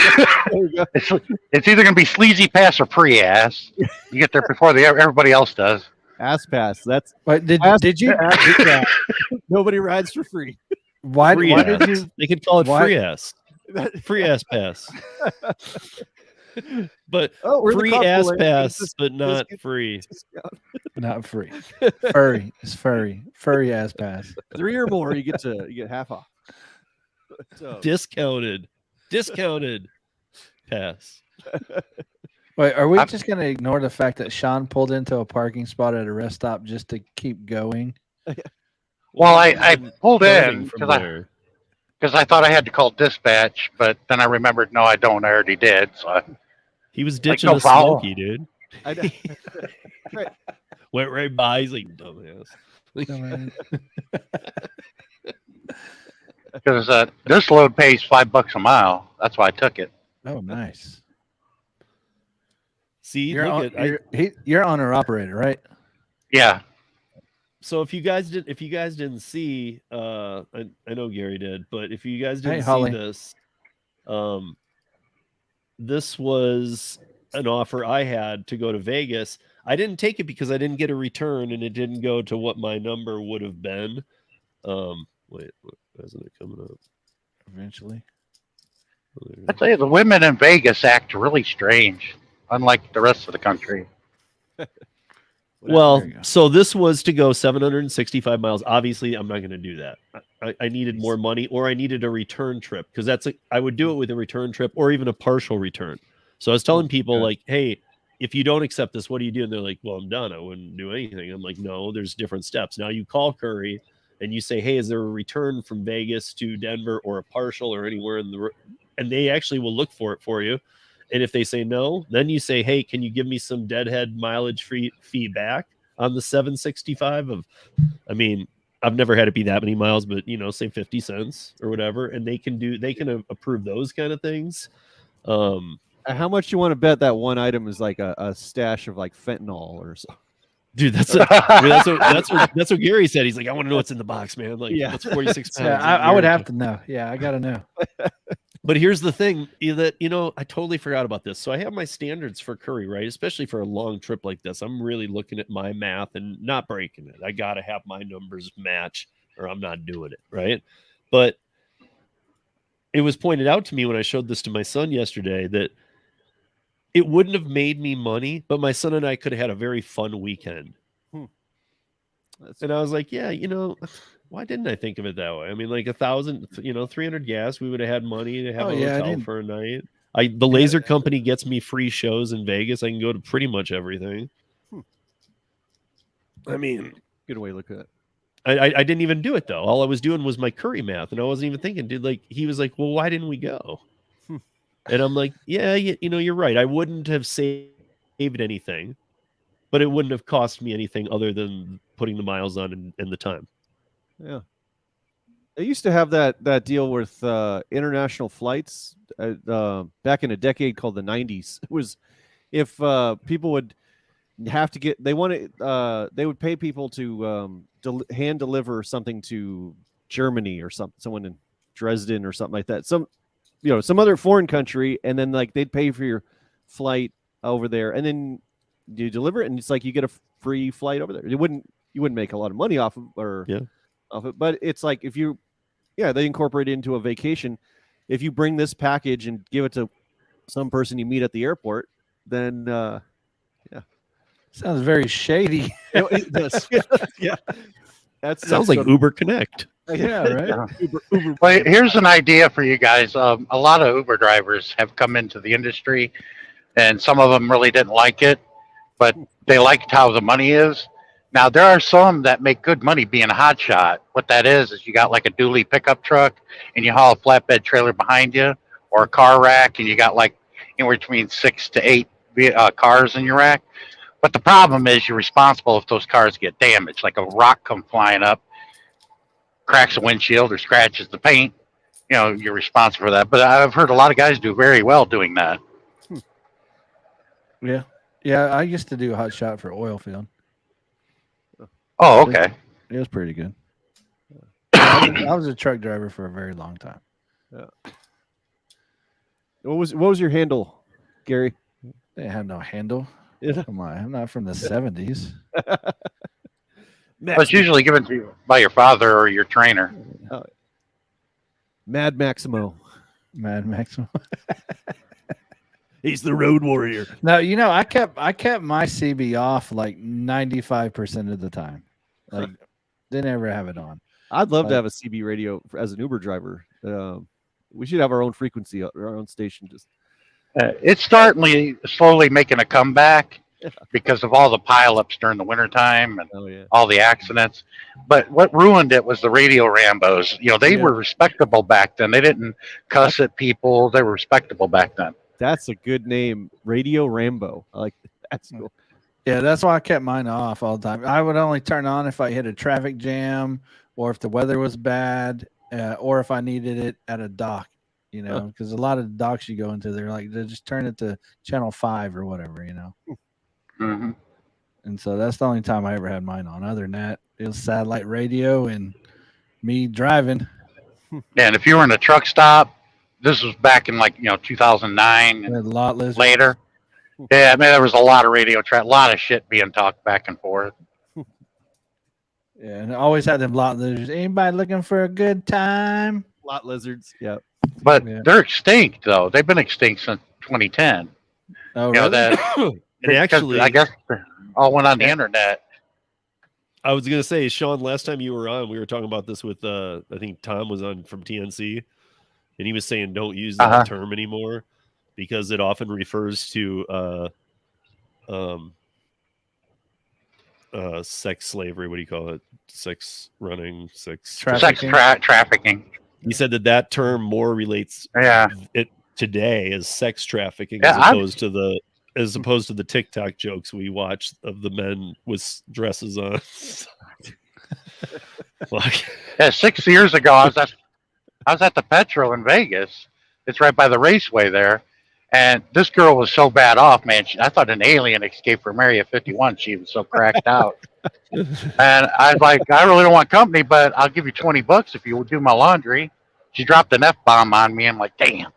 you go. It's either going to be Sleazy Pass or Pre-Ass. You get there before everybody else does. Ass pass. That's did you? Nobody rides for free. Why did you? They could call it free ass. Free ass pass. But free ass pass, but not free. Not free. Furry. It's furry. Furry ass pass. 3 or more, you get half off. So. Discounted pass. Wait, are we just going to ignore the fact that Sean pulled into a parking spot at a rest stop just to keep going? Well, I pulled in because I thought I had to call dispatch, but then I remembered, no, I don't. I already did. So he was ditching a Smokey, dude. I know. Right. Went right by. He's like, dumbass. Because this load pays $5 a mile. That's why I took it. Oh, nice. See, you're owner operator, right? Yeah. So if you guys didn't see, I know Gary did, but if you guys didn't see this, this was an offer I had to go to Vegas. I didn't take it because I didn't get a return, and it didn't go to what my number would have been. Wait, isn't it coming up? Eventually. I tell you, the women in Vegas act really strange, unlike the rest of the country. Well, There you go. so this was to go 765 miles. Obviously, I'm not going to do that. I needed more money, or I needed a return trip, because I would do it with a return trip or even a partial return. So I was telling people good. like, hey, if you don't accept this, what do you do? And they're like, well, I'm done. I wouldn't do anything. I'm like, no, there's different steps. Now you call Curry and you say, hey, is there a return from Vegas to Denver or a partial or anywhere and they actually will look for it for you. And if they say no, then you say, hey, can you give me some deadhead mileage free feedback on the 765 of, I mean, I've never had it be that many miles, but say 50 cents or whatever. And they can approve those kind of things. How much you want to bet that one item is like a stash of like fentanyl or so? Dude, that's what Gary said. He's like, I want to know what's in the box, man. Like, Yeah. that's 46 pounds. Yeah, I would have to know. Yeah, I got to know. But here's the thing that, I totally forgot about this. So I have my standards for Curry, right? Especially for a long trip like this. I'm really looking at my math and not breaking it. I got to have my numbers match or I'm not doing it, right? But it was pointed out to me when I showed this to my son yesterday that it wouldn't have made me money, but my son and I could have had a very fun weekend. And I was like, yeah, why didn't I think of it that way? I mean, like 1,000, 300 gas, we would have had money to have a hotel for a night. The laser company gets me free shows in Vegas. I can go to pretty much everything. I mean, good way to look at it. I didn't even do it though. All I was doing was my Curry math, and I wasn't even thinking, dude. Like he was like, well, why didn't we go? And I'm like, yeah, you're right. I wouldn't have saved anything, but it wouldn't have cost me anything other than putting the miles on and the time. Yeah. They used to have that deal with international flights back in a decade called the 90s. It was if people would have to they would pay people to hand deliver something to Germany or someone in Dresden or something like that. Some other foreign country, and then like they'd pay for your flight over there, and then you deliver it, and it's like you get a free flight over there. You wouldn't make a lot of money off of it, but it's like if they incorporate it into a vacation. If you bring this package and give it to some person you meet at the airport, then sounds very shady. It does. Yeah, that sounds like Uber Connect. Yeah, right. Uber. Well, here's an idea for you guys. A lot of Uber drivers have come into the industry, and some of them really didn't like it, but they liked how the money is. Now, there are some that make good money being a hotshot. What that is you got like a dually pickup truck, and you haul a flatbed trailer behind you, or a car rack, and you got like anywhere between 6 to 8 cars in your rack. But the problem is you're responsible if those cars get damaged, like a rock come flying up, cracks the windshield or scratches the paint. You're responsible for that. But I've heard a lot of guys do very well doing that. Yeah. I used to do a hot shot for oil field. Oh, okay. It was pretty good. I was a truck driver for a very long time. Yeah. What was your handle, Gary? They have no handle. Yeah. Come on, I'm not from the 70s. But it's usually given to you by your father or your trainer. Mad Maximo. Mad Maximo. He's the road warrior. No, I kept my CB off like 95% of the time. Like, didn't ever have it on. I'd love to have a CB radio as an Uber driver. We should have our own frequency, our own station. Just It's slowly making a comeback because of all the pileups during the wintertime and all the accidents. But what ruined it was the radio Rambos. They were respectable back then. They didn't cuss at people. They were respectable back then. That's a good name, Radio Rambo. I like that. That's cool. Yeah, that's why I kept mine off all the time. I would only turn on if I hit a traffic jam or if the weather was bad or if I needed it at a dock, because a lot of the docks you go into, they just turn it to channel 5 or whatever, Mm-hmm. And so that's the only time I ever had mine on. Other than that, it was satellite radio and me driving. And if you were in a truck stop, this was back in 2009 and lot list later. Yeah, there was a lot of radio a lot of shit being talked back and forth. Yeah, and I always had them lot lizards. Anybody looking for a good time? Lot lizards. Yeah. But they're extinct though. They've been extinct since 2010. Oh, really? And actually, I guess all went on the internet. I was gonna say, Sean, last time you were on, we were talking about this with I think Tom was on from TNC, and he was saying don't use that term anymore because it often refers to sex slavery. What do you call it? Sex running, sex Trafficking. Trafficking. He said that term more relates it today as sex trafficking as opposed to the TikTok jokes we watch of the men with dresses on. Yeah, 6 years ago I was at the Petro in Vegas. It's right by the raceway there. And this girl was so bad off, man. I thought an alien escaped from Area 51. She was so cracked out. And I was like, I really don't want company, but I'll give you $20 if you will do my laundry. She dropped an F-bomb on me. I'm like, damn.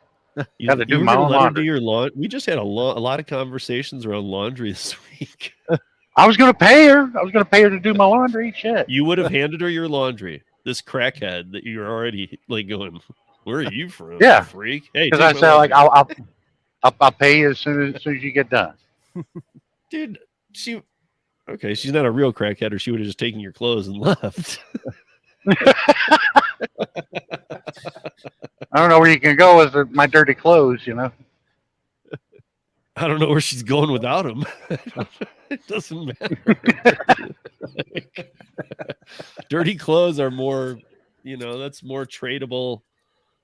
Got to do my own laundry. We just had a lot of conversations around laundry this week. I was going to pay her. I was going to pay her to do my laundry. Shit. You would have handed her your laundry. This crackhead that you're already like going, where are you from? Yeah. Freak. Hey, because I said, like, I'll pay you as soon as you get done. Dude, she's not a real crackhead, or she would have just taken your clothes and left. I don't know where you can go with my dirty clothes, you know. I don't know where she's going without them. It doesn't matter. Dirty clothes are more, that's more tradable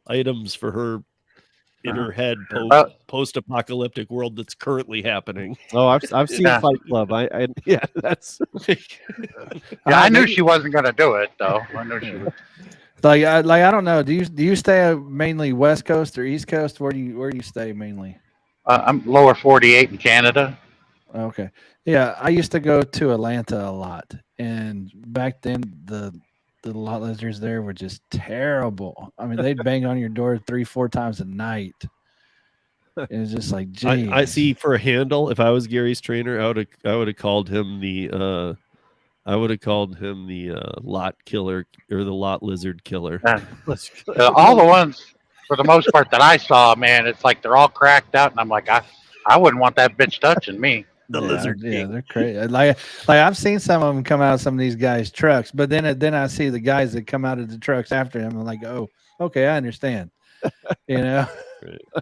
items for her in her head post-apocalyptic world that's currentely happening. Oh, I've seen Fight Club. Yeah, that's. I knew she wasn't gonna do it though. I knew she was. Like I don't know. Do you stay mainly West Coast or East Coast? Where do you stay mainly? I'm lower 48 in Canada. Okay, yeah. I used to go to Atlanta a lot, and back then the lot lizards there were just terrible. I mean, they'd bang on your door 3-4 times a night. It was just like, geez. I see. For a handle, if I was Gary's trainer, I would have called him the lot killer or the lot lizard killer. All the ones, for the most part, that I saw, man, it's like they're all cracked out, and I'm like, I wouldn't want that bitch touching me. The lizard king. Yeah, they're crazy. Like I've seen some of them come out of some of these guys' trucks, but then I see the guys that come out of the trucks after him. I'm like, oh, okay, I understand. Right.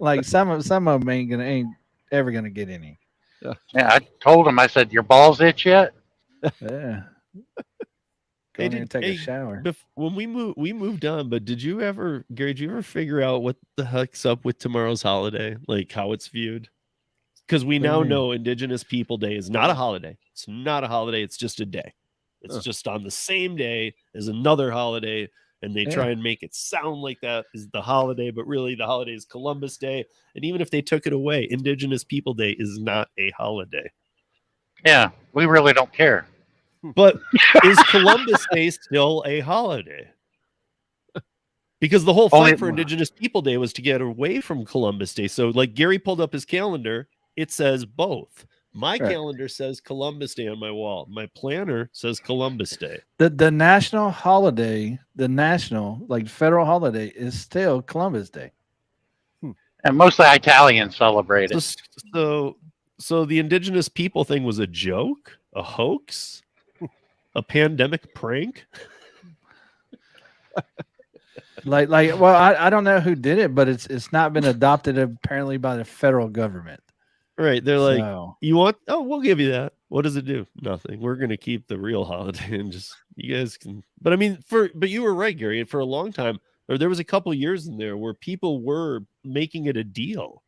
Like some of them ain't ever gonna get any. Yeah, I told him. I said, your balls itch yet? Yeah. Go in there and take a shower. When we moved on, but Gary, did you ever figure out what the heck's up with tomorrow's holiday? Like how it's viewed? Because we now know Indigenous People Day is not a holiday. It's not a holiday. It's just a day. It's just on the same day as another holiday. And they try and make it sound like that is the holiday, but really the holiday is Columbus Day. And even if they took it away, Indigenous People Day is not a holiday. Yeah, we really don't care. But is Columbus Day still a holiday? Because the whole fight for Indigenous People Day was to get away from Columbus Day. So like Gary pulled up his calendar, it says both. My calendar says Columbus Day on my wall. My planner says Columbus Day. The national holiday, like federal holiday, is still Columbus Day. And mostly Italians celebrate it. So the Indigenous people thing was a joke, a hoax, a pandemic prank. Well, I don't know who did it, but it's not been adopted apparently by the federal government. Right. They're like, you want, we'll give you that. What does it do? Nothing. We're going to keep the real holiday and just, you guys can, but I mean, but you were right, Gary. For a long time, or there was a couple years in there where people were making it a deal.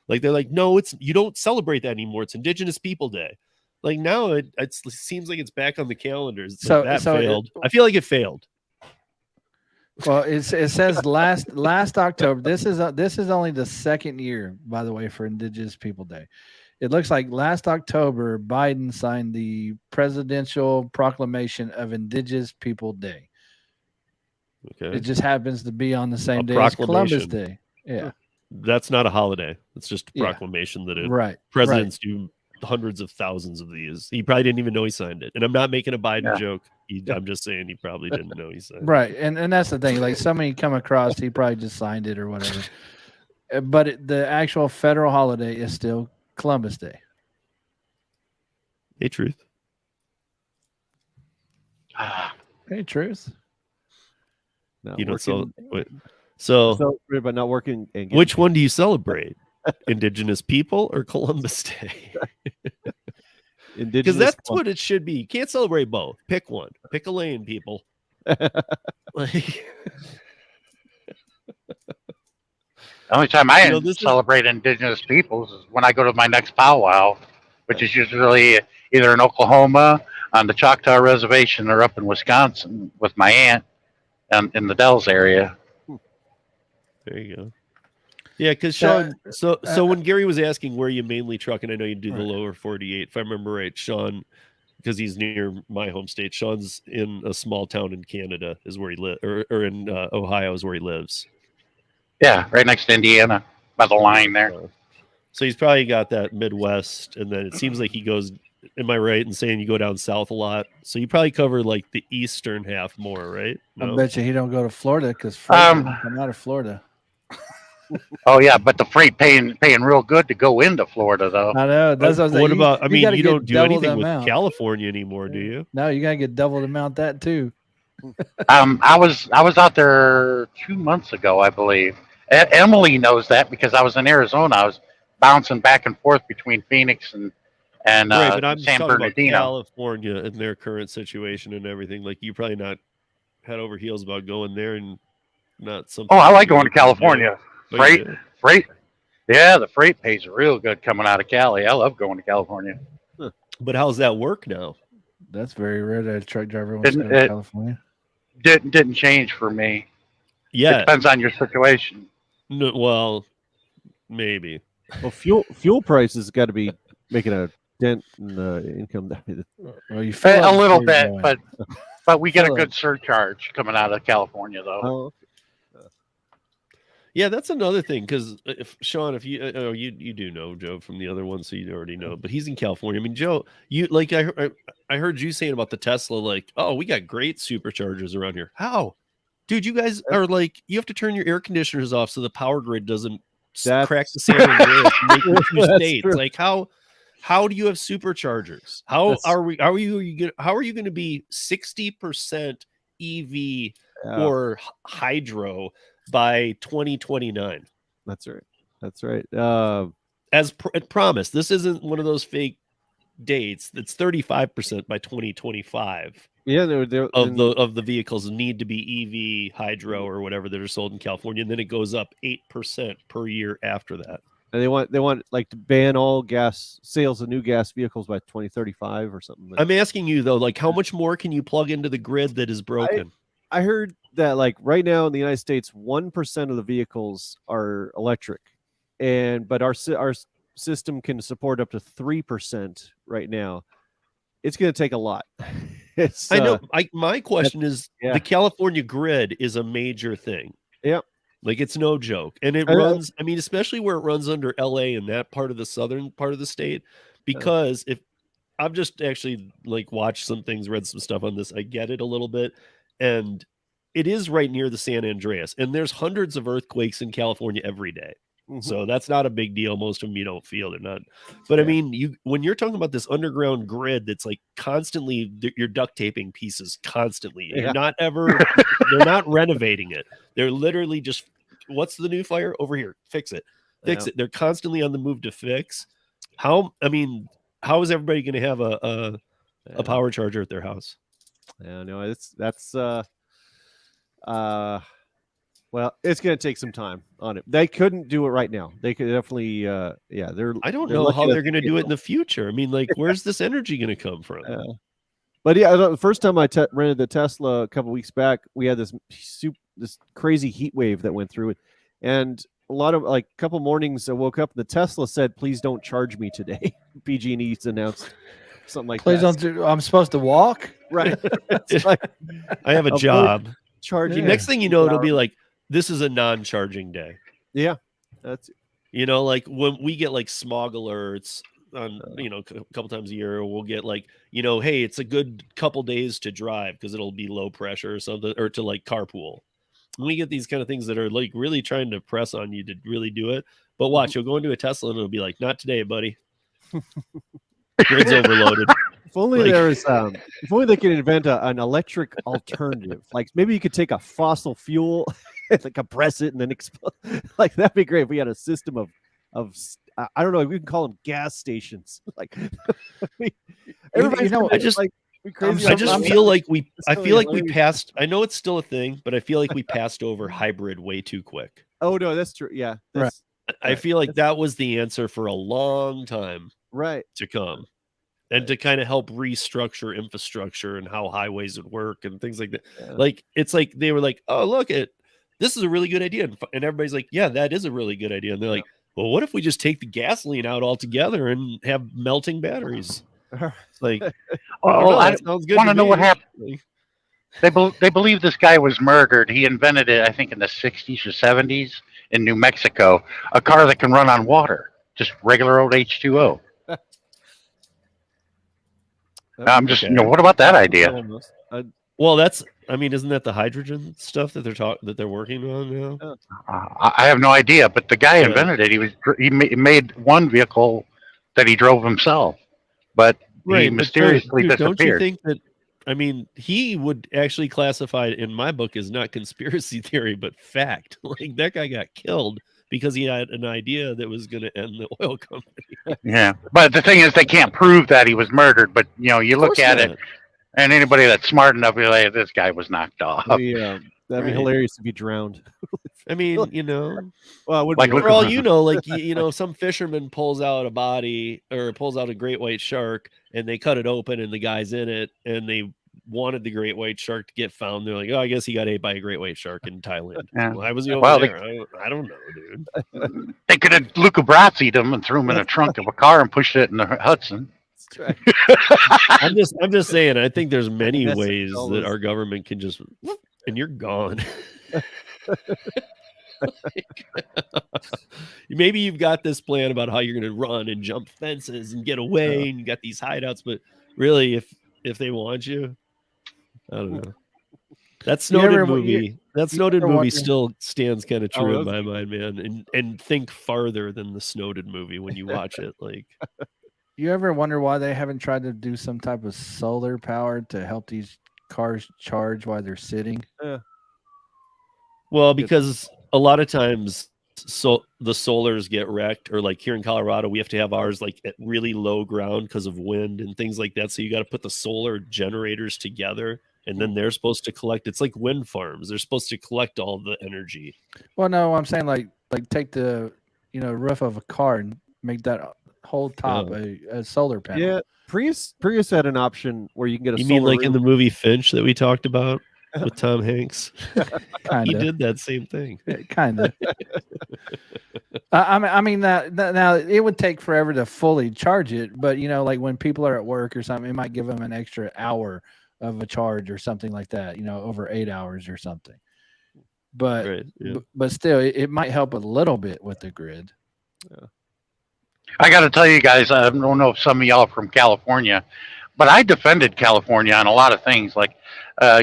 Like, they're like, no, you don't celebrate that anymore. It's Indigenous People Day. Like now it seems like it's back on the calendars. So that failed. I feel like it failed. Well, it says last October. This is only the second year, by the way, for Indigenous People Day. It looks like last October, Biden signed the presidential proclamation of Indigenous People Day. Okay. It just happens to be on the same day as Columbus Day. Yeah. That's not a holiday. It's just a proclamation that presidents do hundreds of thousands of these. He probably didn't even know he signed it. And I'm not making a Biden joke. I'm just saying he probably didn't know he signed it. Right. And that's the thing. Like somebody come across, he probably just signed it or whatever. But the actual federal holiday is still Columbus Day. Hey, Truth. Ah, Hey, Truth. Not You don't working, so but not working. And getting which one do you celebrate? Indigenous people or Columbus Day? Because indigenous. that's what it should be. You can't celebrate both. Pick one. Pick a lane, people. Like, the only time I this is celebrate Indigenous peoples is when I go to my next powwow, which is usually either in Oklahoma on the Choctaw Reservation or up in Wisconsin with my aunt in the Dells area. there you go. Yeah, because Sean. So when Gary was asking where you mainly truck, and I know you do the lower 48, if I remember right, Sean, because he's near my home state. Sean's in a small town in Canada, is where he lives, or in Ohio is where he lives. Yeah, right next to Indiana, by the line there. So he's probably got that Midwest, and then it seems like he goes. Am I right in saying you go down south a lot? So you probably cover like the eastern half more, right? I bet you he don't go to Florida because Florida doesn't come out of Florida. Oh yeah, but the freight paying real good to go into Florida though. I know. That's what about? I mean, gotta you get don't do double the anything with amount. California anymore, do you? No, you gotta get double the amount that too. I was out there 2 months ago, I believe. Emily knows that because I was in Arizona. I was bouncing back and forth between Phoenix and Right, but I'm just San talking about Bernardino. California and their current situation and everything. Like you probably not head over heels about going there and not something. Oh, I like you going to California. do. Oh, you do? Freight. Yeah, the freight pays real good coming out of Cali. I love going to California. But how's that work now? That's very rare that a truck driver wants to Didn't go to it- California. Didn't change for me. It Yeah, depends on your situation. no, well, maybe. Well, fuel prices got to be making a dent in the income. Well, you fill A up little before you're bit, going. but we get a Fill good up. surcharge coming out of California though. Oh, Yeah, that's another thing. Because if Sean, if you you do know Joe from the other one, so you already know. But he's in California. I mean, Joe, you like I heard you saying about the Tesla, like, oh, we got great superchargers around here. How, dude? You guys are like, you have to turn your air conditioners off so the power grid doesn't crack the San Andreas and make it two That's states. true. Like, how do you have superchargers? How are you going to be 60% EV or hydro by 2029? That's right. That's right. As promised, this isn't one of those fake dates. That's 35% by 2025 Yeah, they're of the vehicles need to be EV, hydro, or whatever that are sold in California, and then it goes up 8% per year after that. and they want like to ban all gas sales of new gas vehicles by 2035 or something. I'm asking you though, like, how much more can you plug into the grid that is broken? I heard that like right now in the United States, 1% of the vehicles are electric, but our system can support up to 3% right now. It's going to take a lot. I know. My question is, yeah. the California grid is a major thing. Yep. Like, it's no joke. And it runs, I mean, especially where it runs under LA and that part of the southern part of the state, because if I've just actually like watched some things, read some stuff on this, I get it a little bit. And it is right near the San Andreas, and there's hundreds of earthquakes in California every day. So that's not a big deal. Most of them you don't feel, they're not. But I mean, when you're talking about this underground grid that's like constantly, you're duct taping pieces constantly. You're not ever, they're not renovating it. They're literally just, what's the new fire over here? Fix it, fix it. They're constantly on the move to fix. How is everybody going to have a power charger at their house? Yeah, no, well, it's going to take some time on it. They couldn't do it right now. They could definitely, I don't know how they're going to do it in the future. I mean, like, where's this energy going to come from? But yeah, the first time I rented the Tesla a couple weeks back, we had this crazy heat wave that went through it, and a lot of like a couple mornings I woke up and the Tesla said, "Please don't charge me today." PG&E's announced something like Please that. don't. I'm supposed to walk. Right. It's like, I have a job. Charging. Next thing you know, it'll be like, this is a non-charging day. Yeah, that's like when we get like smog alerts on a couple times a year, we'll get like, hey, it's a good couple days to drive because it'll be low pressure or something, or to like carpool. We get these kind of things that are like really trying to press on you to really do it. But watch, you'll go into a Tesla and it'll be like, not today, buddy. Grid's overloaded. If only Like- there was, if only they could invent an electric alternative. Like maybe you could take a fossil fuel, and like compress it, and then explode. Like that'd be great if we had a system of I don't know. We can call them gas stations. Like everybody's know, gonna, I just- like be crazy. I on just that. feel like It's I really feel like we hilarious. passed. I know it's still a thing, but I feel like we passed over hybrid way too quick. Oh no, that's true. Yeah, that's I Right. feel like that was the answer for a long time right. to come, and to kind of help restructure infrastructure and how highways would work and things like that. Yeah. Like it's like they were like, "Oh, look at this is a really good idea," and everybody's like, "Yeah, that is a really good idea." And they're like, "Well, what if we just take the gasoline out altogether and have melting batteries?" It's like, I that sounds good. want to know what me. happened. They believe this guy was murdered. He invented it, I think, in the 60s or 70s in New Mexico. A car that can run on water, just regular old H2O. I'm just, Okay. what about that idea? Almost. Well, that's. I mean, isn't that the hydrogen stuff that they're working on now? I have no idea, but the guy Yeah. invented it. He made one vehicle that he drove himself, but he But mysteriously dude, don't you disappeared. think that? I mean, he would actually classify it in my book as not conspiracy theory, but fact. Like that guy got killed because he had an idea that was going to end the oil company. Yeah, but the thing is, they can't prove that he was murdered. But you Of look course at not. it, and anybody that's smart enough, you're like, this guy was knocked off. That'd be Right. hilarious if he drowned. I mean, Well, it would Like, be look for at all the- you know, like some fisherman pulls out a body or pulls out a great white shark, and they cut it open, and the guy's in it, and they wanted the great white shark to get found. They're like, oh, I guess he got ate by a great white shark in Thailand. Yeah. Why was he over Well, there? I don't know, dude. They could have Luca Brazzi'd him and threw him in a trunk of a car and pushed it in the Hudson. That's right. I'm just saying. I think there's many That's ways all that those- our government can just and you're gone. Maybe you've got this plan about how you're going to run and jump fences and get away, and you got these hideouts. But really, if they want you, I don't know. That Snowden movie, ever wonder- still stands kind of Oh, true in that's- my mind, man. And think farther than the Snowden movie when you watch it. Like, You ever wonder why they haven't tried to do some type of solar power to help these cars charge while they're sitting? well, because a lot of times, so the solars get wrecked, or like here in Colorado, we have to have ours like at really low ground because of wind and things like that. So you got to put the solar generators together, and then they're supposed to collect. It's like wind farms; they're supposed to collect all the energy. Well, no, I'm saying like take the roof of a car and make that whole top a solar panel. Yeah, Prius had an option where you can get a You solar mean like in the roof. movie Finch that we talked about with Tom Hanks? He kind of, did that same thing. kind of. I mean that now it would take forever to fully charge it, but like when people are at work or something, it might give them an extra hour of a charge or something like that. Over 8 hours or something. But Right. Yeah. but still, it might help a little bit with the grid. I got to tell you guys, I don't know if some of y'all are from California, but I defended California on a lot of things. Like a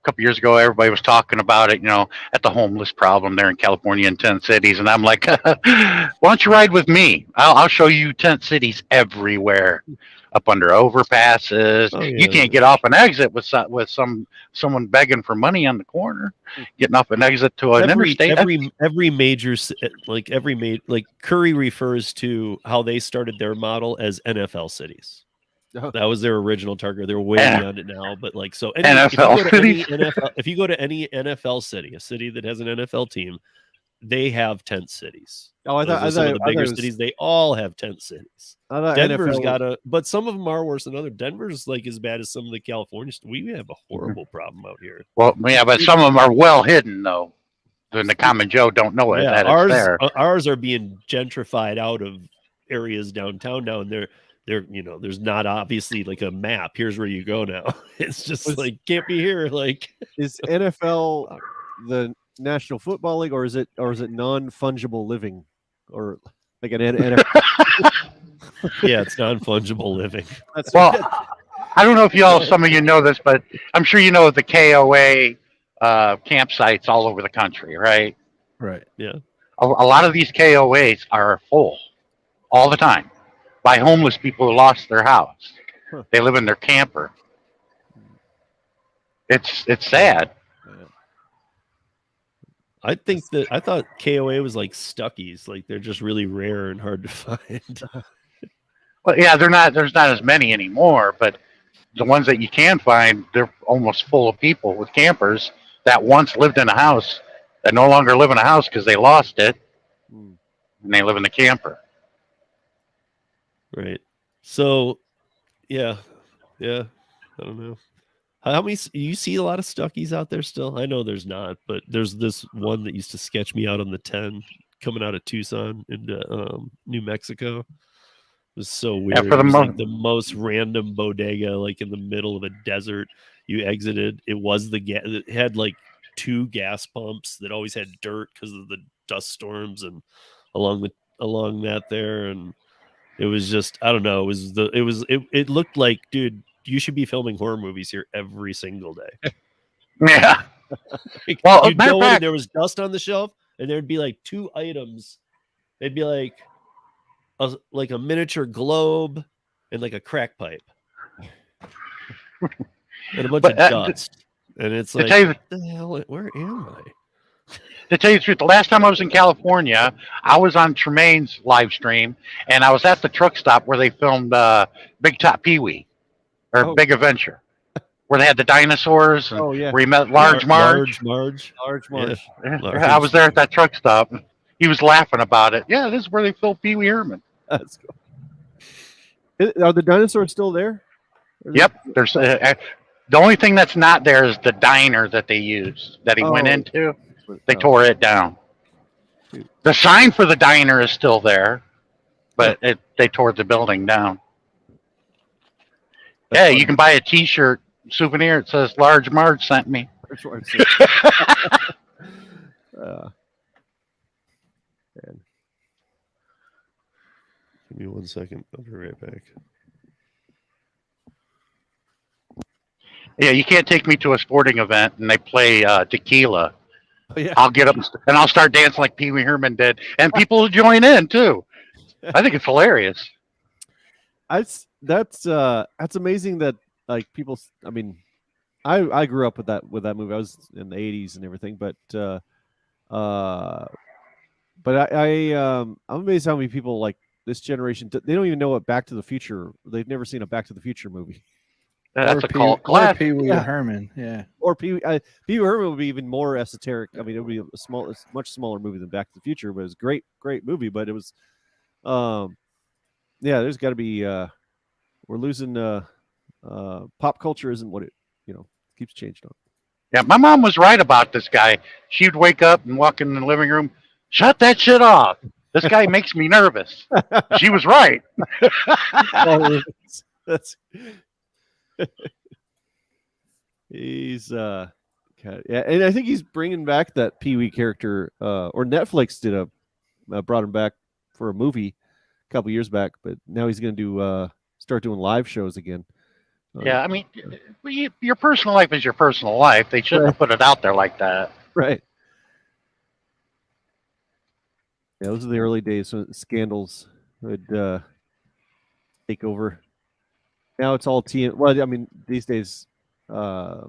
couple years ago, everybody was talking about it, at the homeless problem there in California in 10 cities. And I'm like, why don't you ride with me? I'll show you tent cities everywhere, up under overpasses. Oh, You yeah. can't get off an exit with someone begging for money on the corner, getting off an exit to an interstate. Every major like Curry refers to how they started their model as NFL cities. Oh. That was their original target. They're way Yeah. beyond it now, but like so. NFL If you go to any NFL city, a city that has an NFL team, they have tent cities. Oh, I Those thought are some of the bigger it was- cities. They all have tent cities. I thought Denver's NFL got but some of them are worse than others. Denver's like as bad as some of the California. We have a horrible problem out here. Well, yeah, but some of them are well hidden, though. And the common Joe don't know it. Yeah, That it's there. ours are being gentrified out of areas downtown now, and they're there's not obviously like a map. Here's where you go now. It's just Was- like can't be here. Like is NFL the National Football League, or is it non-fungible living, or like an NFL? yeah, it's non-fungible living. That's Well, I don't know if some of you know this, but I'm sure you know the KOA campsites all over the country, right? Right. Yeah. A lot of these KOAs are full all the time by homeless people who lost their house. Huh. They live in their camper. It's sad. I thought KOA was like Stuckies, like they're just really rare and hard to find. Well, yeah, there's not as many anymore, but the ones that you can find, they're almost full of people with campers that once lived in a house that no longer live in a house because they lost it, and they live in a camper. Right. So, yeah, I don't know. How many you see a lot of Stuckies out there still? I know there's not, but there's this one that used to sketch me out on the 10 coming out of Tucson into New Mexico. It was so weird. for the It was mo- like the most random bodega, like in the middle of a desert. You exited. It was it had like 2 gas pumps that always had dirt because of the dust storms and along that there, and it was just, I don't know. It looked like, dude, you should be filming horror movies here every single day. Yeah. Like, Well, you'd matter go of in and fact, there was dust on the shelf, and there'd be like 2 items. They'd be like a miniature globe and like a crack pipe and a bunch But, of dust. And it's to like, tell you, what the hell? Where am I? to tell you the truth, the last time I was in California, I was on Tremaine's live stream, and I was at the truck stop where they filmed Big Top Pee Wee or Big Adventure, where they had the dinosaurs and where he met Large Marge. Large Marge. Yeah. I was there at that truck stop. He was laughing about it. Yeah, this is where they filmed Pee Wee Herman. That's cool. Are the dinosaurs still there? Yep. There's the only thing that's not there is the diner that they used that he went into. They tore it down. The sign for the diner is still there, but they tore the building down. Yeah, you can buy a T-shirt souvenir. It says "Large Marge sent me." Man. Give me 1 second. I'll be right back. Yeah, you can't take me to a sporting event and they play tequila. Oh, yeah. I'll get up and I'll start dancing like Pee Wee Herman did, and people will join in too. I think it's hilarious. That's amazing that like people. I mean, I grew up with that movie. I was in the 80s and everything, but I'm amazed how many people like this generation. They don't even know what Back to the Future. They've never seen a Back to the Future movie. That's a cult classic. Pee Wee Herman, yeah. Or Pee Wee Herman would be even more esoteric. I mean, it would be a much smaller movie than Back to the Future, but it was a great movie. But it was, yeah, there's got to be. We're losing. Pop culture isn't what it keeps changing on. Yeah, my mom was right about this guy. She'd wake up and walk in the living room. Shut that shit off. This guy makes me nervous. She was right. That's. He's yeah, and I think he's bringing back that Pee Wee character, or Netflix brought him back for a movie a couple years back, but now he's going to start doing live shows again. Yeah, I mean, your personal life is your personal life. They shouldn't have put it out there like that. Right. Yeah, those are the early days when scandals would take over. Now it's all TM. Well, I mean, these days we have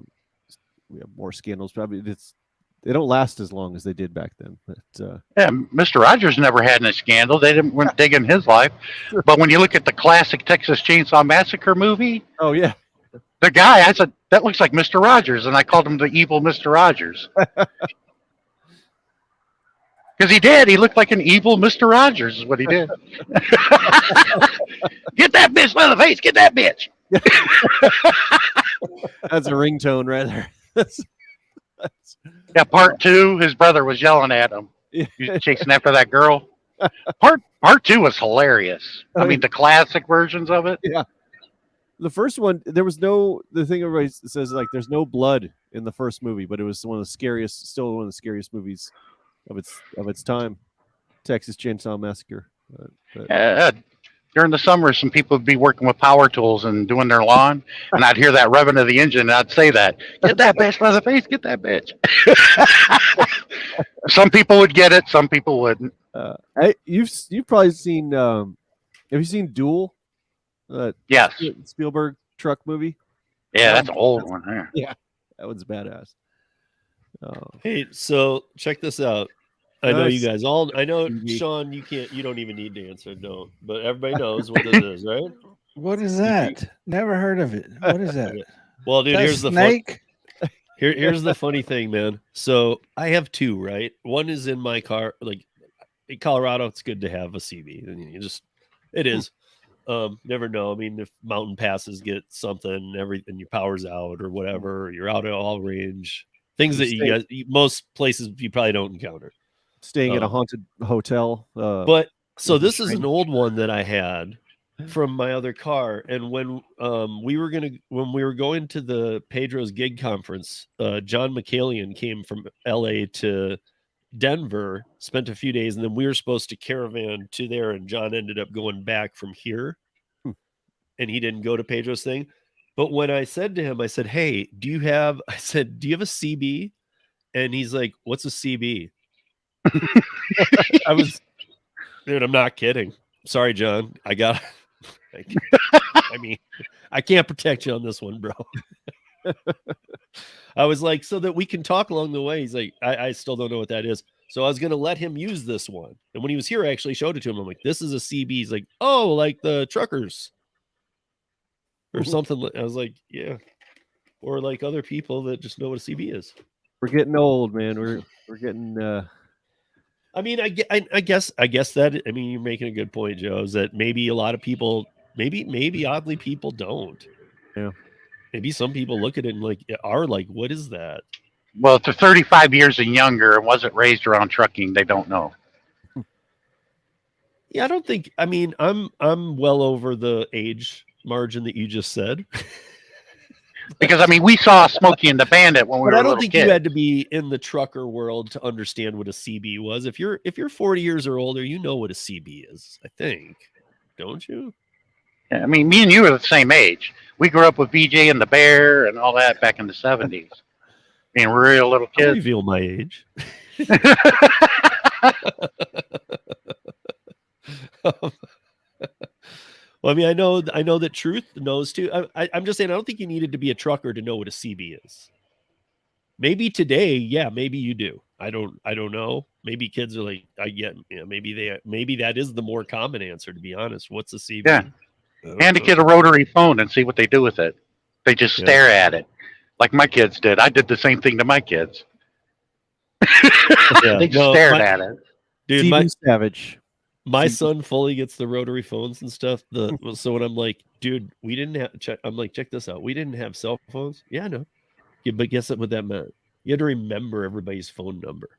more scandals. Probably they don't last as long as they did back then. But yeah, Mr. Rogers never had any scandal. They didn't went digging his life. But when you look at the classic Texas Chainsaw Massacre movie, oh yeah, the guy, I said that looks like Mr. Rogers, and I called him the evil Mr. Rogers because he did. He looked like an evil Mr. Rogers, is what he did. Get that bitch by the face. Get that bitch. That's a ringtone right there. Yeah, part 2, his brother was yelling at him. He was chasing after that girl. Part 2 was hilarious. I mean, the classic versions of it. Yeah. The first one, there was the thing everybody says, like, there's no blood in the first movie, but it was still one of the scariest movies of its time. Texas Chainsaw Massacre. During the summer, some people would be working with power tools and doing their lawn, and I'd hear that revving of the engine, and I'd say that, get that bitch by the face, get that bitch. Some people would get it, some people wouldn't. You've probably seen, have you seen Duel? Yes. Spielberg truck movie. Yeah, that's an old one. There. Yeah, that one's badass. Hey, so check this out. I know you Nice. guys all. I know TV. Sean. You don't even need to answer. Don't. But everybody knows what this is, right? What is that? Never heard of it. What is that? Well, dude, That here's the snake. here's the funny thing, man. So I have two, right? One is in my car. Like in Colorado, it's good to have a CB. And it is. Never know. I mean, if mountain passes get something, everything your power's out or whatever, or you're out at all range. Things that you guys, most places you probably don't encounter. Staying at a haunted hotel. But so with a this is an shrink. old one that I had from my other car, and when we were going to the Pedro's gig conference, John McCallion came from LA to Denver, spent a few days, and then we were supposed to caravan to there, and John ended up going back from here, and he didn't go to Pedro's thing. But when I said to him, I said, "Hey, do you have a CB?" And he's like, "What's a CB?" Dude, I'm not kidding. Sorry, John. I mean, I can't protect you on this one, bro. I was like, so that we can talk along the way. He's like, I still don't know what that is. So I was going to let him use this one. And when he was here, I actually showed it to him. I'm like, this is a CB. He's like, oh, like the truckers or something. I was like, yeah. Or like other people that just know what a CB is. We're getting old, man. We're getting. I mean, I guess that. I mean, you're making a good point, Joe. Is that maybe a lot of people, maybe oddly, people don't. Yeah. Maybe some people look at it and are like, what is that? Well, if they're 35 years and younger and wasn't raised around trucking, they don't know. Yeah, I don't think. I mean, I'm well over the age margin that you just said. Because I mean, we saw Smokey and the Bandit when we were But I little don't think kids. you had to be in the trucker world to understand what a CB was. If you're 40 years or older, you know what a CB is. I think, don't you? I mean, me and you are the same age. We grew up with VJ and the Bear and all that back in the 70s. Being real little I'll kids. reveal my age. Well, I mean, I know that Truth knows too. I'm just saying, I don't think you needed to be a trucker to know what a CB is. Maybe today, yeah, maybe you do. I don't know. Maybe kids are like, maybe that is the more common answer. To be honest, what's a CB? Yeah. Hand a kid a rotary phone and see what they do with it. They just stare at it, like my kids did. I did the same thing to my kids. They just stared at it. Dude, CB Savage. My son fully gets the rotary phones and stuff. So when I'm like, dude, we didn't have I'm like, check this out. We didn't have cell phones. Yeah, I know. Yeah, but guess what that meant? You had to remember everybody's phone number.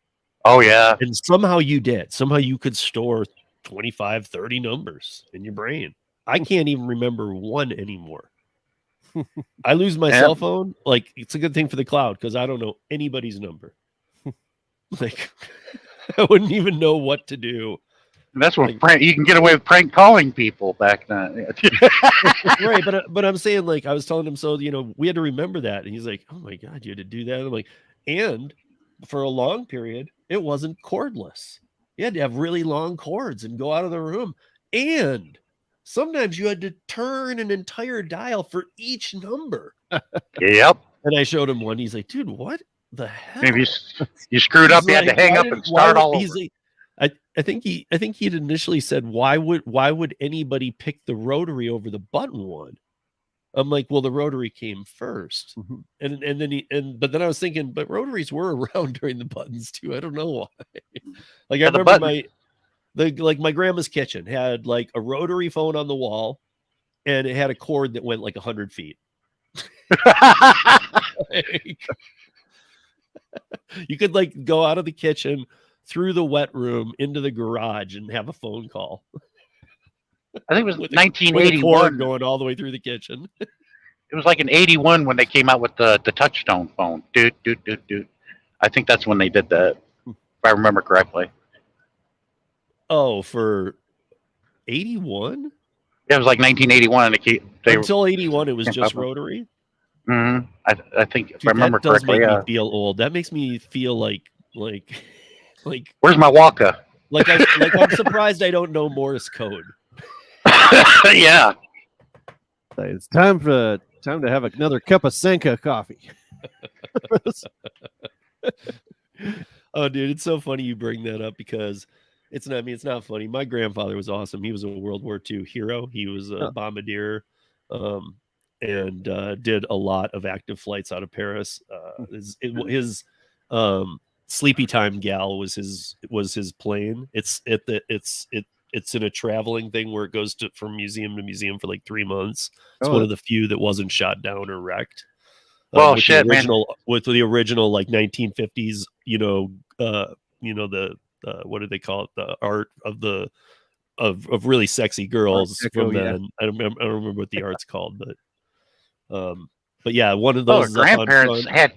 Oh yeah. And somehow you did. Somehow you could store 25, 30 numbers in your brain. I can't even remember one anymore. I lose my cell phone. Like, it's a good thing for the cloud because I don't know anybody's number. Like, I wouldn't even know what to do. And that's when you can get away with prank calling people back then. Right, but I'm saying, like, I was telling him, so we had to remember that, and he's like, "Oh my god, you had to do that." And I'm like, and for a long period, it wasn't cordless. You had to have really long cords and go out of the room, and sometimes you had to turn an entire dial for each number. Yep. And I showed him one. He's like, "Dude, what the hell?" If you screwed up, you had to hang up and start all over. Like, I think he'd initially said, why would anybody pick the rotary over the button one? I'm like, well, the rotary came first. Mm-hmm. But then I was thinking, but rotaries were around during the buttons too. I don't know why. Like, I remember my grandma's kitchen had like a rotary phone on the wall, and it had a cord that went like 100 feet. You could like go out of the kitchen through the wet room into the garage and have a phone call. I think it was with 1981 going all the way through the kitchen. It was like in 81 when they came out with the touchstone phone. Dude. I think that's when they did that, if I remember correctly. Oh, for 81? Yeah, it was like 1981. Until 81, it was just rotary? Mm-hmm. I think, if I remember correctly, that does make me feel old. That makes me feel like where's my Waka? Like I'm surprised I don't know Morse code. Yeah. It's time to have another cup of Senka coffee. Oh, dude, it's so funny you bring that up because it's not. I mean, it's not funny. My grandfather was awesome. He was a World War II hero. He was a bombardier, and did a lot of active flights out of Paris. His sleepy time gal was his plane. It's in a traveling thing where it goes from museum to museum for like 3 months. It's one of the few that wasn't shot down or wrecked. Well, with shit, the original, man. with the original like 1950s, the what do they call it? The art of really sexy girls from then. I don't remember what the art's called, but yeah, one of those is up on grandparents front. had.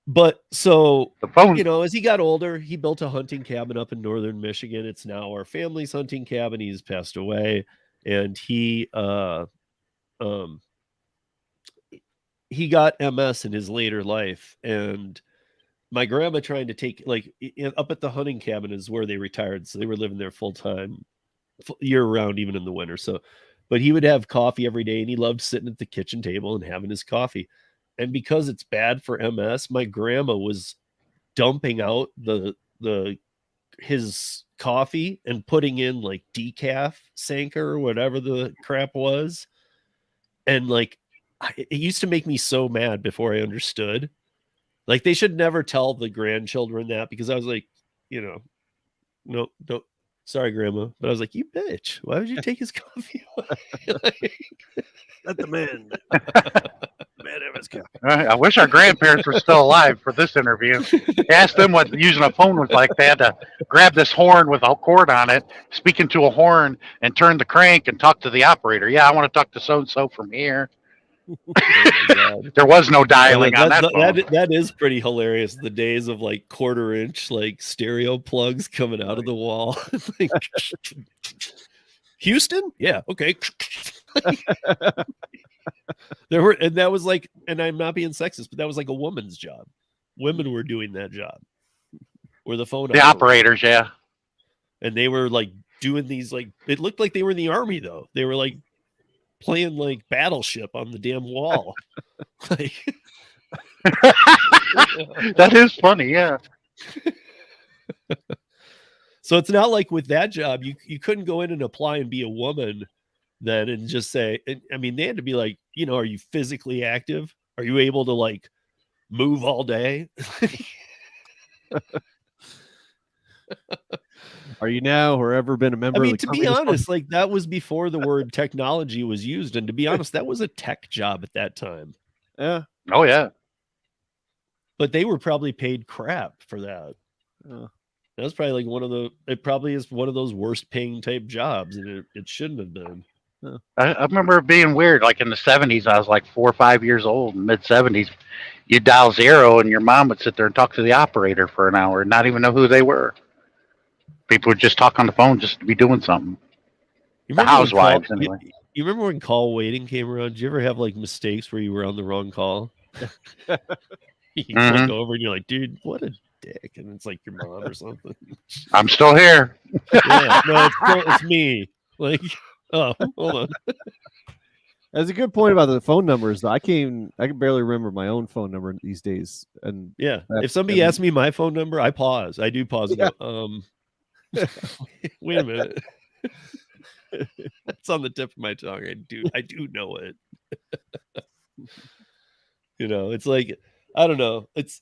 But so The phone. as he got older, he built a hunting cabin up in northern Michigan. It's now our family's hunting cabin. He's passed away, and he got MS in his later life, and my grandma trying to take up at the hunting cabin is where they retired, so they were living there full time, year round, even in the winter. So, but he would have coffee every day, and he loved sitting at the kitchen table and having his coffee. And because it's bad for MS, my grandma was dumping out his coffee and putting in like decaf Sanka or whatever the crap was, and like it used to make me so mad before I understood. Like they should never tell the grandchildren that, because I was like, no, sorry, grandma, but I was like, you bitch, why would you take his coffee away? Let the man have his coffee. I wish our grandparents were still alive for this interview. Ask them what using a phone was like. They had to grab this horn with a cord on it, speak into a horn, and turn the crank and talk to the operator. Yeah, I want to talk to so and so from here. There was no dialing on that phone. That is pretty hilarious. The days of like 1/4 inch like stereo plugs coming out of the wall. Like, Houston? Yeah, okay. And that was like, and I'm not being sexist, but that was like a woman's job. Women were doing that job. Or the phone operators, yeah. And they were like doing these, like, it looked like they were in the army though. They were like playing like Battleship on the damn wall. Like, that is funny, yeah. So it's not like with that job, you couldn't go in and apply and be a woman then and just say, I mean, they had to be like, are you physically active? Are you able to like move all day? Are you now or ever been a member? I mean, of the to be honest, like that was before the word technology was used. And to be honest, that was a tech job at that time. Yeah. Oh, yeah. But they were probably paid crap for that. That was probably it probably is one of those worst paying type jobs, and it shouldn't have been. I remember it being weird. Like in the 70s, I was like 4 or 5 years old, mid 70s. You dial 0 and your mom would sit there and talk to the operator for an hour and not even know who they were. People would just talk on the phone just to be doing something. The housewives, anyway. You remember when call waiting came around? Did you ever have like mistakes where you were on the wrong call? You click over and you're like, dude, what a dick. And it's like your mom or something. I'm still here. Yeah, no, it's me. Like, oh, hold on. That's a good point about the phone numbers, though. I can barely remember my own phone number these days. And yeah, if somebody asks me my phone number, I pause. I do pause. Yeah. Wait a minute. It's on the tip of my tongue. I do know it. It's like, I don't know. It's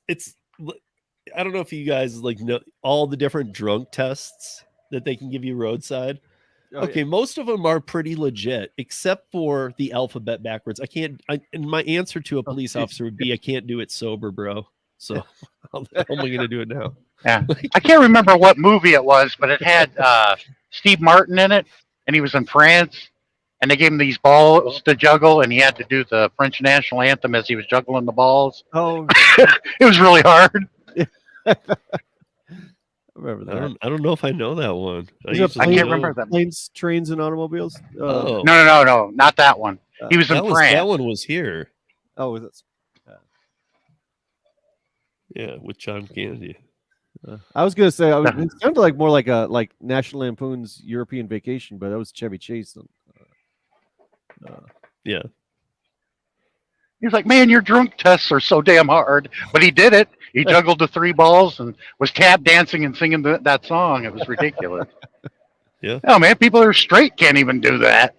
I don't know if you guys like know all the different drunk tests that they can give you roadside. Okay, most of them are pretty legit, except for the alphabet backwards. And my answer to a police officer would be, I can't do it sober, bro. So how am I going to do it now? Yeah, I can't remember what movie it was, but it had Steve Martin in it, and he was in France, and they gave him these balls to juggle, and he had to do the French national anthem as he was juggling the balls. Oh, it was really hard. I remember that. I don't know if I know that one. I can't remember that. Planes, Trains, and Automobiles. No, not that one. He was in France. That one was here. Oh, was it? Yeah, with John Candy. I was gonna say it sounded like more like National Lampoon's European Vacation, but that was Chevy Chase. Yeah. He's like, man, your drunk tests are so damn hard. But he did it. He juggled the 3 balls and was tap dancing and singing that song. It was ridiculous. Yeah. Oh, man, people who are straight can't even do that.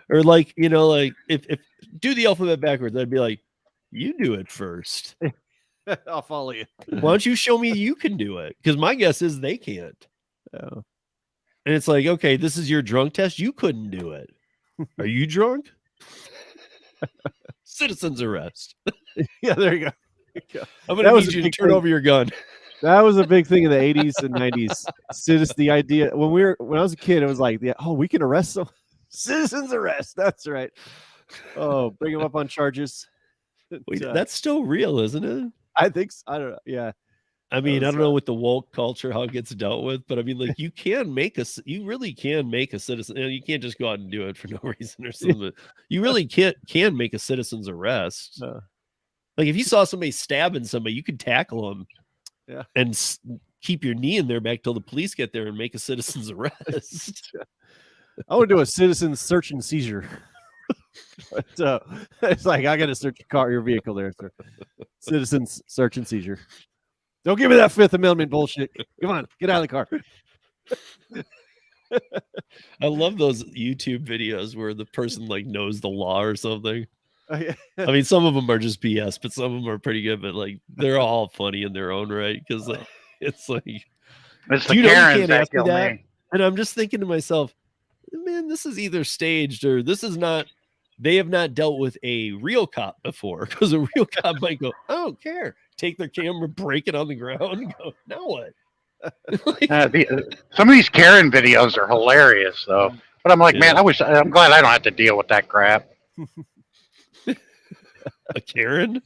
Or like, like if do the alphabet backwards, I'd be like, you do it first. I'll follow you. Why don't you show me you can do it? Because my guess is they can't. Oh. And it's like, okay, this is your drunk test. You couldn't do it. Are you drunk? Citizen's arrest. Yeah, there you go. I'm going to need you to turn over your gun. That was a big thing in the 80s and 90s. The idea when I was a kid, it was like, we can arrest them. Citizen's arrest. That's right. Oh, bring them up on charges. Wait, that's still real, isn't it? I think so. I don't know. Yeah. I mean, I don't know with the woke culture how it gets dealt with, but I mean, like you really can make a citizen. You can't just go out and do it for no reason or something. You really can make a citizen's arrest. Like if you saw somebody stabbing somebody, you could tackle them, and keep your knee in their back till the police get there and make a citizen's arrest. I would do a citizen's search and seizure. But, it's like I got to search your vehicle there, sir. Citizen's search and seizure. Don't give me that Fifth Amendment bullshit. Come on, get out of the car. I love those YouTube videos where the person like knows the law or something. Oh, yeah. I mean, some of them are just BS, but some of them are pretty good. But like, they're all funny in their own right because like, it's like it's the Karens that kill me. And I'm just thinking to myself, man, this is either staged or this is not. They have not dealt with a real cop before because a real cop might go, I don't care. Take their camera, break it on the ground, and go, now what? Some of these Karen videos are hilarious, though. But I'm like, man, I'm glad I don't have to deal with that crap. A Karen?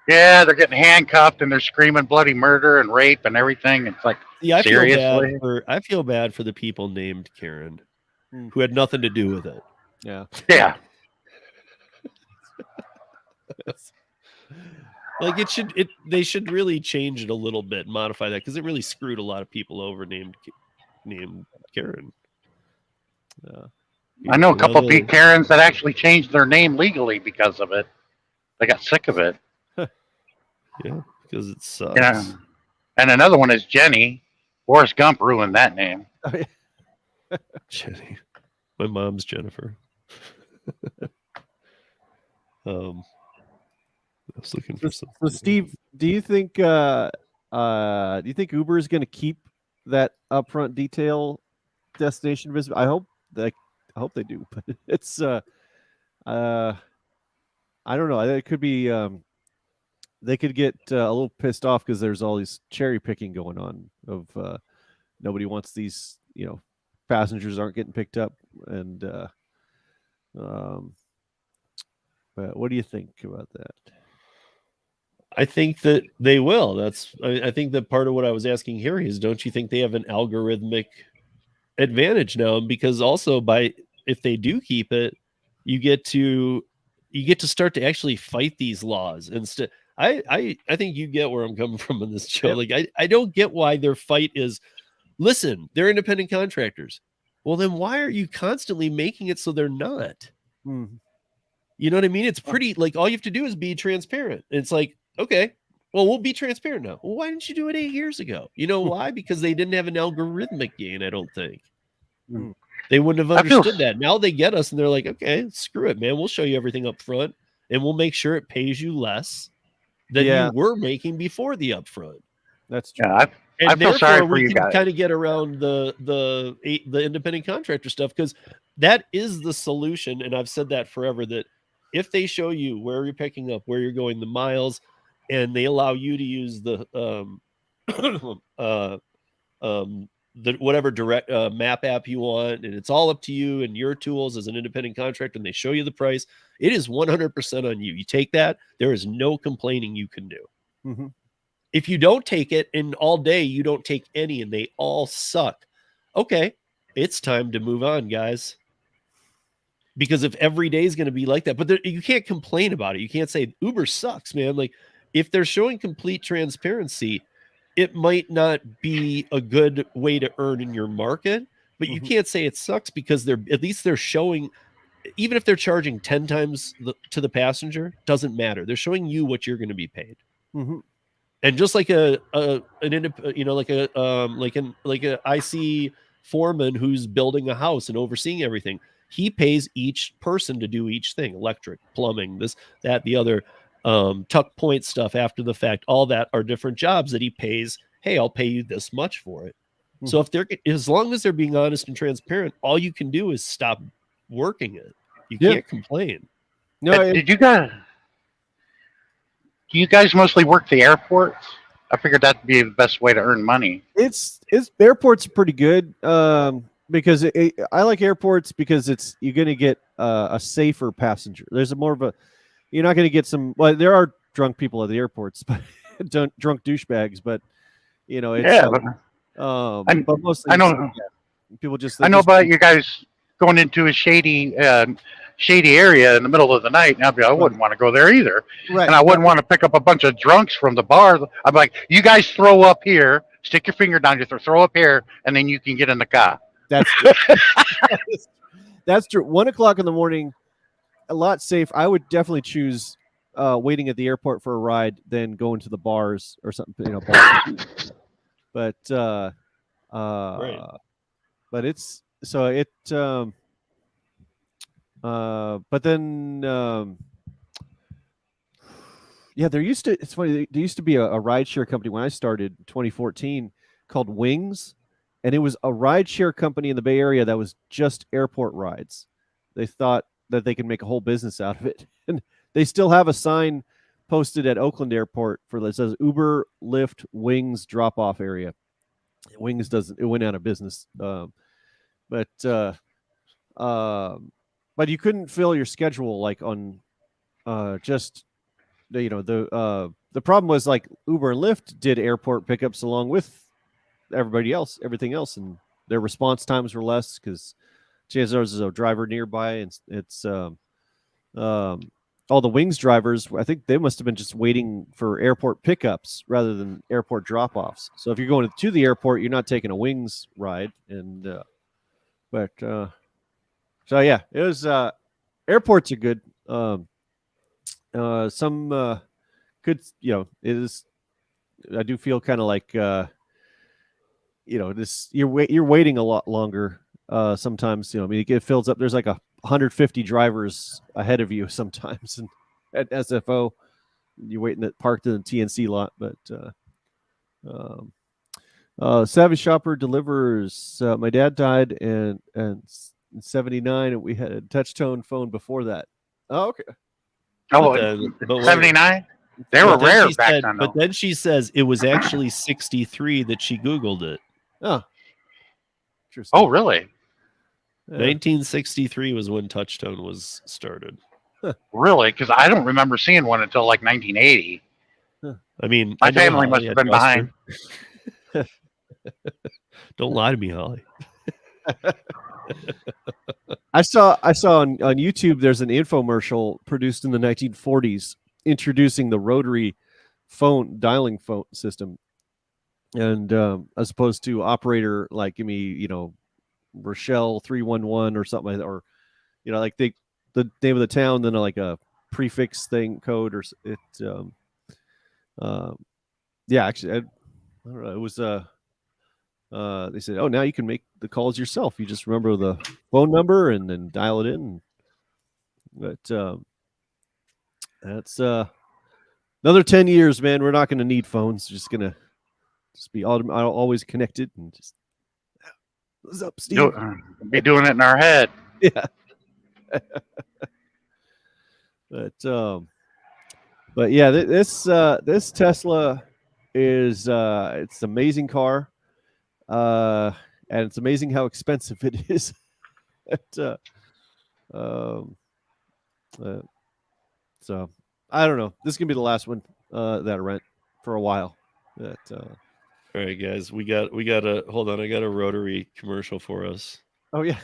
Yeah, they're getting handcuffed and they're screaming bloody murder and rape and everything. It's like, seriously? I feel bad for the people named Karen who had nothing to do with it. Yeah. Yeah. Like they should really change it a little bit, modify that because it really screwed a lot of people over named Karen. I know a couple of Pete Karens that actually changed their name legally because of it. They got sick of it. Yeah, because it sucks. Yeah. And another one is Jenny. Forrest Gump ruined that name. Oh, yeah. Jenny. My mom's Jennifer. I was looking for something. So Steve, do you think Uber is going to keep that upfront detail destination visit? I hope they do, but it's I don't know. It could be they could get a little pissed off because there's all these cherry picking going on of nobody wants these, passengers aren't getting picked up, and but what do you think about that? I think that they will. I think that part of what I was asking Harry is, don't you think they have an algorithmic advantage now? Because also if they do keep it, you get to start to actually fight these laws instead. I think you get where I'm coming from in this show. Like I don't get why their fight is, listen, they're independent contractors. Well, then why are you constantly making it so they're not? Mm-hmm. You know what I mean? It's pretty, like, all you have to do is be transparent. It's like, okay, well, we'll be transparent now. Well, why didn't you do it 8 years ago? You know why? Because they didn't have an algorithmic gain, I don't think. Mm. They wouldn't have understood that. Now they get us and they're like, okay, screw it, man. We'll show you everything up front and we'll make sure it pays you less than you were making before the upfront. That's true. Yeah, I feel sorry for you guys. Kind of get around the independent contractor stuff because that is the solution. And I've said that forever, that if they show you where you're picking up, where you're going, the miles, and they allow you to use the whatever direct map app you want, and it's all up to you and your tools as an independent contractor, and they show you the price, it is 100% on you. You take that, there is no complaining you can do. Mm-hmm. If you don't take it, and all day you don't take any and they all suck, okay, it's time to move on, guys. Because if every day is going to be like that, but you can't complain about it. You can't say Uber sucks, man. Like, if they're showing complete transparency, it might not be a good way to earn in your market, but you can't say it sucks because they're showing, even if they're charging 10 times to the passenger, doesn't matter. They're showing you what you're going to be paid. Mm-hmm. And just like like a IC foreman who's building a house and overseeing everything, he pays each person to do each thing: electric, plumbing, this, that, the other, tuck point stuff after the fact. All that are different jobs that he pays. Hey, I'll pay you this much for it. Mm-hmm. So as long as they're being honest and transparent, all you can do is stop working it. You can't complain. No, Do you guys mostly work the airports? I figured that'd be the best way to earn money. it's airports are pretty good because I like airports because you're going to get a safer passenger. There's you're not going to get some. Well, there are drunk people at the airports, but drunk douchebags. But it's but mostly I know. People just. I know about you guys going into a shady area in the middle of the night, and I wouldn't want to go there either. Right. And I wouldn't want to pick up a bunch of drunks from the bar. I'm like, you guys throw up here, stick your finger down your throat, throw up here, and then you can get in the car. That's true. That's true. 1 o'clock in the morning, a lot safe. I would definitely choose waiting at the airport for a ride than going to the bars or something. But Right. but it's so it. But then, it's funny. There used to be a rideshare company when I started in 2014 called Wings, and it was a rideshare company in the Bay Area that was just airport rides. They thought that they could make a whole business out of it, and they still have a sign posted at Oakland Airport that says Uber, Lyft, Wings drop-off area. Wings it went out of business, but you couldn't fill your schedule like on just the problem was like Uber and Lyft did airport pickups along with everything else, and their response times were less because chances are there's a driver nearby, and it's all the Wings drivers. I think they must have been just waiting for airport pickups rather than airport drop-offs. So if you're going to the airport, you're not taking a Wings ride, and so yeah, it was airports are good. Some good, it is. I do feel kind of like this. You're waiting a lot longer. Sometimes it fills up. There's like 150 drivers ahead of you sometimes, and at SFO, you're waiting parked in the TNC lot. But Savvy Shopper delivers. My dad died and. In 79, and we had a touch tone phone before that. Oh, okay. Oh, 79? They were rare back then. But then she says it was actually 63 that she Googled it. Oh. Oh, really? Yeah. 1963 was when touch tone was started. Really? Because I don't remember seeing one until like 1980. I mean, my family must have been behind. Don't lie to me, Holly. I saw on YouTube there's an infomercial produced in the 1940s introducing the rotary dialing phone system, and as opposed to operator like give me Rochelle 311 or something like that, or like the name of the town, then like a prefix thing code or it actually I don't know, it was they said, oh, now you can make the calls yourself. You just remember the phone number and then dial it in. But that's another 10 years, man. We're not going to need phones. We're just going to be always connected and just, what's up, Steve? Be doing it in our head. Yeah. But yeah, this Tesla is it's an amazing car. And it's amazing how expensive it is. So I don't know. This is gonna be the last one that I rent for a while. All right, guys, we got a hold on. I got a rotary commercial for us. Oh yeah.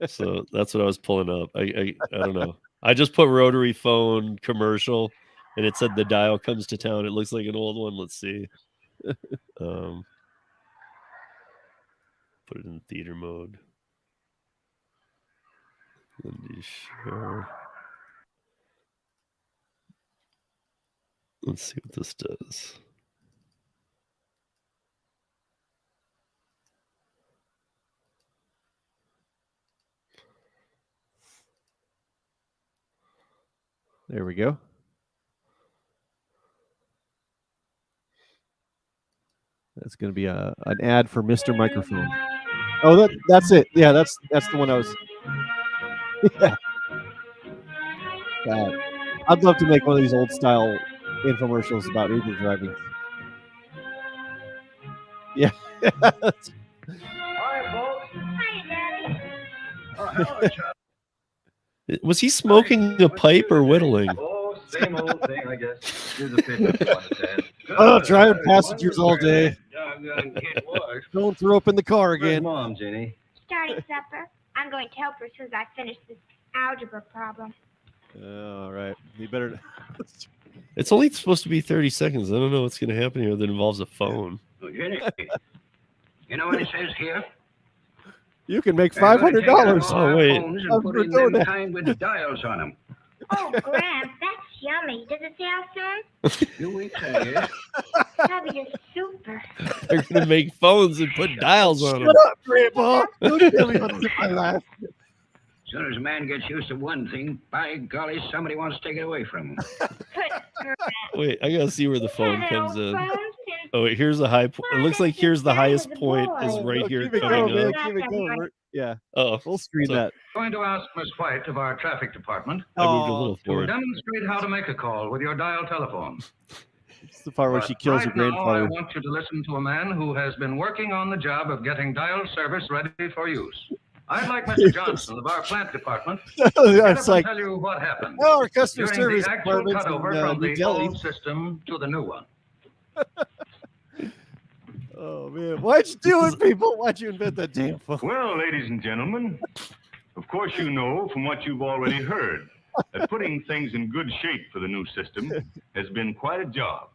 So that's what I was pulling up. I don't know. I just put rotary phone commercial, and it said the dial comes to town. It looks like an old one. Let's see. Put put it in theater mode. Share. Let's see what this does. There we go. That's going to be an ad for Mr. Microphone. Oh, that's it. Yeah, that's the one I was. Yeah. I'd love to make one of these old style infomercials about Uber driving. Yeah. Hi, folks. Hi, Daddy. Oh, hello, Chuck. Was he smoking a pipe or whittling? Oh, same old thing, I guess. Here's a pickup one, Dad. Oh, driving passengers all day. Doggone kid was. Don't throw up in the car Where's again. Mom, Jenny? Starting supper. I'm going to help her as soon as I finish this algebra problem. All right. You better. It's only supposed to be 30 seconds. I don't know what's going to happen here that involves a phone. Oh, Jenny, you know what it says here? You can make $500. Oh, wait. And put in them kind with dials on them. Oh, Gramps, that's yummy. Does it say how soon? You wait till you. Bobby, you're super. They're going to make phones and put dials on them. Shut up, Grandpa. Don't tell me what my life. As soon as a man gets used to one thing, by golly, somebody wants to take it away from him. Wait, I got to see where the phone That comes old in. phone Oh, wait, here's a high point. It looks like here's the highest point is right here Keep it coming going, man. up. Keep it going. Yeah. Oh, We'll screen So- that. Going to ask Miss White of our traffic department I moved a little to forward. demonstrate how to make a call with your dial telephone. It's the part where But she kills her right now, I grandfather. want you to listen to a man who has been working on the job of getting dial service ready for use. I'd like Mr. Johnson of our plant department to get up It's and like, tell you what happened oh, our customer during service the actual department's cutover in from New the Delhi. old system to the new one. Oh, man. Why'd you do it, people? Why'd you invent that damn phone? Well, ladies and gentlemen, of course you know from what you've already heard that putting things in good shape for the new system has been quite a job.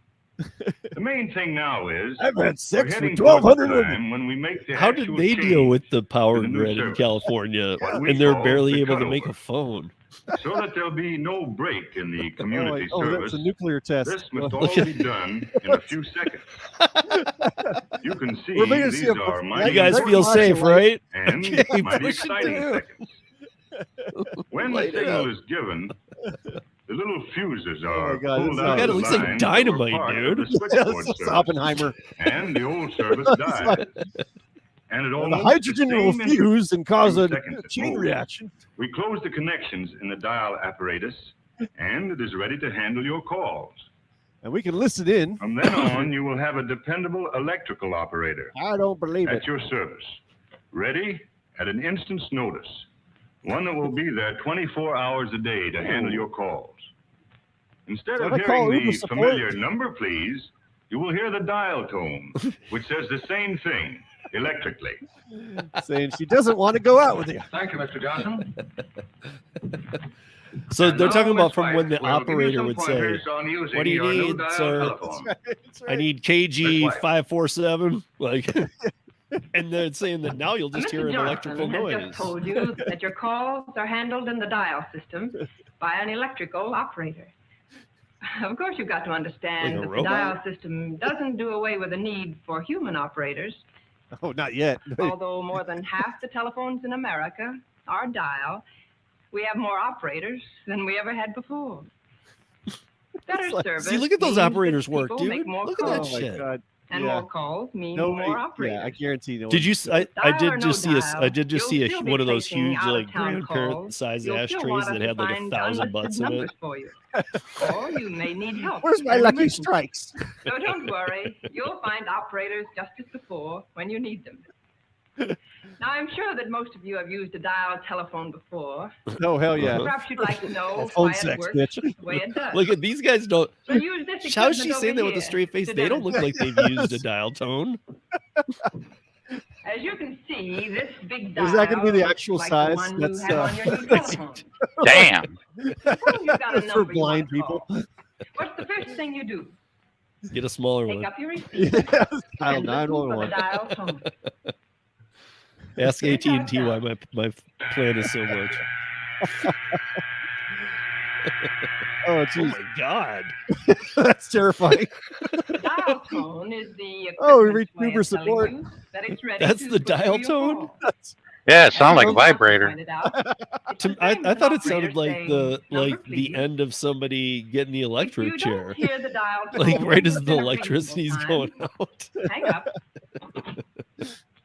The main thing now is I've had we're sex for heading towards 1,200 the women. time when we make the How did actual they deal change with the power to the new grid in service. California What we and they're call barely the able to make cutover. a phone? so that there'll be no break in the Oh, community oh, that's service. a nuclear test. This must Well, all be done in a few seconds. You can see We're making these see a- are You mighty guys Very feel much safe, alike. right? and Okay, mighty push it exciting through. seconds. When the Light it signal up. is given, the little fuses Oh are my God, pulled this out God, of it the looks like lines that were dynamite, part of dude. the switchboard it's service, Oppenheimer. and the old service It's dies. like- And at The almost hydrogen the will same instant, fuse and cause a seconds at chain most. reaction. we close the connections in the dial apparatus, and it is ready to handle your calls. And we can listen in. From then on, you will have a dependable electrical operator I don't believe it. at your service, ready at an instant's notice. One that will be there 24 hours a day to handle your calls. Instead So of if I call hearing Uber the support- familiar number, please, you will hear the dial tone, which says the same thing electrically. Saying she doesn't want to go out with you. Thank you, Mr. Johnson. So And they're now, talking about Miss from White when the will give you operator some would say, pointers on using "What do you your new need, dial sir?" telephone. I need KG White. 547. Like, and they're saying that now you'll just hear Mr. an Johnson electrical has noise. just told you that your calls are handled in the dial system by an electrical operator. Of course, you've got to understand Like a that the robot? dial system doesn't do away with the need for human operators, Oh, not yet. although more than half the telephones in America are dial. We have more operators than we ever had before. Better like- service. See, look at those means that operators work, people dude. make more Look at that calls, Oh my shit. God. and Yeah. more calls mean No, more yeah, operators. I guarantee no. Did you? I Dial did or just no see dial, I did just see you'll still be one of those facing huge like out-of-town grandparent calls. size You'll still ashtrays want that us to had like find 1,000 unlisted butts in it. numbers for you. Or you may need help. Where's my in lucky emergency. strikes? So don't worry, you'll find operators just as before when you need them. Now, I'm sure that most of you have used a dial telephone before. Oh, hell yeah. Perhaps you'd like to know Phone why sex, it works bitch. the way it does. Look at these guys. Don't. So use this How is she equipment saying that over with a here straight face? to They don't look like demonstrate. they've used a dial tone. As you can see, this big Is dial that gonna be the looks actual like size? The one That's, you have on your new telephone. Damn. Suppose you've got a For number you blind want to people. call. What's the first thing you do? Get a smaller Take one. up your receiver Yeah. Dial and listen for the 911. dial tone. Ask AT&T why my plan is so much. Oh, Oh geez. my God. That's terrifying. The dial tone is the Oh, we equipment's reached way Uber of support. telling you that it's ready That's to the put through dial your tone? call. Yeah, it As sounds like a Mr. Johnson vibrator. pointed out, it's the I same as thought an it sounded operator like saying, the "Number, the please." end of somebody getting the If electric you chair. don't hear the dial Like tone right as the within a reasonable electricity's time, going out. hang up,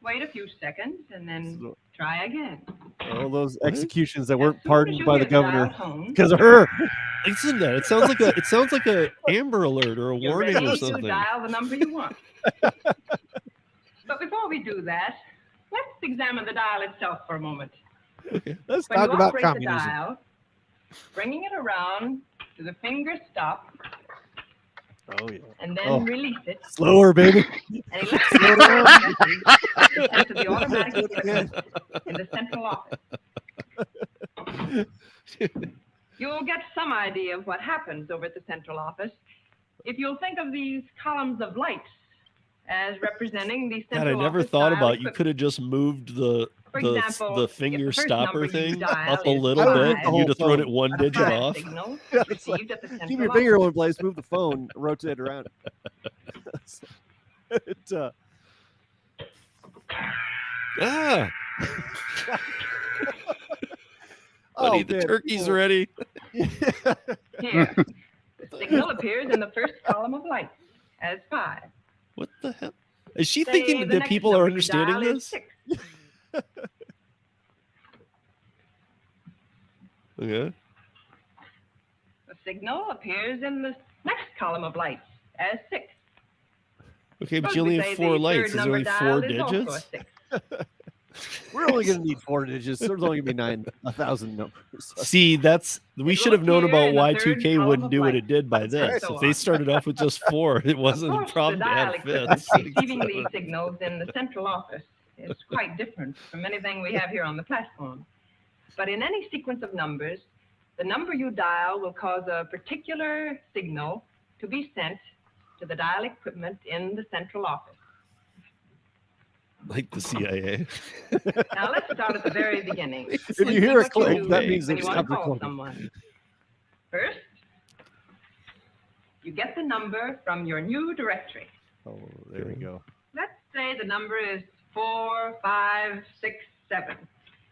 wait a few seconds, and then try again. All those What? executions that As weren't soon as pardoned you by the hear dial governor tone, because of her. Listen to that. It sounds like a Amber Alert or a you're warning ready or to something. dial the number you want. But before we do that, let's examine the dial itself for a moment. Let's When talk you about operate the communism. dial, bringing it around to the finger stop Oh yeah. and then Oh. release it, Slower, baby. an electrical message is sent to the automatic equipment in the central office. You'll get some idea of what happens over at the central office if you'll think of these columns of lights as representing the God, I central never office thought dial about you equipment. could have just moved the For example, the if finger the first stopper number you thing dial up a is little I would bit move the and whole you'd have thrown it phone. one but a digit 5 off. signal Yeah, is it's like, received at the keep central your office. finger in one place, move the phone, rotate it around. It, Ah, oh, buddy, the man. turkey's ready. Here, the signal appears in the first column of lights as 5. What the hell? Is she Say thinking the that next people are number you understanding dial is this? 6. Okay. The signal appears in the next column of lights as 6. Okay, but Suppose you only we have say 4 the lights. third Is there number only 4 dialed is also a digits? 6. We're only going to need 4 digits. There's only going to be 1,000 numbers. See, we It should will have known appear about in the why third 2K column wouldn't of do what lights, it did by and this. so If they on. started off with just 4, it Of wasn't a course, problem the to dial have equipment fifths. receiving these signals in the central office is quite different from anything we have here on the platform. But in any sequence of numbers, the number you dial will cause a particular signal to be sent to the dial equipment in the central office. Like the CIA. Now let's start at the very beginning. If you See hear a what you click, do that means when they've you want to stopped call recording. someone. First, you get the number from your new directory. Oh, there we go. Let's say the number is 4, 5, 6, 7.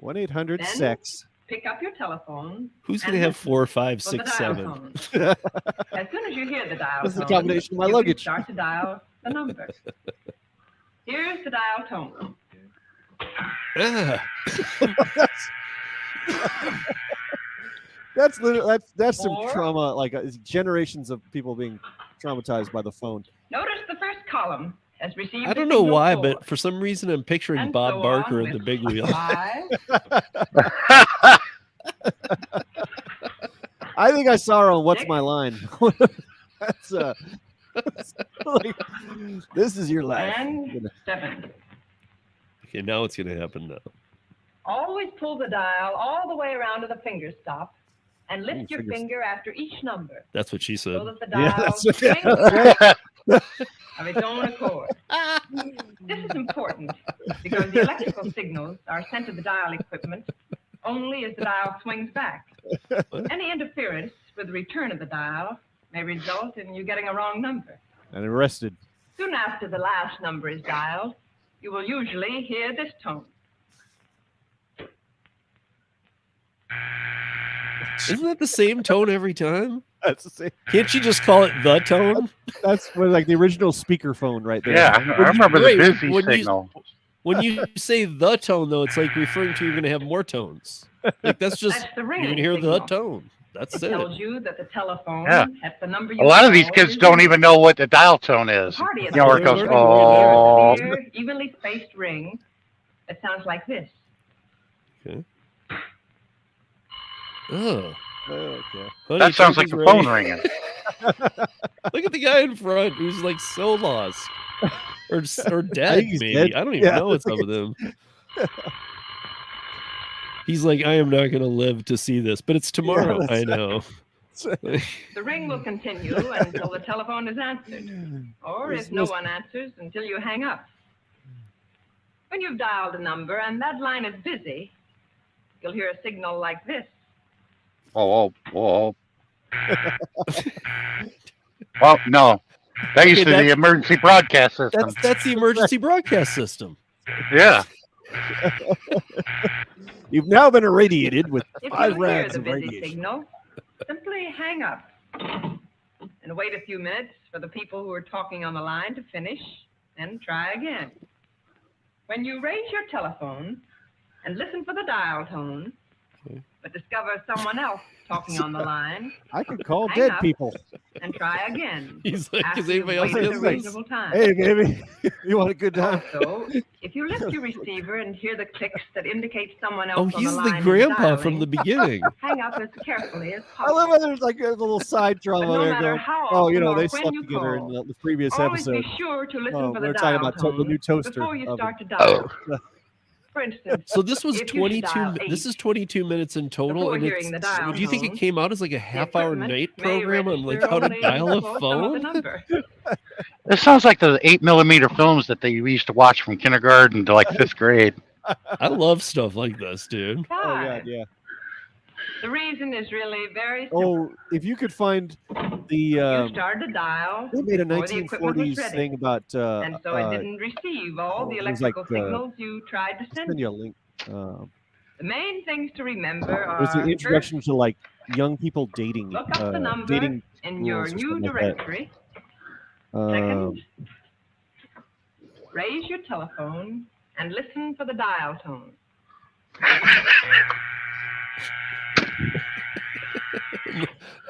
1-800-SEX. Pick up your telephone. Who's and going to have listen 4, 5, for the 6, dial 7? tone. As soon as you hear the dial This is a tone, combination of my you luggage. can start to dial the number. Here's the dial tone. Ah, That's literally that's some 4. trauma, like generations of people being traumatized by the phone. Notice the first column has received I the don't know signal why, 4. but for some reason I'm picturing And Bob so Barker on in the with big wheel. 5. I think I saw her on What's 6. My Line. That's like, this is your life. And 7. Okay, now what's going to happen now? Always pull the dial all the way around to the finger stop and lift Ooh, your fingers. finger after each number That's what she said. so that the Yeah, dial that's what- swings that's back of its own accord. This is important because the electrical signals are sent to the dial equipment only as the dial swings back. Any interference with the return of the dial may result in you getting a wrong number. And arrested. Soon after the last number is dialed, you will usually hear this tone. Isn't that the same tone every time? That's the same. Can't she just call it the tone? That's what, like the original speakerphone right there. Yeah, I remember the Wait, busy when you- signal. When you say the tone, though, it's like referring to you're going to have more tones. Like that's just That's the you're ringing going to hear signal. the tone. That's It it. tells you that the telephone Yeah. at the number you A lot of these called kids is don't ringing. even know what the dial tone is. Party You know where it goes, They're learning oh. Clear, evenly spaced ring that sounds like this. Okay. Oh, Okay. honey, That sounds like turkey's the phone ready. ringing. Look at the guy in front who's like so lost or dead. think he's Maybe dead. I don't even Yeah, know what's up with him. He's like, I am not going to live to see this, but it's tomorrow. that's I right. know. The ring will continue until the telephone is answered, or There's if no no- one answers, until you hang up. When you've dialed a number and that line is busy, you'll hear a signal like this. Oh. Well, no. That used to be the emergency broadcast system. That's the emergency broadcast system. Yeah. You've now been irradiated with If 5 you hear rads the of busy radiation. signal, simply hang up and wait a few minutes for the people who are talking on the line to finish, and try again. When you raise your telephone and listen for the dial tone, but discover someone else talking on the line, I can call hang dead up people. and try again. He's like, after is anybody you've else waited a getting this? reasonable time. Hey, baby, you want a good time? Also, if you lift your receiver and hear the clicks that indicate someone else Oh, on he's the the line is grandpa from dialing, the beginning. hang up as carefully as I love possible. how there's like a little side But drama no there matter going, how oh, you often know, or they when slept you together in call, the previous always episode. be sure to listen Oh, for we the were talking dial about tone the new toaster before you oven. start to dial. For instance, So this was if you should 22. dial This 8 is 22 minutes in total, before and hearing the dial do you think it tone, came out as like a half-hour equipment night may program on like register how to only dial a for some of the phone? number. It sounds like the 8mm films that they used to watch from kindergarten to like 5th grade. I love stuff like this, dude. Oh, God, Five. yeah. The reason is really very simple. Oh, if you could find the You started to dial they made a before the equipment was 1940s ready, thing about and so it didn't receive all the it was like, electrical signals you tried to I'll send send you a it. link. The main things to remember It was the are, introduction to like young people dating, look up the number dating in your rules or new something like that. directory. Second, raise your telephone and listen for the dial tone.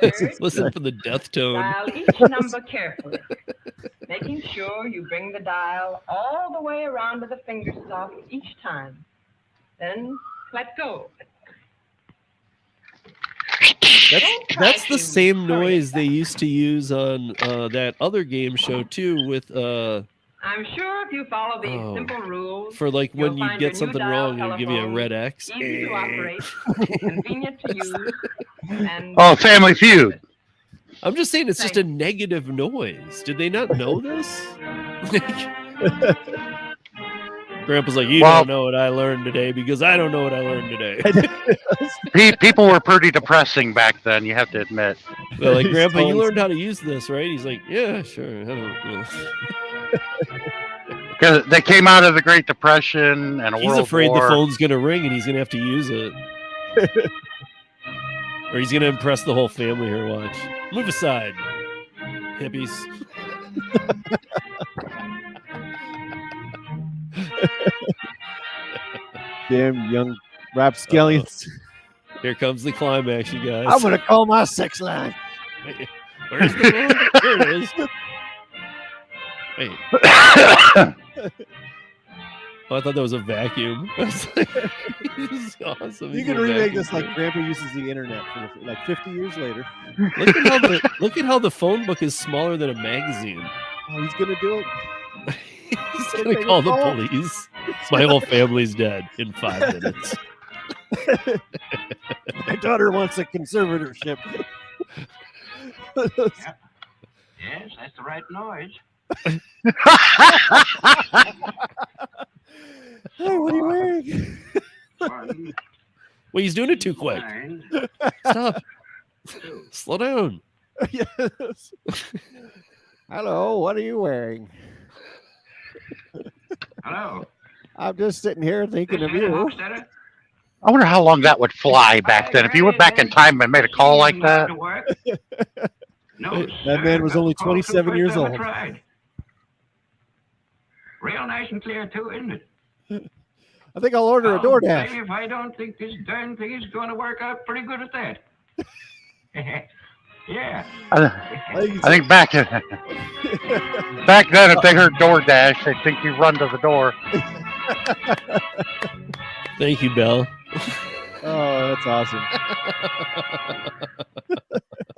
Third, Listen for the death tone. dial each number carefully, making sure you bring the dial all the way around to the finger stop each time. Then let go. That's the same noise they used to use on that other game show too with I'm sure if you follow these simple rules, for like when you'll you find get your new something dial wrong and give you a telephone red X. easy to operate, convenient to use, and Oh, Family Feud. I'm just saying it's just a negative noise. Did they not know this? Grandpa's like, you don't know what I learned today because I don't know what I learned today. People were pretty depressing back then, you have to admit. They're like, Grandpa, you learned how to use this, right? He's like, yeah, sure. I don't know. Because they came out of the Great Depression and a He's World afraid War. the phone's going to ring and he's going to have to use it. Or he's going to impress the whole family here. Watch. Move aside, hippies. Damn young rapscallions. Here comes the climax, you guys. I'm gonna call my sex line. Where's the phone? There it is. Wait. Oh, I thought that was a vacuum. This is awesome. You can remake this like Grandpa uses the internet for like 50 years later. Look at how the phone book is smaller than a magazine. Oh, he's gonna do it. He's gonna call the police. My whole family's dead in 5 minutes. My daughter wants a conservatorship. Yes, that's the right noise. Hey, what are you wearing? Well, he's doing it too quick. Stop. Slow down. Yes. Hello, what are you wearing? Hello. I'm just sitting here thinking of you. I wonder how long that would fly back then. If you went back in time and made a call like that. No, That man was only 27 years old. Real nice and clear too, isn't it? I think I'll order a I'll DoorDash. say if I don't think this darn thing is going to work out pretty good at that. Yeah. I think back then, if they heard DoorDash, they'd think you run to the door. Thank you, Belle. Oh, that's awesome.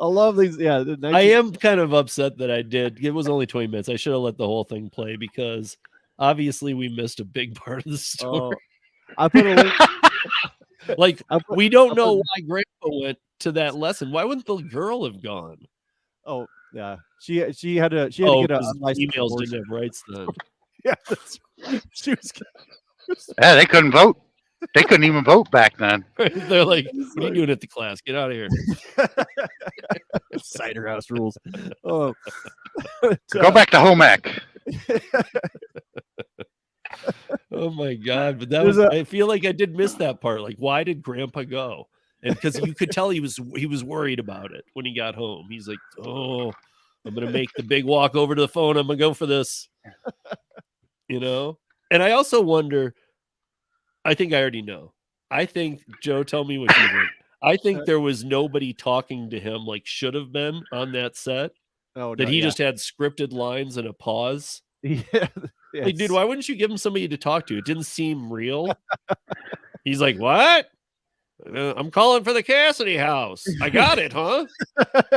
I love these. Yeah, I am kind of upset that I did. It was only 20 minutes. I should have let the whole thing play because obviously we missed a big part of the story. I put a link. Like, we don't know why Grandpa went to that lesson. Why wouldn't the girl have gone? Oh, yeah. She had to get a 'cause unlicensed emails abortion. didn't have rights then. Yeah, that's right. She was. Yeah, they couldn't vote. They couldn't even vote back then. They're like, "What are you doing at the class? Get out of here!" Cider house rules. Oh, Go back to home ec. Oh my god! But that There's was. a- I feel like I did miss that part. Like, why did Grandpa go? And because you could tell he was worried about it when he got home. He's like, "Oh, I'm gonna make the big walk over to the phone. I'm gonna go for this." You know. And I also wonder. I think I already know. I think Joe, tell me what you think. I think there was nobody talking to him like should have been on that set. Oh, That no, he yeah. just had scripted lines and a pause. Yeah. Like, dude, why wouldn't you give him somebody to talk to? It didn't seem real. He's like, what? I'm calling for the Cassidy house. I got it, huh?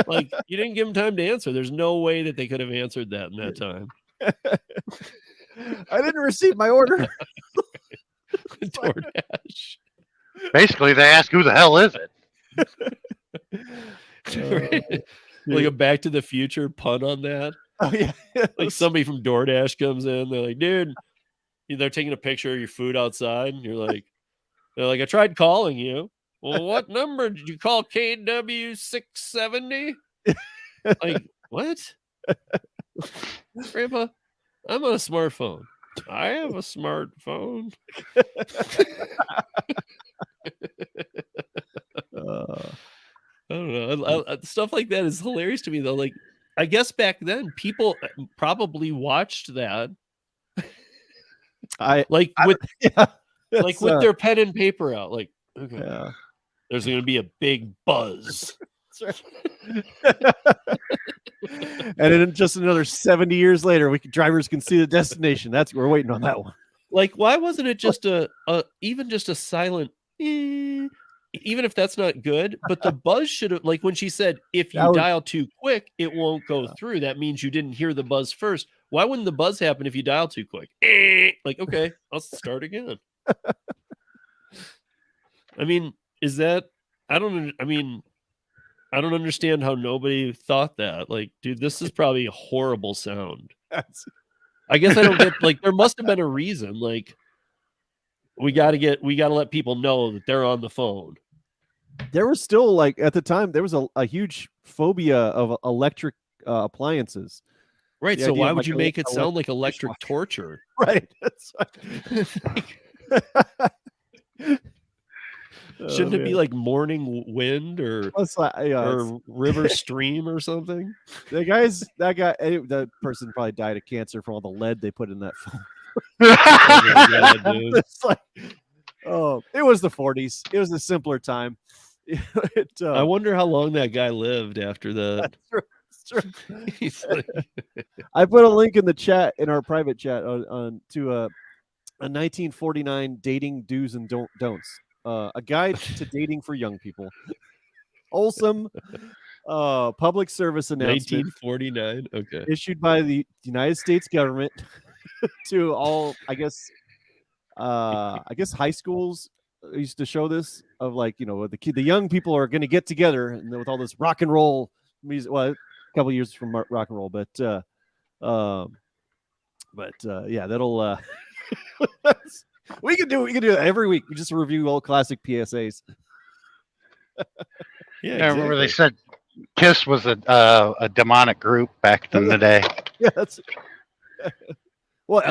Like, you didn't give him time to answer. There's no way that they could have answered that in that time. I didn't receive my order. DoorDash. Basically, they ask, "Who the hell is Like it?" a Back to the Future pun on that. Oh yeah. Like somebody from DoorDash comes in, they're like, dude, they're taking a picture of your food outside, and they're like, I tried calling you. Well, what number did you call? KW 670? Like, what? Grandpa, I'm on a smartphone. I have a smartphone. I don't know. Stuff like that is hilarious to me, though. Like, I guess back then people probably watched that. With their pen and paper out. Like, okay, there's going to be a big buzz. And then just another 70 years later, drivers can see the destination. We're waiting on that one. Like, why wasn't it just even just a silent, even if that's not good, but the buzz should have, like when she said, if you dial too quick, it won't go through. That means you didn't hear the buzz first. Why wouldn't the buzz happen if you dial too quick? Like, okay, I'll start again. I mean, I don't understand how nobody thought that. Like, dude, this is probably a horrible sound. I guess I don't get, like, there must have been a reason. Like, we got to let people know that they're on the phone. There was still, like, at the time, there was a huge phobia of electric appliances. Right. So why would you make it sound like electric torture? Right. Shouldn't it be like morning wind or river stream or something? That person probably died of cancer from all the lead they put in that phone. It's like, it was the 40s. It was a simpler time. I wonder how long that guy lived after that. He's like... I put a link in the chat, in our private chat, to a 1949 dating do's and don'ts. A guide to dating for young people. Wholesome public service announcement. 1949. Okay. Issued by the United States government to all, I guess high schools used to show this, of like, the young people are going to get together and with all this rock and roll music. Well, a couple years from rock and roll, but yeah, that'll we can do that every week. We just review old classic PSAs. Yeah, exactly. I remember they said Kiss was a demonic group back in the day. Yeah, that's well,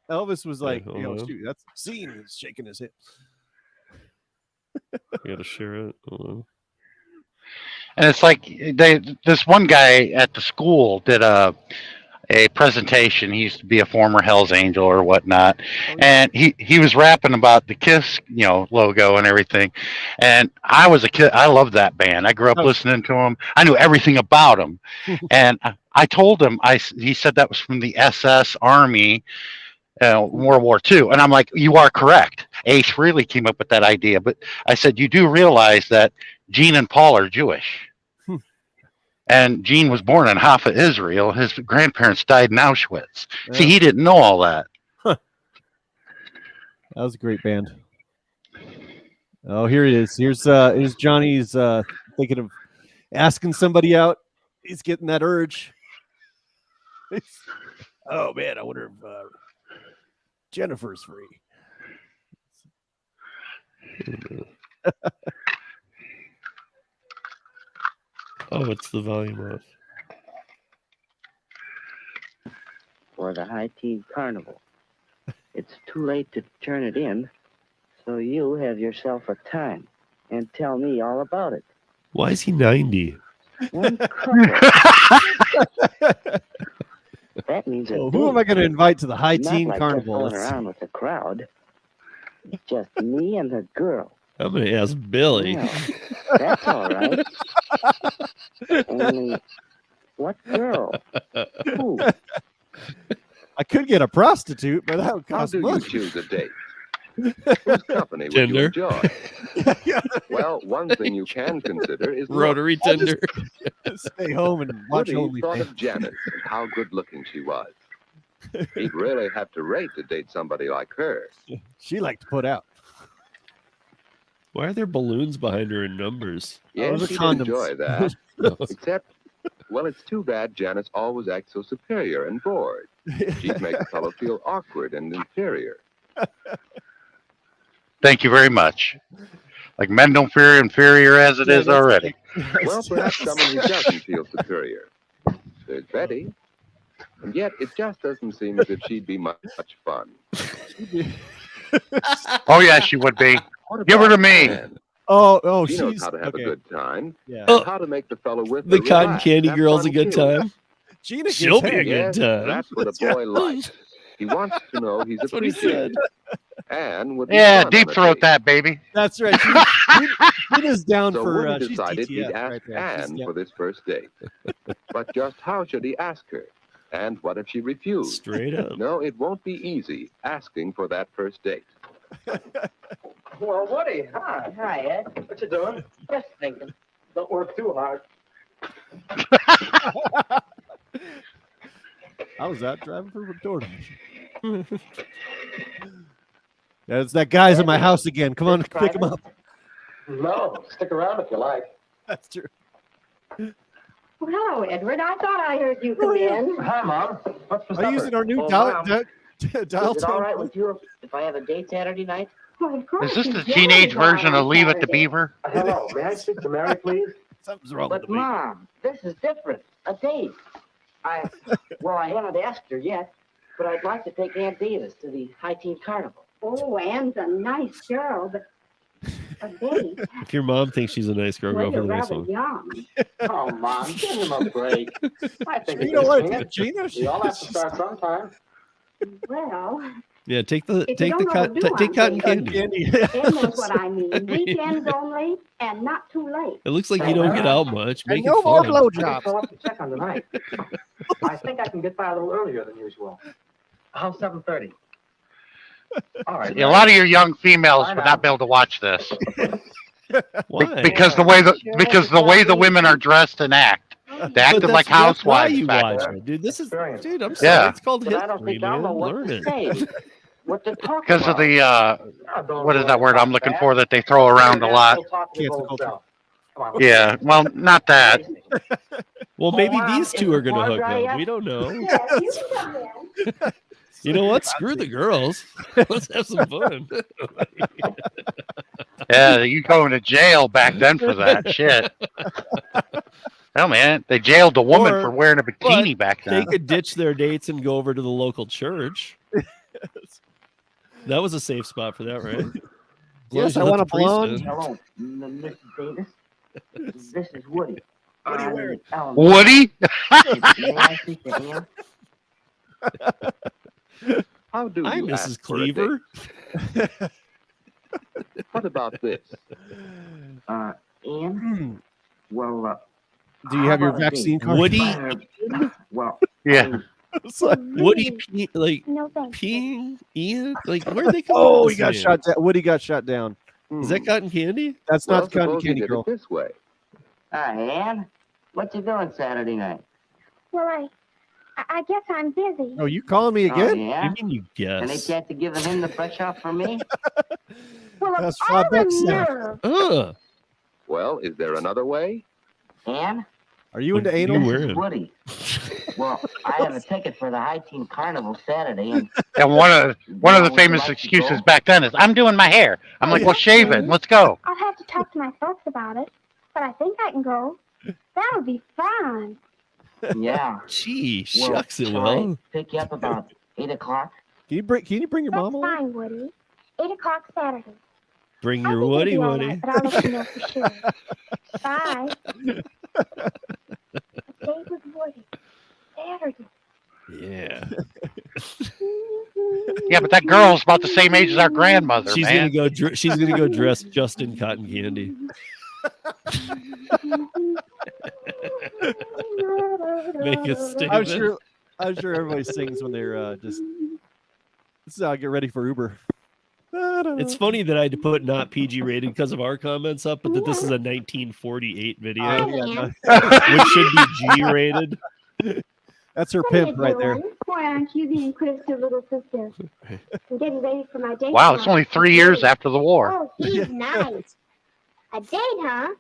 Elvis was like, shoot, that's scene is shaking his hips. You gotta share it. And it's like this one guy at the school did a presentation. He used to be a former Hell's Angel or whatnot, and he was rapping about the Kiss, logo and everything. And I was a kid. I loved that band. I grew up listening to them. I knew everything about them. And I told him, he said that was from the SS Army, World War II. And I'm like, you are correct. Ace Frehley came up with that idea. But I said, you do realize that Gene and Paul are Jewish. And Gene was born in Haifa, Israel. His grandparents died in Auschwitz. Yeah. See, he didn't know all that. Huh. That was a great band. Oh, here it is. Here's Johnny's thinking of asking somebody out. He's getting that urge. Oh man, I wonder if Jennifer's free. Oh, it's the volume off. For the High Tea Carnival. It's too late to turn it in, so you have yourself a time and tell me all about it. Why is he 90? One couple. That means So who am I going to invite to the High Teen like Carnival? Just going around with the crowd. It's just me and the girl. I'm going to ask Billy. Well, that's all right. Only, what girl? Who? I could get a prostitute, but that would cost How do money. you choose a date? Whose company would Tinder. you enjoy? Well, one thing you can consider is Rotary look. Tinder. Stay home and watch Woody thought OnlyFans. of Janet and how good looking she was. He'd really have to rate to date somebody like her. She liked to put out. Why are there balloons behind her in numbers? Yes, the he'd condoms. enjoy that. Except, well, it's too bad Janice always acts so superior and bored. She'd make a fellow feel awkward and inferior. Thank you very much. Like men don't feel inferior as it is already. Well, perhaps someone who doesn't feel superior. There's Betty. And yet, it just doesn't seem as if she'd be much fun. Oh yeah, she would be. What Give her about to me. Ann? Oh, She knows she's how to have okay. a good time. Yeah. And how to make the fellow with The her cotton relax, candy have girl's a fun, good too. time. Gina She'll gets be a head. good Yes, time. that's what a boy likes. He wants to know he's That's what he appreciated. said. And would be Yeah, fun deep on a throat date. that baby. That's right. Gina's down So for. Woody She's decided he'd DTF ask right there. She's Anne down. for this first date. But just how should he ask her? And what if she refused? Straight up. No, it won't be easy asking for that first date. Well, Woody, hi. Hi, Ed. What you doing? Just thinking. Don't work too hard. How was that driving for DoorDash? Yeah, it's that guy's in my house again. Come on, pick him up. No, stick around if you like. That's true. Well, hello, Edward. I thought I heard you come in. Hi, Mom. What's for Are supper? you using our new Oh, dial Mom. dial Is it all tone? right with you if I have a date Saturday night? Well, of course. Is this you the can teenage go out version on of Leave It to Saturday. Beaver? Hello, may I speak to Mary, please? Something's wrong with But the baby. Mom, this is different. A date. I haven't asked her yet, but I'd like to take Aunt Davis to the High Teen Carnival. Oh, Anne's a nice girl, but a date? If your mom thinks she's a nice girl, Well, go for you're the nice rather one. young. Oh, Mom, give him a break. I think You he know can what, swing it. Gina? We all have to start sometime. Well, Yeah, take If you the don't cotton overdo take cotton something, candy. Ed knows what I mean. Weekends only and not too late. It looks like you don't get out much. And Make no it more fun. I just blowjobs. call up to check on the night. I think I can get by a little earlier than usual. How's 7:30? All right. A lot of your young females Bye would now. not be able to watch this Why? because the way the women are dressed and act. They But acted like that's why housewives you back watch then. it, dude. This is, Experience. dude. I'm sorry. Yeah. It's called But I don't history, think I'll know man. what Learn to it. say. What to talk Because about. of the Oh, don't what is worry that word about I'm looking that. for that they throw around a lot? We'll talk to his Cancel old culture. self. Come on, let's Yeah, well, not that. Well, maybe Mom, these two is are the gonna car hook dry up. yet? We don't know. Yes, you can come in. You know what? Screw the girls. Let's have some fun. Yeah, you going to jail back then for that shit. Hell, man, they jailed a woman Or- for wearing a bikini back They then. could ditch their dates and go over to the local church. That was a safe spot for that, right? As long Yes, as you I let want the a priest blonde. in. Hello, Mrs. Davis. This is Woody. What are you wearing? Woody? May I speak to Ann? How do Hi, you Mrs. ask for a date? Cleaver. What about this? Ann? Well, Do you have how your about a vaccine date? card? Woody, Well, Yeah. It's like, Woody, like No thanks. peeing, Ian. Like, where'd they come? up oh, with he got this shot down. Woody got shot down. Hmm. Is that cotton candy? That's Well, not the cotton suppose we candy did girl. it this way. Hi, Ann. What you doing Saturday night? Well, I guess I'm busy. Oh, you calling me Oh, again? yeah? You mean you Any guess? chance of giving him the fresh off for me? Well, That's I'm a $5 now. nerve. Ugh. Well, is there another way? Ann? Are you into What are you anal? wearing? Woody. Well, I have a ticket for the High Teen Carnival Saturday, and one of the would you famous like to excuses go? back then is, I'm doing my hair. I'm like, well, shave it. Let's go. I'll have to talk to my folks about it, but I think I can go. That'll be fun. Yeah. Gee, Well, shucks it shall I will. pick you up about 8 o'clock? Can you bring your mom That's along? fine, Woody. 8 o'clock Saturday. Bring I your think Woody it'll be all Woody. right, but I'll let you know for sure. Bye. A date with Woody. Saturday. Yeah. Yeah, but that girl's about the same age as our grandmother, She's man. gonna go. She's gonna go dressed just in cotton candy. Make a statement. I'm sure everybody sings when they're just. This is how I get ready for Uber. It's funny that I had to put not PG rated because of our comments up, but that this is a 1948 video, which should be G rated. That's her What are you pimp right there. doing? Why aren't you the inquisitive little sister? I'm getting ready for my date. Wow, it's tomorrow. only 3 years after the war. Oh, he's nice. A date, huh?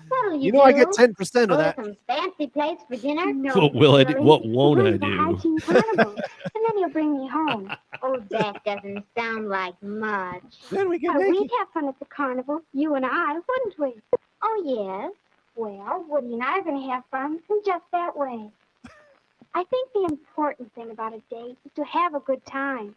What'll You know I get do? 10% of Order that. some fancy plates for dinner? No. What will I do? Willie. What won't We're I at the High do? Teen Carnival, and then you'll bring me home. Oh, that doesn't sound like much. Then we But we'd have fun at the carnival, you and I, wouldn't we? Oh, yes. Well, Woody and I are going to have fun in just that way. I think the important thing about a date is to have a good time.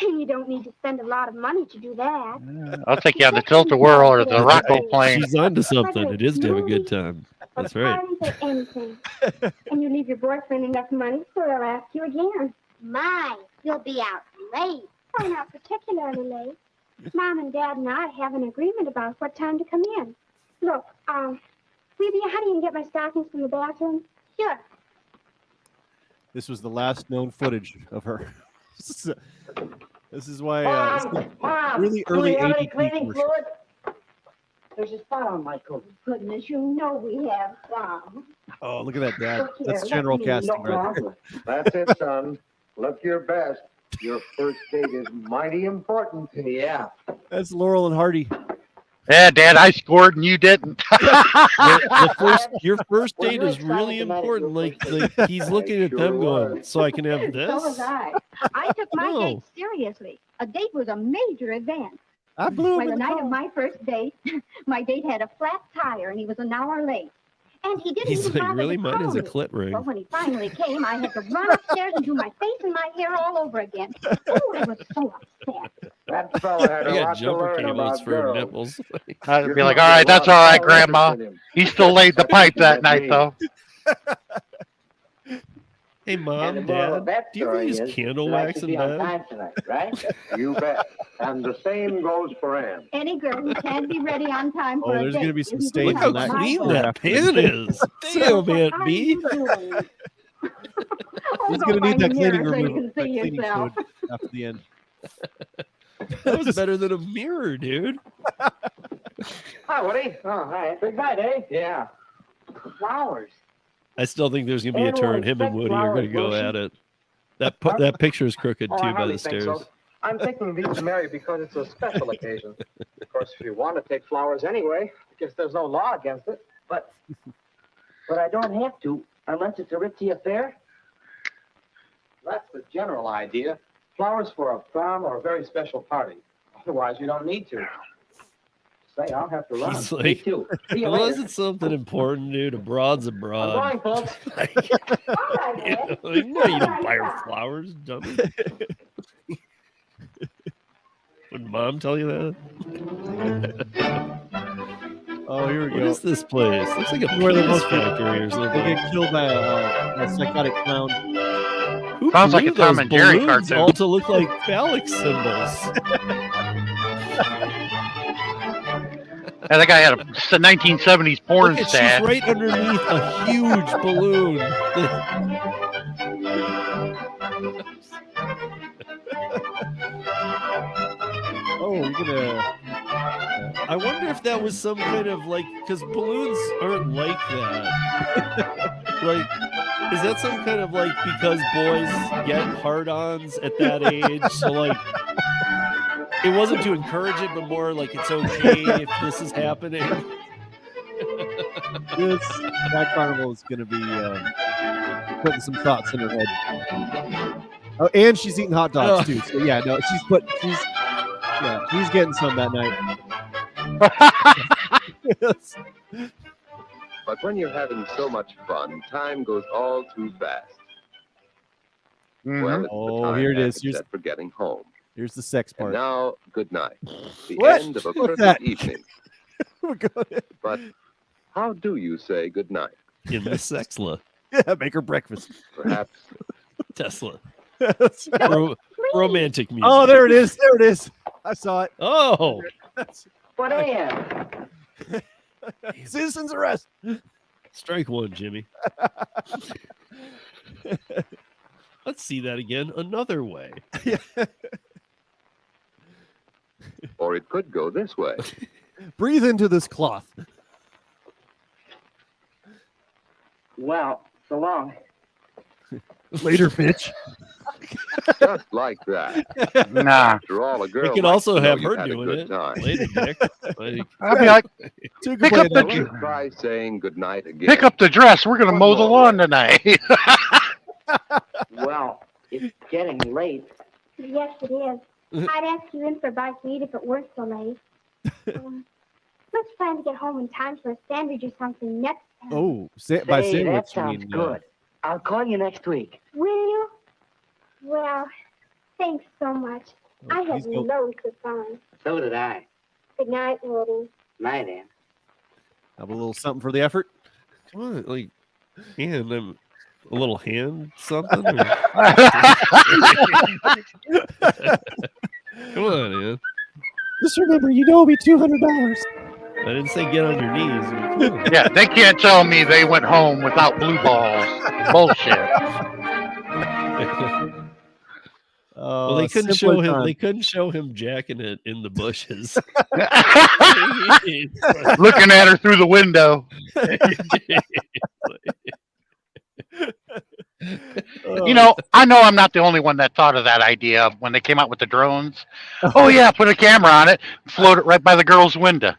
And you don't need to spend a lot of money to do that. I'll take you on the tilt-a-whirl or the Rocco plane. She's onto something. It is to have a good time. That's right. Parties or anything. And you leave your boyfriend enough money so he'll ask you again. My, you'll be out late. Oh, not particularly late. Mom and Dad and I have an agreement about what time to come in. Look, Phoebe, how do you get my stockings from the bathroom? Sure. This was the last known footage of her. This is why Mom, really do we early have any 80s cleaning commercial. fluid? There's a spot on my coat. Goodness, you know we have some. Oh, look at that, Dad. Look here, That's let general me casting look. right there. That's it, son. Look your best. Your first date is mighty important. Yeah. That's Laurel and Hardy. Yeah, Dad, I scored and you didn't. Your first date is really important. Like he's looking at them going, so I can have So was this. I took my No. date seriously. A date was a major event. I blew By him the in the night of car. my first date, my date had a flat tire and he was an hour late. And he didn't He's even like, bother really? to Mine call is a me. clit ring. But when he finally came, I had to run upstairs and do my face and my hair all over again. Oh, I was so upset. That fella had I a got lot to jumper learn cables about for girls. nipples. I'd be like, all right, that's all right, Grandma. He still laid the pipe that night, though. Hey, Mom, And the moral of Dad, that do you ever story use is candle that I wax should in be on bed? time tonight, right? You bet. And the same goes for Ann. Any girl who can't be ready on time for Oh, a there's date. gonna be some isn't stains Look on how that. clean my that fault. pan is. Damn, What Aunt are B. you doing? He's Go gonna need find a that cleaning mirror so you removal, can that see cleaning yourself. fluid after the end. That was better than a mirror, dude. Hi, Woody. Oh, hi. Big night, eh? Yeah. Flowers. I still think there's gonna be a Anyone turn. Him and expect Woody are gonna flowers, go Lucy? at it. That picture is crooked Oh, too I by hardly the think stairs. so. I'm thinking these to marry because it's a special occasion. Of course, if you want to take flowers anyway, I guess there's no law against it. But I don't have to unless it's a ritzy affair. That's the general idea. Flowers for a farm or a very special party. Otherwise, you don't need to. Say, I'll have to run. He's Me like, too. See you unless later. it's something important, dude. A broad's a I'm broad. going, folks. You know you don't buy her flowers, dummy. Would Mom tell you that? Oh, here we What go. is this place? Looks like a Where the penis most factory or They something. get killed by a psychotic clown. Who Sounds like drew a Tom those and Jerry balloons cartoon. all to look like phallic symbols? And that guy had a 1970s porn Look at, stat. she's right underneath a huge balloon. Oh, you're gonna. I wonder if that was some kind of like, because balloons aren't like that. Like, is that some kind of like because boys get hard-ons at that age? So like, it wasn't to encourage it, but more like it's okay if this is happening. This that carnival is going to be putting some thoughts in her head. Oh, and she's eating hot dogs too. So yeah, no, he's getting some that night. Yes. But when you're having so much fun, time goes all too fast. Well, it's the time here it is. Hackett set for getting home. Here's the sex part. And now, good night. The What? end of a What's perfect that? evening. But how do you say good night? In the Sexla. Yeah, make her breakfast. Perhaps Tesla. Romantic music. Oh, there it is. There it is. I saw it. Oh. What am? Citizens arrest. Strike one, Jimmy. Let's see that again another way. Or it could go this way. Breathe into this cloth. Well, so long. Later, bitch. Just like that. Nah. After all, a girl We can likes also to know have you her had a doing good it time. later, Dick. Like, I'd be like, pick up Let's the try saying good night again. pick up the dress. We're gonna One mow the more lawn tonight. Well, it's getting late. Yes, it is. I'd ask you in for a bite to eat if it weren't so late. Let's plan to get home in time for a sandwich or something next time. Oh, by Say, sandwich, that you sounds mean, good. I'll call you next week. Will you? Well, thanks so much. I had please go. loads of fun. So did I. Good night, Woody. Night, Ann. Have a little something for the effort. come on, like, and a little hand something. Or... Come on, man. Just remember, you know, it'll be $200. I didn't say get on your knees. Come on. Yeah, they can't tell me they went home without blue balls. Bullshit. Well, they couldn't show simpler him. time. They couldn't show him jacking it in the bushes. Looking at her through the window. You know I'm not the only one that thought of that idea when they came out with the drones. Oh yeah, put a camera on it, float it right by the girl's window.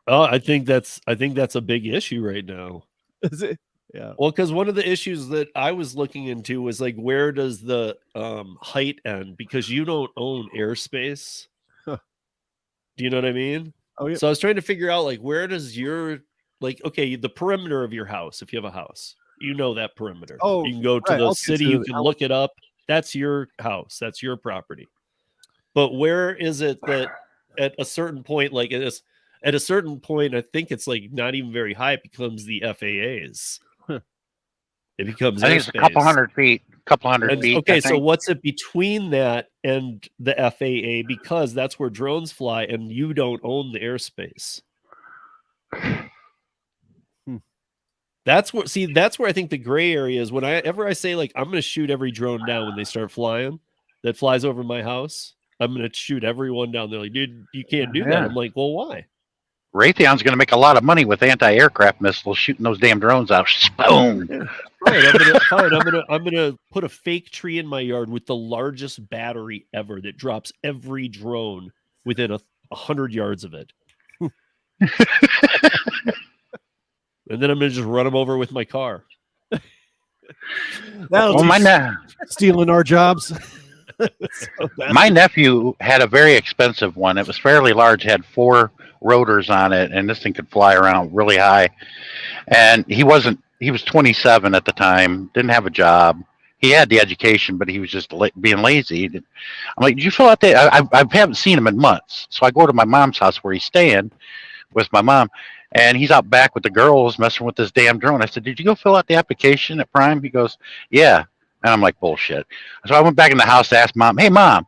Oh, I think that's a big issue right now. Is it? Yeah. Well, because one of the issues that I was looking into was like, where does the height end? Because you don't own airspace. Huh. Do you know what I mean? Oh yeah. So I was trying to figure out like, where does your okay, the perimeter of your house, if you have a house, you know that perimeter. Oh, you can go to right, the okay, city, so you can look it up. That's your house, that's your property. But where is it that at a certain point, like at a certain point, I think it's like not even very high, it becomes the FAA's. It becomes I think it's a couple hundred feet. And, feet. okay, I so think. what's it between that and the FAA? Because that's where drones fly, and you don't own the airspace. That's where I think the gray area is. Whenever I say like I'm going to shoot every drone down when they start flying that flies over my house, I'm going to shoot everyone down. They're like, dude, you can't do that. Yeah. I'm like, well, why? Raytheon's going to make a lot of money with anti-aircraft missiles shooting those damn drones out. Boom. Right, I'm gonna put a fake tree in my yard with the largest battery ever that drops every drone within 100 yards of it. And then I'm gonna just run them over with my car. Stealing our jobs. My nephew had a very expensive one. It was fairly large, had 4 rotors on it, and this thing could fly around really high. And he was 27 at the time, didn't have a job. He had the education, but he was just being lazy. I'm like, did you fill out that? I haven't seen him in months. So I go to my mom's house where he's staying with my mom, and he's out back with the girls messing with this damn drone. I said, did you go fill out the application at Prime? He goes, yeah. And I'm like, bullshit. So I went back in the house to ask Mom, hey, Mom,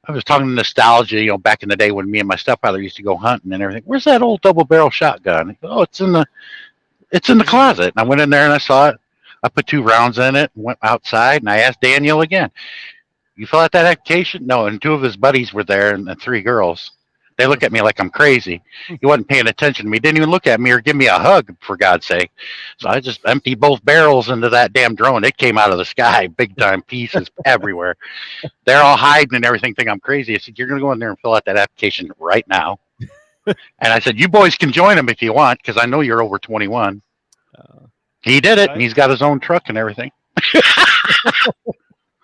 I was talking nostalgia, back in the day when me and my stepfather used to go hunting and everything. Where's that old double barrel shotgun? Oh, it's in the closet. And I went in there and I saw it. I put 2 rounds in it and went outside, and I asked Daniel again, you fill out that application? No, and 2 of his buddies were there and 3 girls. They look at me like I'm crazy. He wasn't paying attention to me. Didn't even look at me or give me a hug, for God's sake. So I just emptied both barrels into that damn drone. It came out of the sky, big time pieces everywhere. They're all hiding and everything, think I'm crazy. I said, you're going to go in there and fill out that application right now. And I said, you boys can join him if you want, because I know you're over 21. He did it, and he's got his own truck and everything.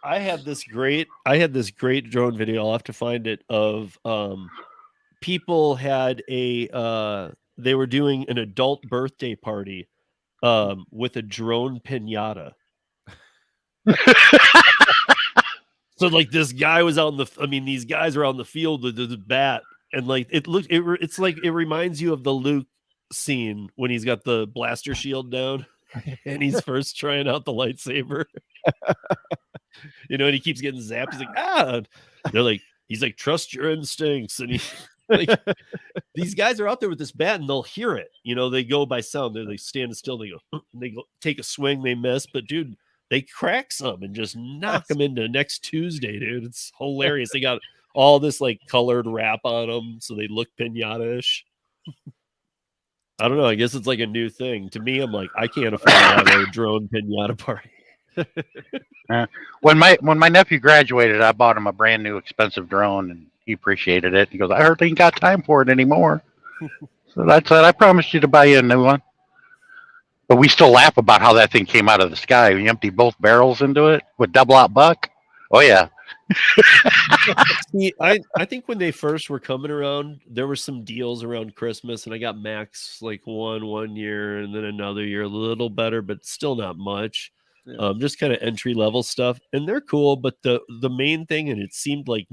I had this great drone video. I'll have to find it of people had a they were doing an adult birthday party with a drone piñata. So like this guy was out in these guys were out in the field with the bat, and like it's like it reminds you of the Luke scene when he's got the blaster shield down and he's first trying out the lightsaber. And he keeps getting zapped. He's like, they're like, he's like, trust your instincts. And he like these guys are out there with this bat and they'll hear it. They go by sound. They stand still, they go take a swing, they miss, but dude, they crack some and just knock them into next Tuesday, dude. It's hilarious. They got all this like colored wrap on them, so they look piñata-ish. I don't know. I guess it's like a new thing. To me, I'm like, I can't afford to have a drone piñata party. When my nephew graduated, I bought him a brand new expensive drone, and he appreciated it. He goes, I hardly ain't got time for it anymore. So I said, I promised you to buy you a new one. But we still laugh about how that thing came out of the sky. We emptied both barrels into it with double-out buck. Oh, yeah. See, I think when they first were coming around, there were some deals around Christmas, and I got Max like one year and then another year, a little better, but still not much. Yeah. Just kind of entry-level stuff. And they're cool, but the main thing, and it seemed like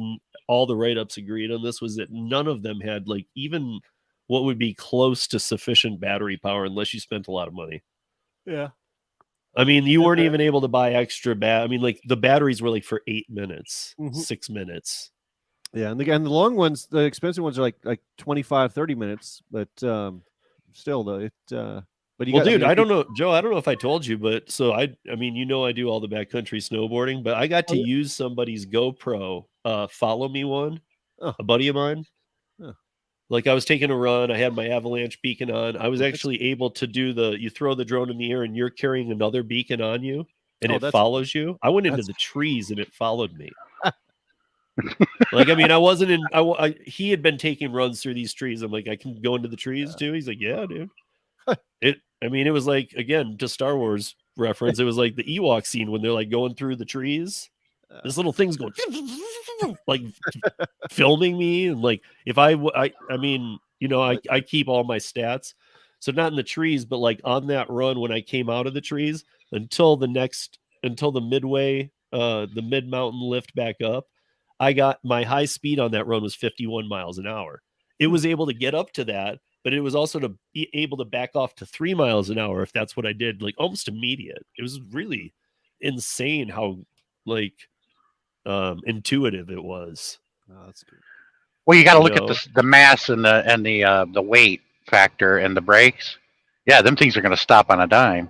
all the write-ups agreed on this, was that none of them had like even what would be close to sufficient battery power unless you spent a lot of money. Yeah. I mean, you weren't even able to buy extra like the batteries were like for 8 minutes, 6 minutes. Yeah, and the long ones, the expensive ones are like 25, 30 minutes, but still though but you dude, I don't know, Joe, I don't know if I told you, but so I do all the backcountry snowboarding, but I got to use somebody's GoPro follow me one, a buddy of mine. Like I was taking a run, I had my avalanche beacon on. I was actually able to do you throw the drone in the air and you're carrying another beacon on you and it follows you. I went into the trees and it followed me. Like, I mean, I wasn't in, he had been taking runs through these trees. I'm like, I can go into the trees too. He's like, yeah, dude. It was like, again, to Star Wars reference, it was like the Ewok scene when they're like going through the trees. This little thing's going like filming me, and like if I keep all my stats, so not in the trees, but like on that run when I came out of the trees until the midway, the mid mountain lift back up, I got my high speed on that run was 51 miles an hour. It was able to get up to that, but it was also to be able to back off to 3 miles an hour if that's what I did, like almost immediate. It was really insane how like intuitive it was. Oh, that's good. Well, you got to look at the mass and the weight factor and the brakes. Yeah, them things are going to stop on a dime.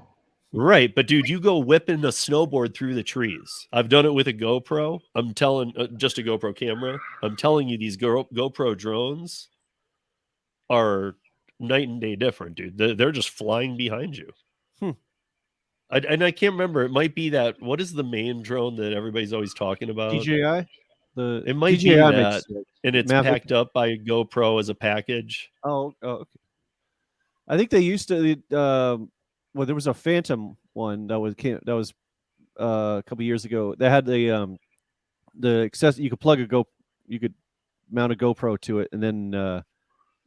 Right, but dude, you go whipping a snowboard through the trees. I've done it with a GoPro. I'm telling just a GoPro camera. I'm telling you, these GoPro drones are night and day different, dude. They're just flying behind you. I can't remember. It might be that. What is the main drone that everybody's always talking about? DJI. It might DJI be that, and it's Mavic. packed up by GoPro as a package. Oh, okay. I think they used to. Well, there was a Phantom one that was a couple years ago. They had the access. You could plug you could mount a GoPro to it, and then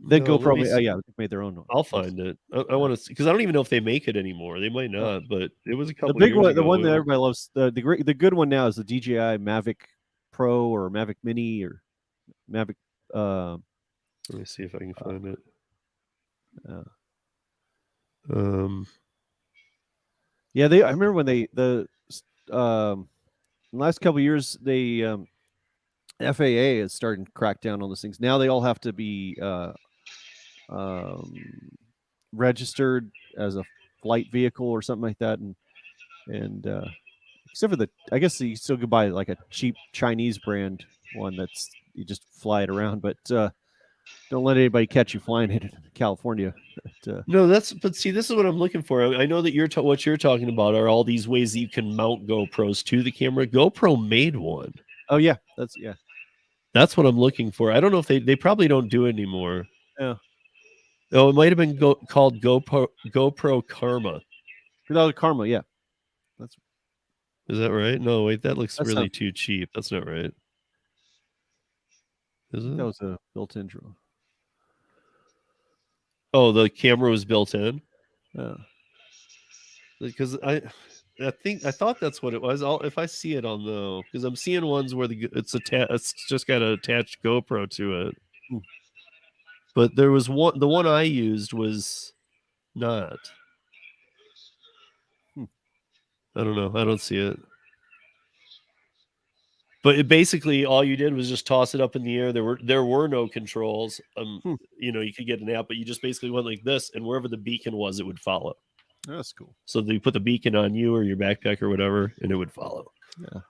GoPro made their own. I'll find it. I want to, because I don't even know if they make it anymore. They might not, but it was a couple. The big years one, ago. the one that everybody loves, the good one now is the DJI Mavic Pro or Mavic Mini or Mavic. Let me see if I can find it. Yeah, I remember when the last couple of years FAA is starting to crack down on those things. Now they all have to be registered as a flight vehicle or something like that, and except for I guess you still could buy like a cheap Chinese brand one that's you just fly it around, but don't let anybody catch you flying it in California. No, but see, this is what I'm looking for. I know that what you're talking about are all these ways that you can mount GoPros to the camera. GoPro made one. Oh yeah, that's what I'm looking for. I don't know if they probably don't do it anymore. Yeah. Oh, it might have been called GoPro Karma. No, Karma. Yeah. Is that right? No, wait, that looks That really sounds- too cheap. That's not right. Is it? That was a built-in drone. Oh, the camera was built in. Yeah. Because I thought that's what it was. If I see it, I'll know. Because I'm seeing ones where it's just got an attached GoPro to it. Hmm. But there was one. The one I used was not. I don't know. I don't see it. But basically, all you did was just toss it up in the air. There were no controls. You could get an app, but you just basically went like this, and wherever the beacon was, it would follow. That's cool. So they put the beacon on you or your backpack or whatever, and it would follow. Yeah.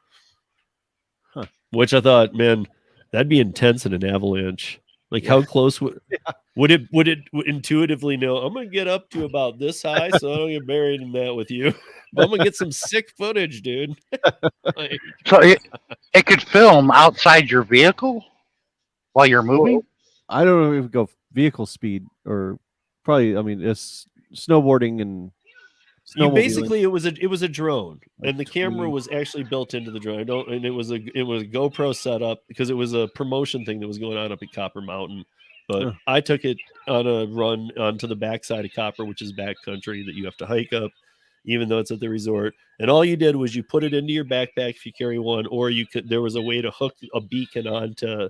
Huh. Which I thought, man, that'd be intense in an avalanche. Like, how close would it intuitively know? I'm gonna get up to about this high, so I don't get buried in that with you. But I'm gonna get some sick footage, dude. Like, So it could film outside your vehicle while you're moving. I don't know if it would go vehicle speed or probably. I mean, it's snowboarding and basically it was a drone, and the camera was actually built into the drone. It was a GoPro setup because it was a promotion thing that was going on up at Copper Mountain. But I took it on a run onto the backside of Copper, which is backcountry that you have to hike up, even though it's at the resort. And all you did was you put it into your backpack if you carry one, or there was a way to hook a beacon onto.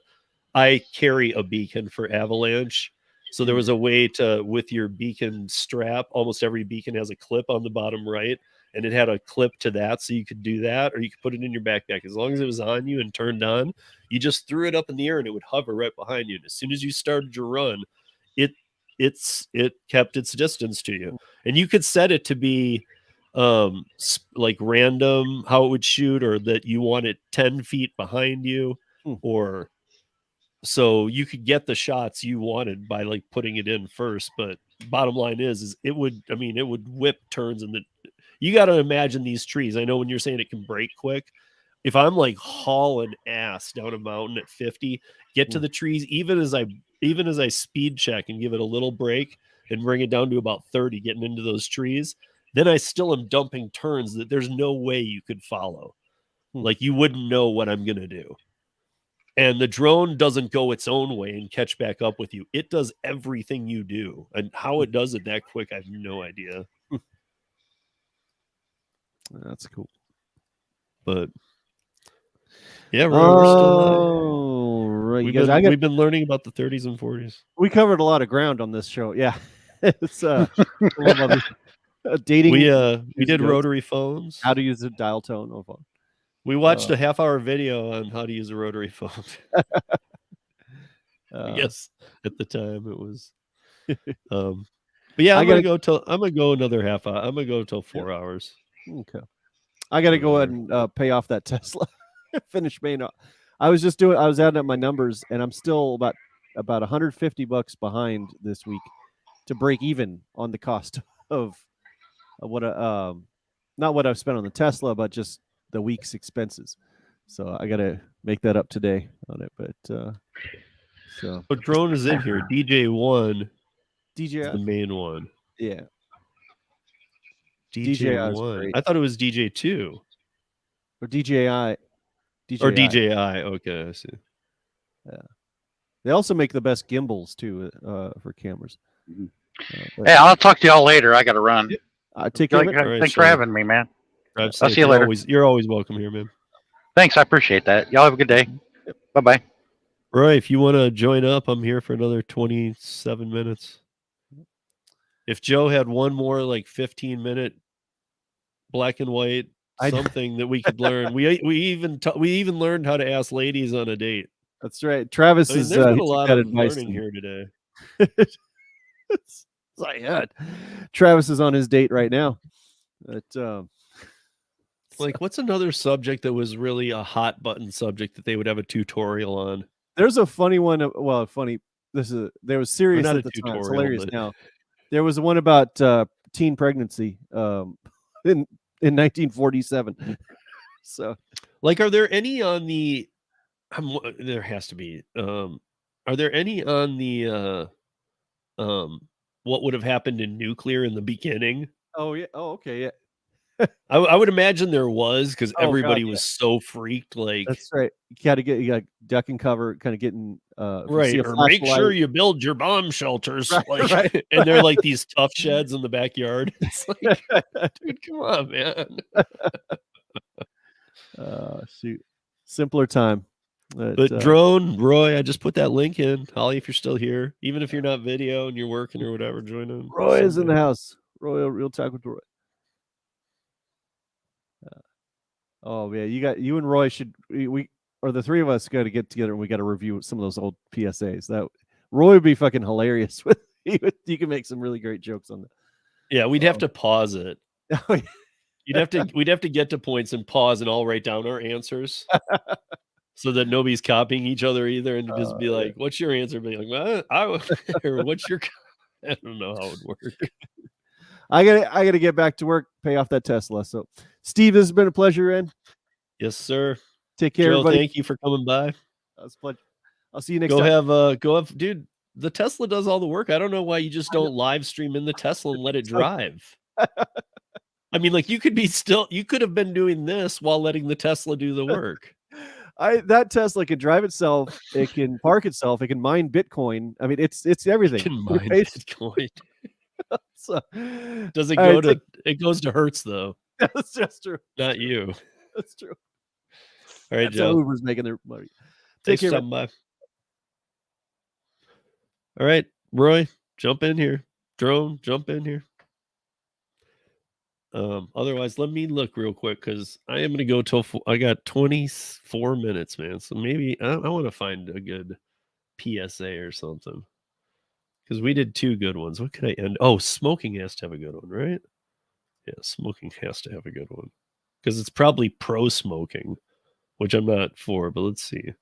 I carry a beacon for avalanche. So there was a way to, with your beacon strap, almost every beacon has a clip on the bottom right, and it had a clip to that. So you could do that, or you could put it in your backpack. As long as it was on you and turned on, you just threw it up in the air and it would hover right behind you. And as soon as you started your run, it kept its distance to you. And you could set it to be like random how it would shoot, or that you want it 10 feet behind you, or so you could get the shots you wanted by like putting it in first. But bottom line is it would whip turns, and you got to imagine these trees. I know when you're saying it can break quick, if I'm like hauling ass down a mountain at 50, get to the trees, even as I speed check and give it a little break and bring it down to about 30, getting into those trees, then I still am dumping turns that there's no way you could follow. Like, you wouldn't know what I'm gonna do. And the drone doesn't go its own way and catch back up with you. It does everything you do. And how it does it that quick, I have no idea. That's cool. But yeah, we're still right. We've been learning about the 30s and 40s. We covered a lot of ground on this show. Yeah. It's dating. We did rotary phones. How to use a dial tone of phone. We watched a half-hour video on how to use a rotary phone. Yes, at the time it was. But yeah, I'm gonna go another half hour. I'm gonna go till 4 hours. Okay. I gotta go ahead and pay off that Tesla. Finish paying off. I was adding up my numbers, and I'm still about $150 behind this week to break even on the cost of what not what I've spent on the Tesla, but just the week's expenses. So I gotta make that up today on it. But so drone is in here. DJ1 DJ is the main one. Yeah. DJ1. I thought it was DJ2 or DJI. Or DJI. Okay, I see. Yeah. They also make the best gimbals too for cameras. Hey, I'll talk to y'all later. I got to run. Take care. Thanks for having me, man. I'll see you later. You're always welcome here, man. Thanks. I appreciate that. Y'all have a good day. Bye-bye. Roy, if you want to join up, I'm here for another 27 minutes. If Joe had one more like 15-minute black and white something that we could learn, we even learned how to ask ladies on a date. That's right. Travis there's is been a lot of advice learning here today. It's like, Travis is on his date right now. But like, what's another subject that was really a hot button subject that they would have a tutorial on? There's a funny one. Well, funny. There was serious not at a the tutorial, time. It's hilarious but... now. There was one about teen pregnancy in 1947. So, like, are there any on the? There has to be. Are there any on the what would have happened in nuclear in the beginning. Oh yeah. Oh okay. Yeah. I would imagine there was, because Oh, God, everybody yeah. was so freaked. Like, That's right. You got duck and cover, kind of getting if you see right, a or make sure flashlight. you build your bomb shelters. Right, Like, right. and they're like these tough sheds in the backyard. It's like, dude, come on, man. Shoot, simpler time. But drone, Roy, I just put that link in. Holly, if you're still here, even if you're not video and you're working or whatever, join in. Roy is in Sunday. the house. Roy, real talk with Roy. Oh yeah, you and Roy should we or the three of us got to get together and we got to review some of those old PSAs. That Roy would be fucking hilarious. With you can make some really great jokes on that. Yeah, we'd have to pause it. Oh, yeah. We'd have to get to points and pause and all write down our answers. So that nobody's copying each other either, and just be like, "What's your answer?" Be like, "Well, or what's your?" I don't know how it would work. I gotta get back to work, pay off that Tesla. So, Steve, this has been a pleasure, man. Yes, sir. Take care, Joe, everybody. thank you for coming by. That was a pleasure. I'll see you next time. Go have, dude. The Tesla does all the work. I don't know why you just don't live stream in the Tesla and let it drive. I mean, like you could have been doing this while letting the Tesla do the work. That Tesla can drive itself. It can park itself. It can mine Bitcoin. I mean, it's everything. It can mine Bitcoin. So, does it go to? It goes to Hertz though. That's just true. Not you. That's true. All right, That's Joe. how Uber's making their money. Thanks for stopping by. All right, Roy, jump in here. Drone, jump in here. Otherwise, let me look real quick because I am going to go till I got 24 minutes, man. So maybe I want to find a good PSA or something because we did two good ones. What could I end? Oh, smoking has to have a good one, right? Yeah, smoking has to have a good one because it's probably pro smoking, which I'm not for, but let's see.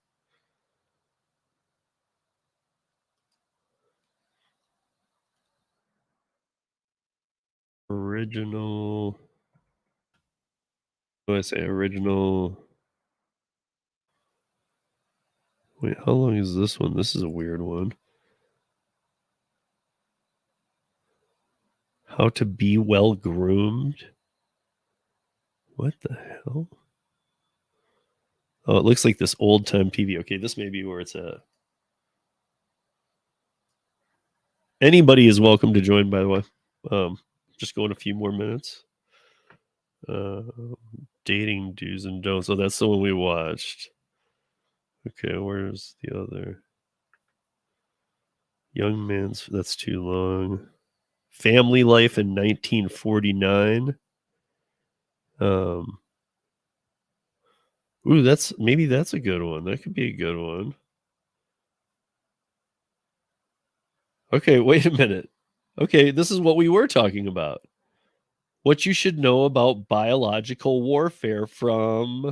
Original. What do I say? Original. Wait, how long is this one? This is a weird one. How to be well groomed. What the hell? Oh, it looks like this old time PV. Okay, this may be where it's at. Anybody is welcome to join, by the way. Just going a few more minutes. Dating do's and don'ts. So that's the one we watched. Okay, where's the other? Young man's, that's too long. Family life in 1949. Ooh, that's a good one. That could be a good one. Okay, wait a minute. Okay, this is what we were talking about. What you should know about biological warfare from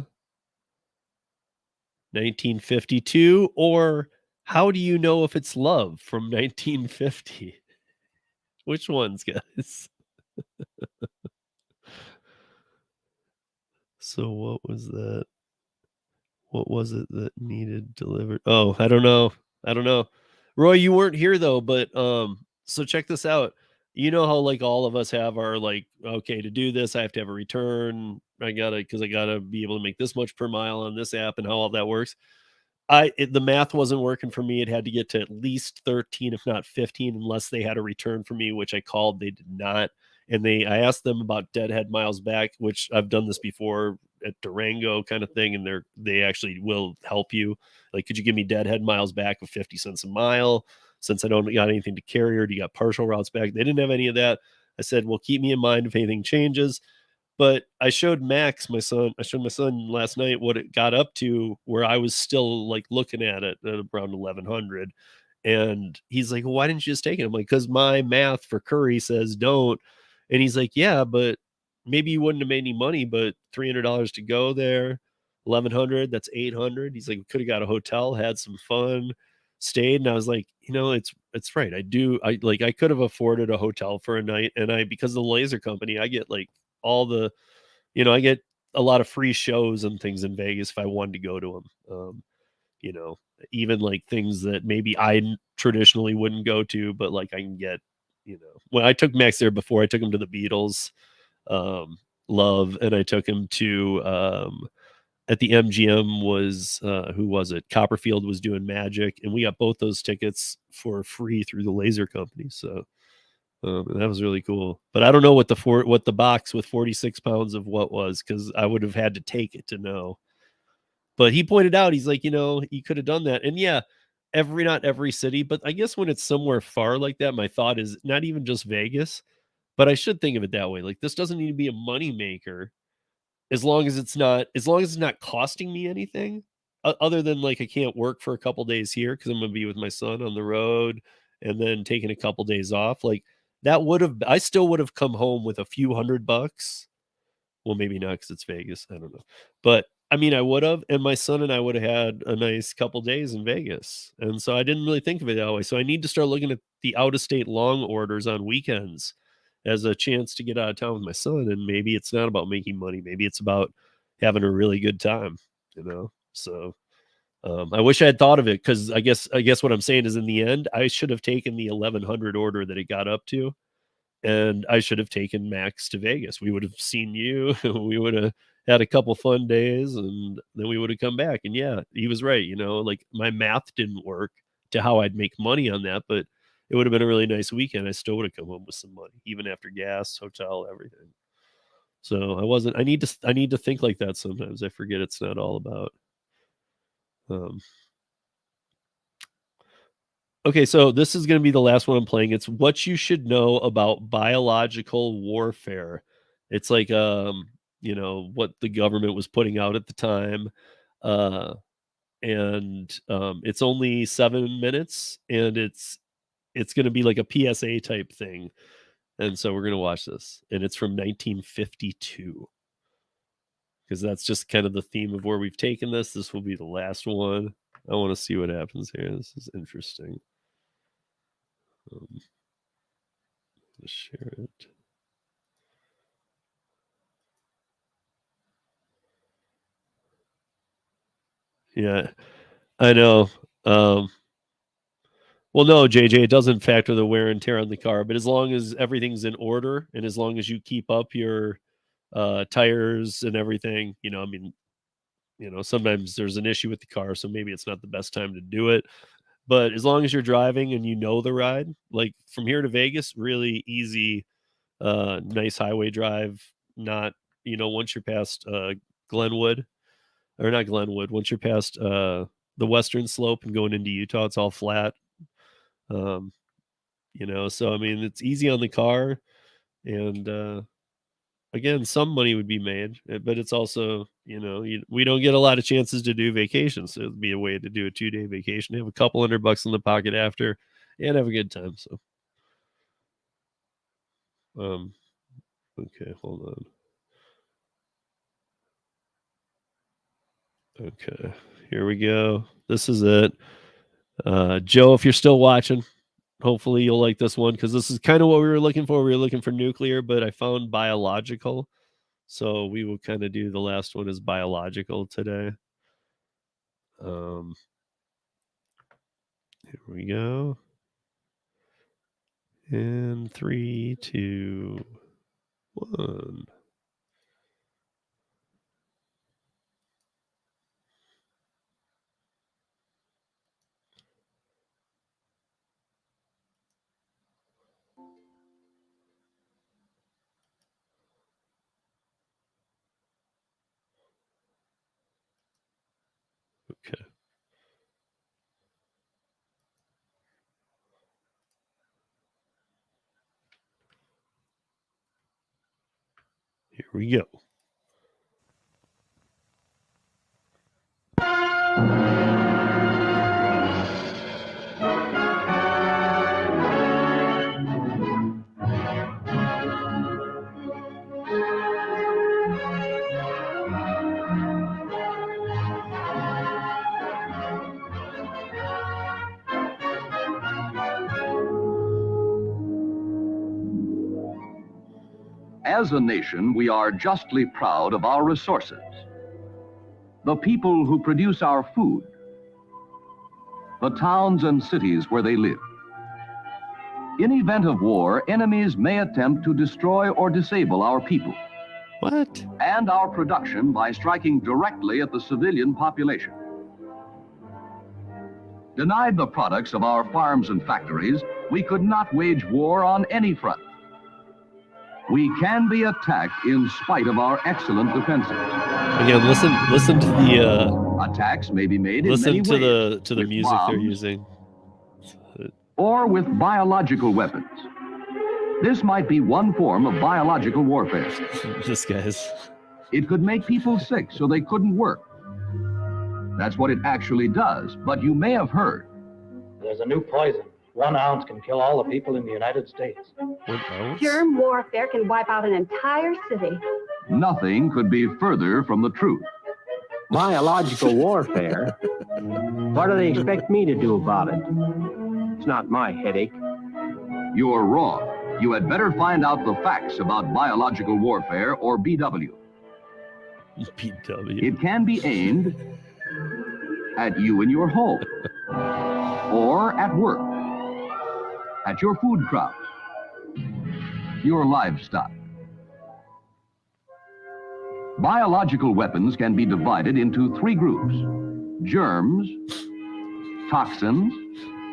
1952, or how do you know if it's love from 1950? Which ones, guys? So what was that? What was it that needed delivered? Oh, I don't know. Roy, you weren't here though, but so check this out. You know how like all of us have our like, okay, to do this, I have to have a return. I gotta be able to make this much per mile on this app and how all that works. The math wasn't working for me. It had to get to at least 13, if not 15, unless they had a return for me, which I called. They did not. And I asked them about deadhead miles back, which I've done this before at Durango kind of thing. And they actually will help you. Like, could you give me deadhead miles back of 50 cents a mile? Since I don't got anything to carry, or do you got partial routes back? They didn't have any of that. I said, well, keep me in mind if anything changes. But I showed Max, my son last night what it got up to, where I was still like looking at it at around 1100. And he's like, well, why didn't you just take it? I'm like, because my math for Curry says don't. And he's like, yeah, but maybe you wouldn't have made any money, but $300 to go there, 1100, that's 800. He's like, we could have got a hotel, had some fun, stayed. And I was like, it's right. I could have afforded a hotel for a night. And because of the laser company, I get like all the, I get a lot of free shows and things in Vegas if I wanted to go to them. you know, even like things that maybe I traditionally wouldn't go to, but like I can get, you know, when I took Max there before, I took him to the Beatles, Love, and I took him to at the MGM was who was it? Copperfield was doing Magic, and we got both those tickets for free through the laser company. So and that was really cool. But I don't know what the box with 46 pounds of what was, because I would have had to take it to know. But he pointed out, he's like, you know, you could have done that. And yeah, not every city, but I guess when it's somewhere far like that, my thought is not even just Vegas, but I should think of it that way. Like, this doesn't need to be a money maker as long as it's not costing me anything other than like I can't work for a couple days here because I'm gonna be with my son on the road and then taking a couple days off. Like I still would have come home with a few $100. Well, maybe not because it's Vegas. I don't know. But I mean, I would have, and my son and I would have had a nice couple days in Vegas. And so I didn't really think of it that way. So I need to start looking at the out of state long orders on weekends as a chance to get out of town with my son. And maybe it's not about making money. Maybe it's about having a really good time, you know? So I wish I had thought of it, because I guess what I'm saying is, in the end, I should have taken the 1100 order that it got up to, and I should have taken Max to Vegas. We would have seen you. We would have had a couple fun days, and then we would have come back. And yeah, he was right. You know, like my math didn't work to how I'd make money on that, but it would have been a really nice weekend. I still would have come home with some money, even after gas, hotel, everything. So I need to think like that sometimes. I forget it's not all about. Okay, so this is going to be the last one I'm playing. It's what you should know about biological warfare. It's like you know, what the government was putting out at the time. And it's only 7 minutes, and it's going to be like a PSA type thing. And so we're going to watch this, and it's from 1952. Because that's just kind of the theme of where we've taken this. This will be the last one. I want to see what happens here. This is interesting. Let's share it. Yeah, I know. Well, no, JJ, it doesn't factor the wear and tear on the car, but as long as everything's in order and as long as you keep up your tires and everything, you know, I mean, you know, sometimes there's an issue with the car, so maybe it's not the best time to do it. But as long as you're driving and you know the ride, like from here to Vegas, really easy, nice highway drive. Not, you know, once you're past Glenwood, or not Glenwood, once you're past the western slope and going into Utah, it's all flat. You know, so I mean, it's easy on the car, and again, some money would be made, but it's also, you know, we don't get a lot of chances to do vacations, so it'd be a way to do a 2-day vacation, have a couple $100 in the pocket after, and have a good time. So, okay, hold on. Okay, here we go. This is it. Joe, if you're still watching, hopefully you'll like this one, because this is kind of what we were looking for. We were looking for nuclear, but I found biological. So we will kind of do the last one as biological today. Here we go. And 3, 2, 1. Okay. Here we go. As a nation, we are justly proud of our resources. The people who produce our food, the towns and cities where they live. In event of war, enemies may attempt to destroy or disable our people. What? And our production by striking directly at the civilian population. Denied the products of our farms and factories, we could not wage war on any front. We can be attacked in spite of our excellent defenses. Again, listen to the attacks may be made in many listen ways, to the music they're using. Or with biological weapons. This might be one form of biological warfare. This guy's. It could make people sick so they couldn't work. That's what it actually does, but you may have heard. There's a new poison. 1 ounce can kill all the people in the United States. 1 ounce? Germ warfare can wipe out an entire city. Nothing could be further from the truth. Biological warfare? What do they expect me to do about it? It's not my headache. You're wrong. You had better find out the facts about biological warfare, or BW. BW. It can be aimed at you in your home, or at work, at your food crops, your livestock. Biological weapons can be divided into 3 groups: germs, toxins,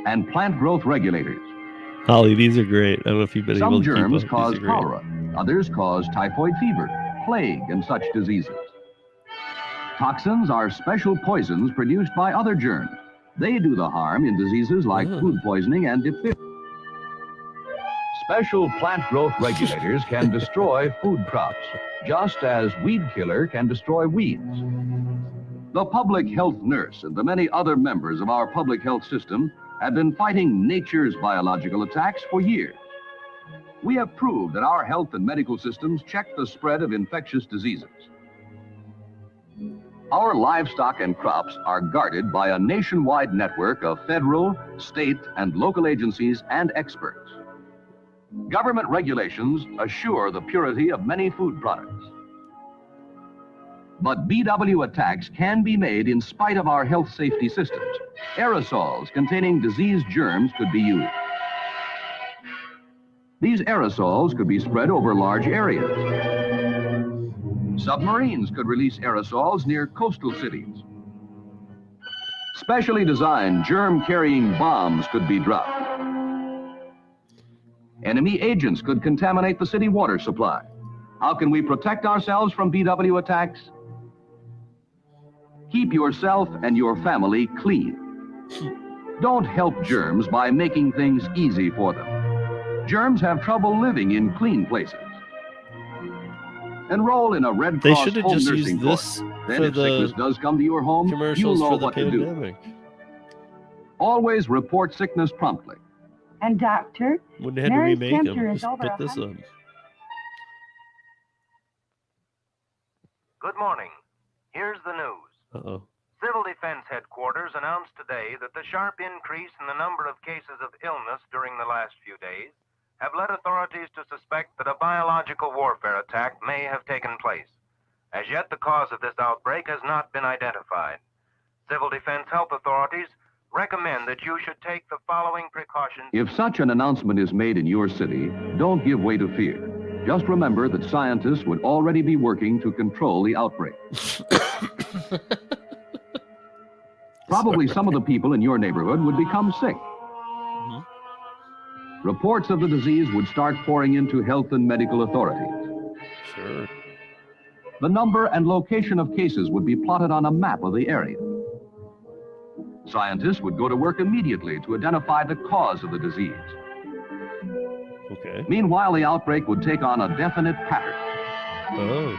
and plant growth regulators. Holly, these are great. I don't know if you've been able Some to keep germs up. cause These are great. cholera, others cause typhoid fever, plague, and such diseases. Toxins are special poisons produced by other germs. They do the harm in diseases like food poisoning and diphtheria. Special plant growth regulators can destroy food crops, just as weed killer can destroy weeds. The public health nurse and the many other members of our public health system have been fighting nature's biological attacks for years. We have proved that our health and medical systems check the spread of infectious diseases. Our livestock and crops are guarded by a nationwide network of federal, state, and local agencies and experts. Government regulations assure the purity of many food products. But BW attacks can be made in spite of our health safety systems. Aerosols containing disease germs could be used. These aerosols could be spread over large areas. Submarines could release aerosols near coastal cities. Specially designed germ-carrying bombs could be dropped. Enemy agents could contaminate the city water supply. How can we protect ourselves from BW attacks? Keep yourself and your family clean. Don't help germs by making things easy for them. Germs have trouble living in clean places. Enroll in a Red They Cross should have home just nursing used this course. Then for if sickness the does come to your home, you'll commercials know for the what to do. pandemic. Always report sickness promptly. And doctor, Wouldn't have had to Mary's remake them. temperature is Just over put this 100. on. Good morning. Here's the news. Uh-oh. Civil Defense Headquarters announced today that the sharp increase in the number of cases of illness during the last few days have led authorities to suspect that a biological warfare attack may have taken place. As yet, the cause of this outbreak has not been identified. Civil Defense Health Authorities recommend that you should take the following precautions. If such an announcement is made in your city, don't give way to fear. Just remember that scientists would already be working to control the outbreak. Probably some of the people in your neighborhood would become sick. Reports of the disease would start pouring into health and medical authorities. Sure. The number and location of cases would be plotted on a map of the area. Scientists would go to work immediately to identify the cause of the disease. Okay. Meanwhile, the outbreak would take on a definite pattern. Oh.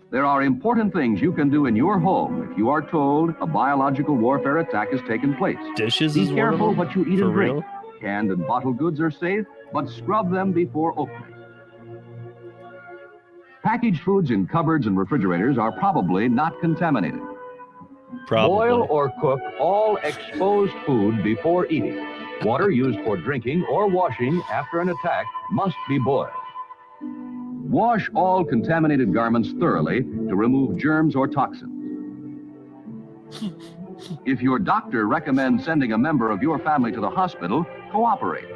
There are important things you can do in your home if you are told a biological warfare attack has taken place. Dishes Be is one of careful them? what you eat For and drink. real? Canned and bottled goods are safe, but scrub them before opening. Packaged foods in cupboards and refrigerators are probably not contaminated. Probably. Boil or cook all exposed food before eating. Water used for drinking or washing after an attack must be boiled. Wash all contaminated garments thoroughly to remove germs or toxins. If your doctor recommends sending a member of your family to the hospital, cooperate.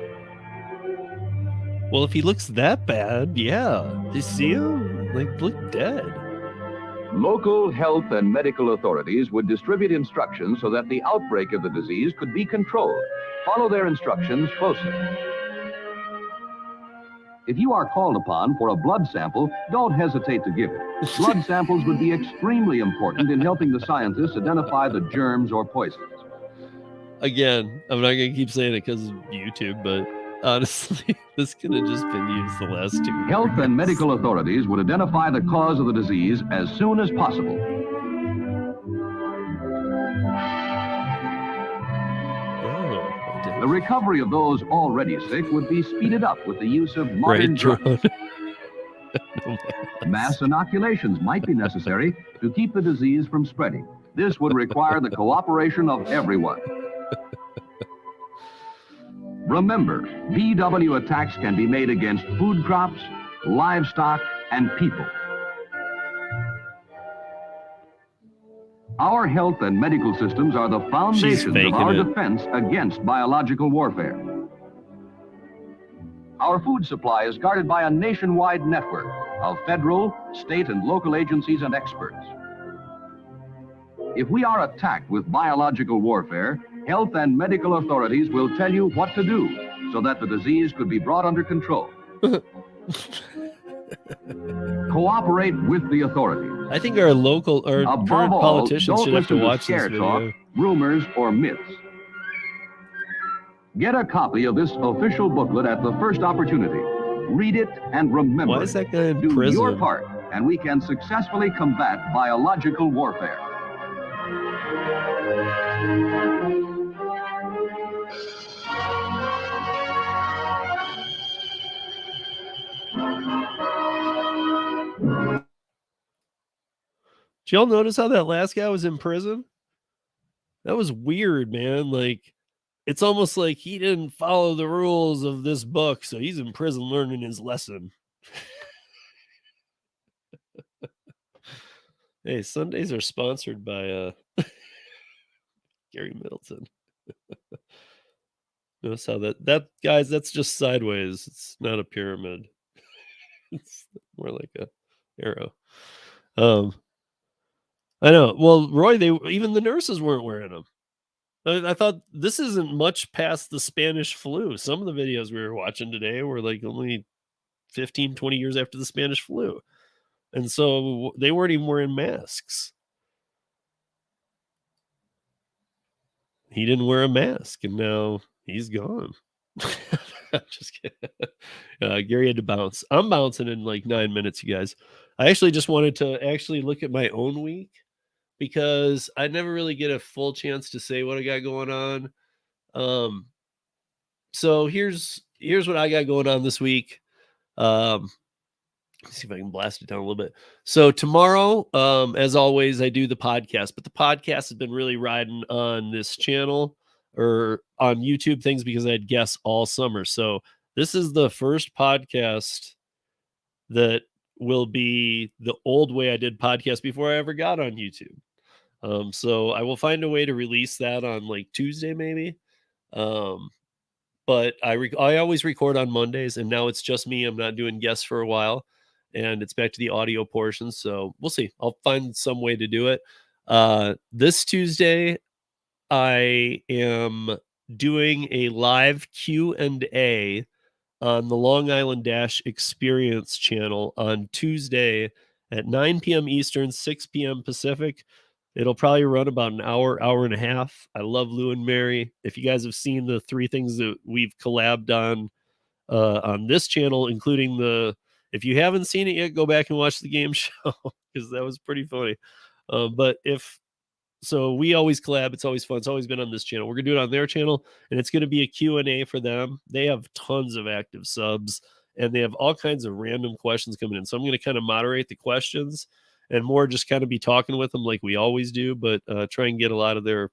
Well, if he looks that bad, yeah. You see him? Like, look dead. Local health and medical authorities would distribute instructions so that the outbreak of the disease could be controlled. Follow their instructions closely. If you are called upon for a blood sample, don't hesitate to give it. Blood samples would be extremely important in helping the scientists identify the germs or poisons. Again, I'm not going to keep saying it because of YouTube, but honestly, this could have just been used the last 2 years. Health and medical authorities would identify the cause of the disease as soon as possible. The recovery of those already sick would be speeded up with the use of modern drugs. Mass inoculations might be necessary to keep the disease from spreading. This would require the cooperation of everyone. Remember, VW attacks can be made against food crops, livestock, and people. Our health and medical systems are the foundations of our defense against biological warfare. Our food supply is guarded by a nationwide network of federal, state, and local agencies and experts. If we are attacked with biological warfare, health and medical authorities will tell you what to do so that the disease could be brought under control. Cooperate with the authorities. I think our local or Above current all, politicians don't should have to listen watch this scare video. talk, rumors, or myths. Get a copy of this official booklet at the first opportunity. Read it and remember. Why is that guy in Do prison? your part, and we can successfully combat biological warfare. Did y'all notice how that last guy was in prison? That was weird, man. Like, it's almost like he didn't follow the rules of this book, so he's in prison learning his lesson. Hey, Sundays are sponsored by Gary Middleton. Notice how that guys, that's just sideways. It's not a pyramid. It's more like a arrow. I know. Well, Roy, even the nurses weren't wearing them. I thought this isn't much past the Spanish flu. Some of the videos we were watching today were like only 15, 20 years after the Spanish flu. And so they weren't even wearing masks. He didn't wear a mask, and now he's gone. I'm just kidding. Gary had to bounce. I'm bouncing in like 9 minutes, you guys. I actually just wanted to actually look at my own week because I never really get a full chance to say what I got going on. So here's what I got going on this week. Let's see if I can blast it down a little bit. So tomorrow, as always, I do the podcast, but the podcast has been really riding on this channel or on YouTube things because I had guests all summer. So this is the first podcast that will be the old way I did podcasts before I ever got on YouTube. So I will find a way to release that on like Tuesday, maybe. But I always record on Mondays, and now it's just me. I'm not doing guests for a while, and it's back to the audio portion. So we'll see. I'll find some way to do it. This Tuesday, I am doing a live Q&A on the Long Island Dash Experience channel on Tuesday at 9 p.m. Eastern, 6 p.m. Pacific. It'll probably run about an hour, hour and a half. I love Lou and Mary. If you guys have seen the 3 things that we've collabed on this channel, including if you haven't seen it yet, go back and watch the game show because that was pretty funny. But so we always collab. It's always fun. It's always been on this channel. We're going to do it on their channel, and it's going to be a Q&A for them. They have tons of active subs, and they have all kinds of random questions coming in. So I'm going to kind of moderate the questions and more just kind of be talking with them like we always do, but try and get a lot of their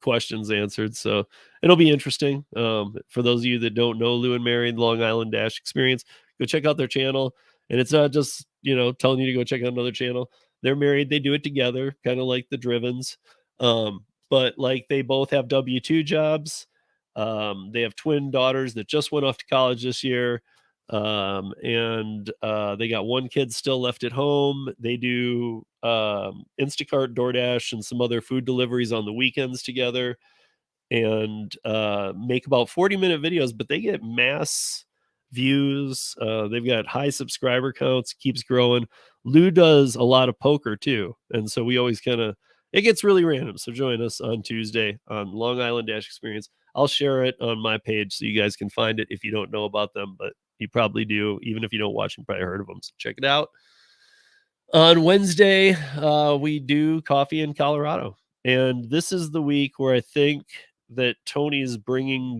questions answered. So it'll be interesting. For those of you that don't know Lou and Mary and Long Island Dash Experience, go check out their channel. And it's not just, telling you to go check out another channel. They're married. They do it together, kind of like the Drivens. But like they both have W-2 jobs. They have twin daughters that just went off to college this year. And they got one kid still left at home. They do Instacart, DoorDash, and some other food deliveries on the weekends together, and make about 40-minute videos, but they get mass views. They've got high subscriber counts, keeps growing. Lou does a lot of poker too, and so we always it gets really random. So join us on Tuesday on Long Island Dash Experience. I'll share it on my page so you guys can find it if you don't know about them, but you probably do. Even if you don't watch them, probably heard of them. So check it out. On Wednesday, we do Coffee in Colorado. And this is the week where I think that Tony's bringing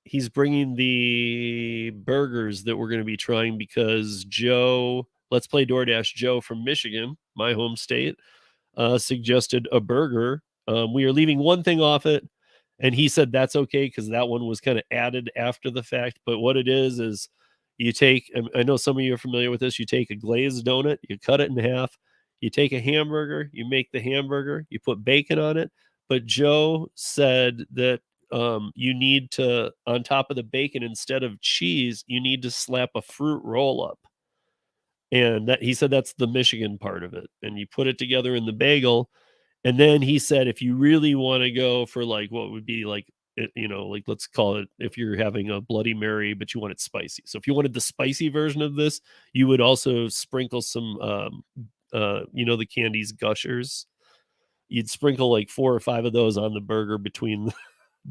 he's bringing the burgers that we're going to be trying, because Joe, Let's Play DoorDash Joe from Michigan, my home state, suggested a burger. We are leaving one thing off it, and he said that's okay because that one was kind of added after the fact. But what it is you take, I know some of you are familiar with this, you take a glazed donut, you cut it in half, you take a hamburger, you make the hamburger, you put bacon on it. But Joe said that you need to, on top of the bacon, instead of cheese, you need to slap a fruit roll up. And that, he said, that's the Michigan part of it. And you put it together in the bagel. And then he said, if you really want to go for like what would be like, like let's call it, if you're having a Bloody Mary, but you want it spicy. So if you wanted the spicy version of this, you would also sprinkle some, the candies Gushers. You'd sprinkle like 4 or 5 of those on the burger between the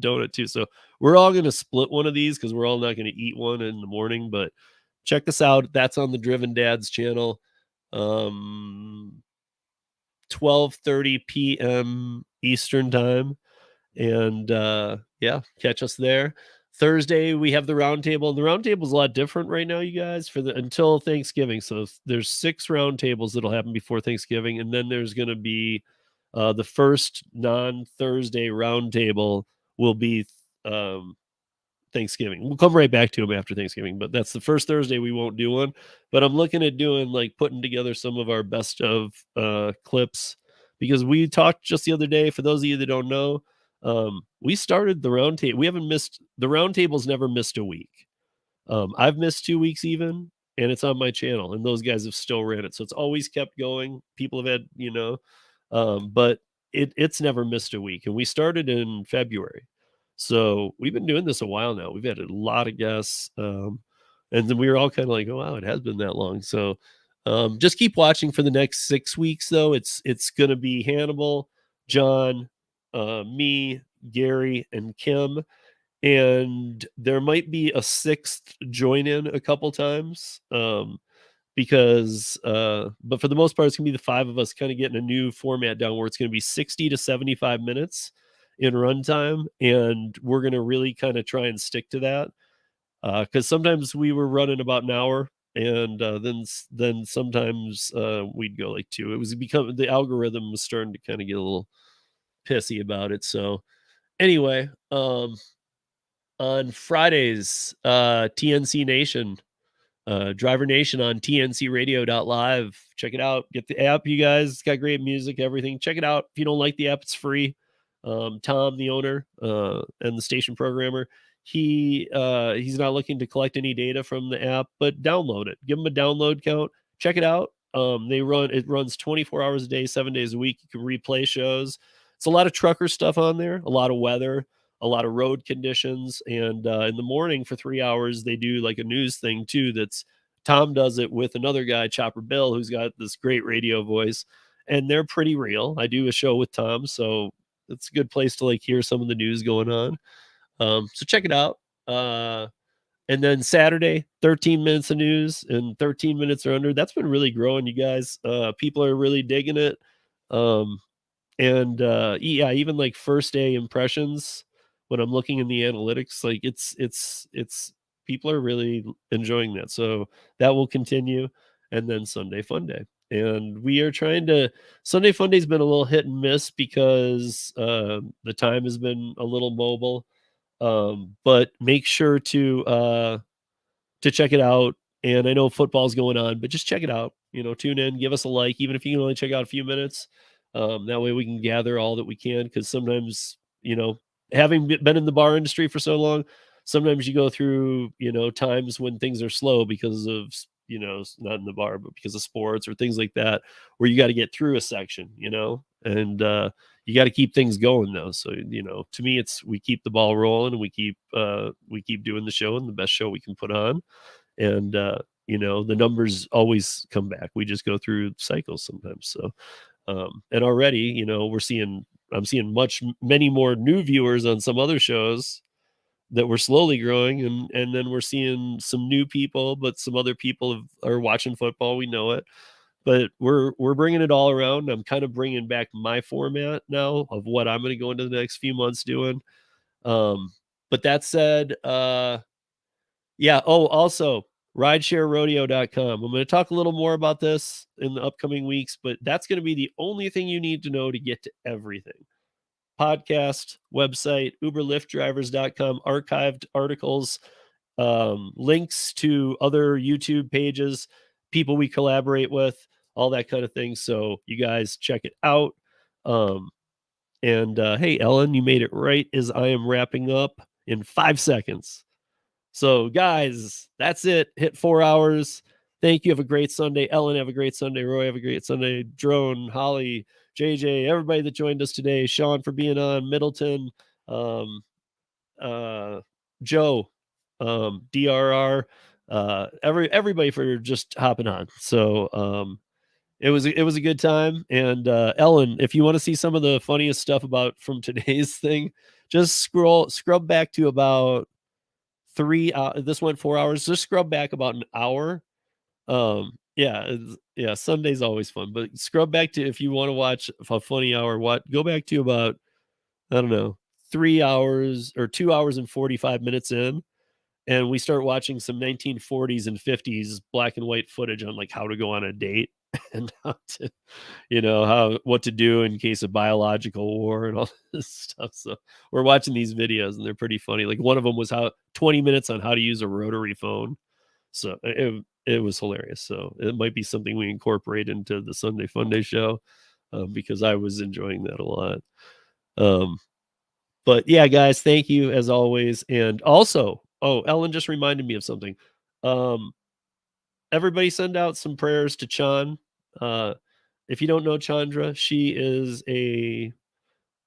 donut too. So we're all going to split one of these because we're all not going to eat one in the morning. But check this out. That's on the Driven Dads channel. 12:30 p.m. Eastern time. And yeah, catch us there. Thursday we have the roundtable. The roundtable is a lot different right now, you guys, until Thanksgiving. So there's 6 roundtables that'll happen before Thanksgiving, and then there's going to be the first non-Thursday roundtable will be Thanksgiving. We'll come right back to them after Thanksgiving, but that's the first Thursday we won't do one. But I'm looking at doing like putting together some of our best of clips, because we talked just the other day. For those of you that don't know, we started the roundtable. We haven't missed the roundtables. Never missed a week. I've missed 2 weeks even, and it's on my channel, and those guys have still ran it, so it's always kept going. People have had, but it's never missed a week, and we started in February. So we've been doing this a while now. We've had a lot of guests. And then we were all kind of like, oh, wow, it has been that long. So just keep watching for the next 6 weeks, though. It's going to be Hannibal, John, me, Gary, and Kim. And there might be a 6th join in a couple times. Because but for the most part, it's gonna be the 5 of us kind of getting a new format down where it's gonna be 60 to 75 minutes in runtime, and we're gonna really kind of try and stick to that, because sometimes we were running about an hour, and then sometimes we'd go like 2. It was the algorithm was starting to kind of get a little pissy about it. So anyway, on Fridays, TNC Nation, Driver Nation on tncradio.live. Check it out. Get the app, you guys. It's got great music, everything. Check it out. If you don't like the app, it's free. Tom, the owner and the station programmer, he's not looking to collect any data from the app, but download it. Give them a download count. Check it out. It runs 24 hours a day, 7 days a week. You can replay shows. It's a lot of trucker stuff on there, a lot of weather, a lot of road conditions. And in the morning for 3 hours, they do like a news thing too. Tom does it with another guy, Chopper Bill, who's got this great radio voice, and they're pretty real. I do a show with Tom, so it's a good place to like hear some of the news going on. So check it out. And then Saturday, 13 minutes of news and 13 minutes or under. That's been really growing, you guys. People are really digging it. And yeah, even like first day impressions, when I'm looking in the analytics, like it's people are really enjoying that. So that will continue. And then Sunday Funday. And we are trying to, Sunday Funday's been a little hit and miss because the time has been a little mobile. But make sure to check it out. And I know football's going on, but just check it out. Tune in, give us a like, even if you can only check out a few minutes. That way we can gather all that we can, because sometimes, having been in the bar industry for so long, sometimes you go through, times when things are slow because of, not in the bar, but because of sports or things like that, where you got to get through a section, and you got to keep things going though. So, to me, we keep the ball rolling, and we keep doing the show, and the best show we can put on. And, the numbers always come back. We just go through cycles sometimes. So, and already, I'm seeing many more new viewers on some other shows that we're slowly growing, and then we're seeing some new people, but some other people are watching football. We know it, but we're bringing it all around. I'm kind of bringing back my format now of what I'm going to go into the next few months doing. But that said, yeah. Oh, also ridesharerodeo.com. I'm going to talk a little more about this in the upcoming weeks, but that's going to be the only thing you need to know to get to everything. Podcast, website, uberlyftdrivers.com, archived articles, links to other YouTube pages, people we collaborate with, all that kind of thing. So you guys check it out. Hey, Ellen, you made it right as I am wrapping up in 5 seconds. So, guys, that's it. Hit 4 hours. Thank you. Have a great Sunday. Ellen, have a great Sunday. Roy, have a great Sunday. Drone, Holly, JJ, everybody that joined us today. Sean for being on. Middleton, Joe, DRR, everybody for just hopping on. So, it was a good time. And Ellen, if you want to see some of the funniest stuff from today's thing, just scrub back to about 3 this went 4 hours. Just scrub back about an hour. Yeah, Sunday's always fun, but scrub back to, if you want to watch a funny hour, go back to about, I don't know, 3 hours or 2 hours and 45 minutes in, and we start watching some 1940s and 50s black and white footage on like how to go on a date and how to, what to do in case of biological war and all this stuff. So we're watching these videos and they're pretty funny. Like one of them was 20 minutes on how to use a rotary phone. So it was hilarious. So it might be something we incorporate into the Sunday Funday show, because I was enjoying that a lot. But yeah, guys, thank you as always. And also, Ellen just reminded me of something. Everybody send out some prayers to Chan. If you don't know Chandra, she is she's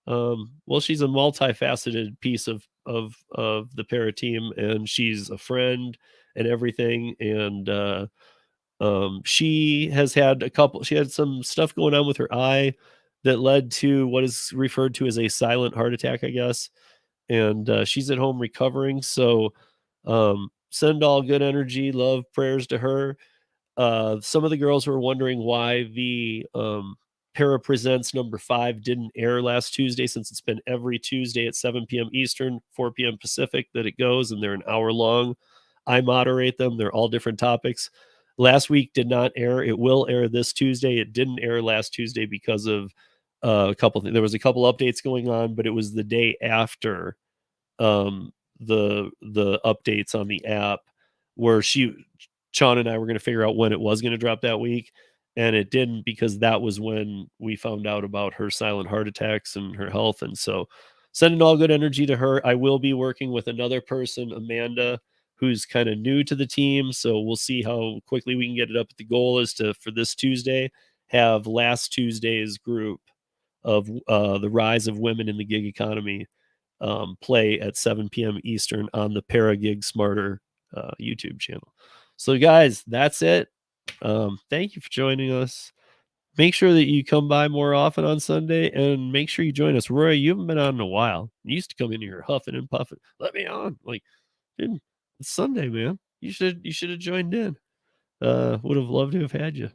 a multifaceted piece of the para team, and she's a friend and everything. And she had some stuff going on with her eye that led to what is referred to as a silent heart attack, I guess. And she's at home recovering. So send all good energy, love, prayers to her. Some of the girls were wondering why the Para Presents number 5 didn't air last Tuesday, since it's been every Tuesday at 7 p.m. Eastern, 4 p.m. Pacific that it goes, and they're an hour long. I moderate them. They're all different topics. Last week did not air. It will air this Tuesday. It didn't air last Tuesday because of a couple things. There was a couple updates going on, but it was the day after the updates on the app, where Sean and I were going to figure out when it was going to drop that week, and it didn't, because that was when we found out about her silent heart attacks and her health. And so sending all good energy to her. I will be working with another person, Amanda, who's kind of new to the team. So we'll see how quickly we can get it up. The goal is to, for this Tuesday, have last Tuesday's group of the rise of women in the gig economy play at 7 p.m. Eastern on the Paragig Smarter YouTube channel. So guys, that's it. Thank you for joining us. Make sure that you come by more often on Sunday, and make sure you join us. Roy, you haven't been on in a while. You used to come in here huffing and puffing. Let me on. Like, dude, it's Sunday, man. You should have joined in. Would have loved to have had you.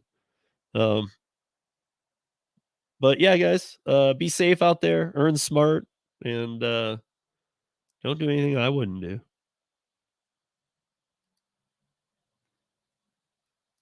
But yeah, guys, be safe out there, earn smart, and don't do anything I wouldn't do.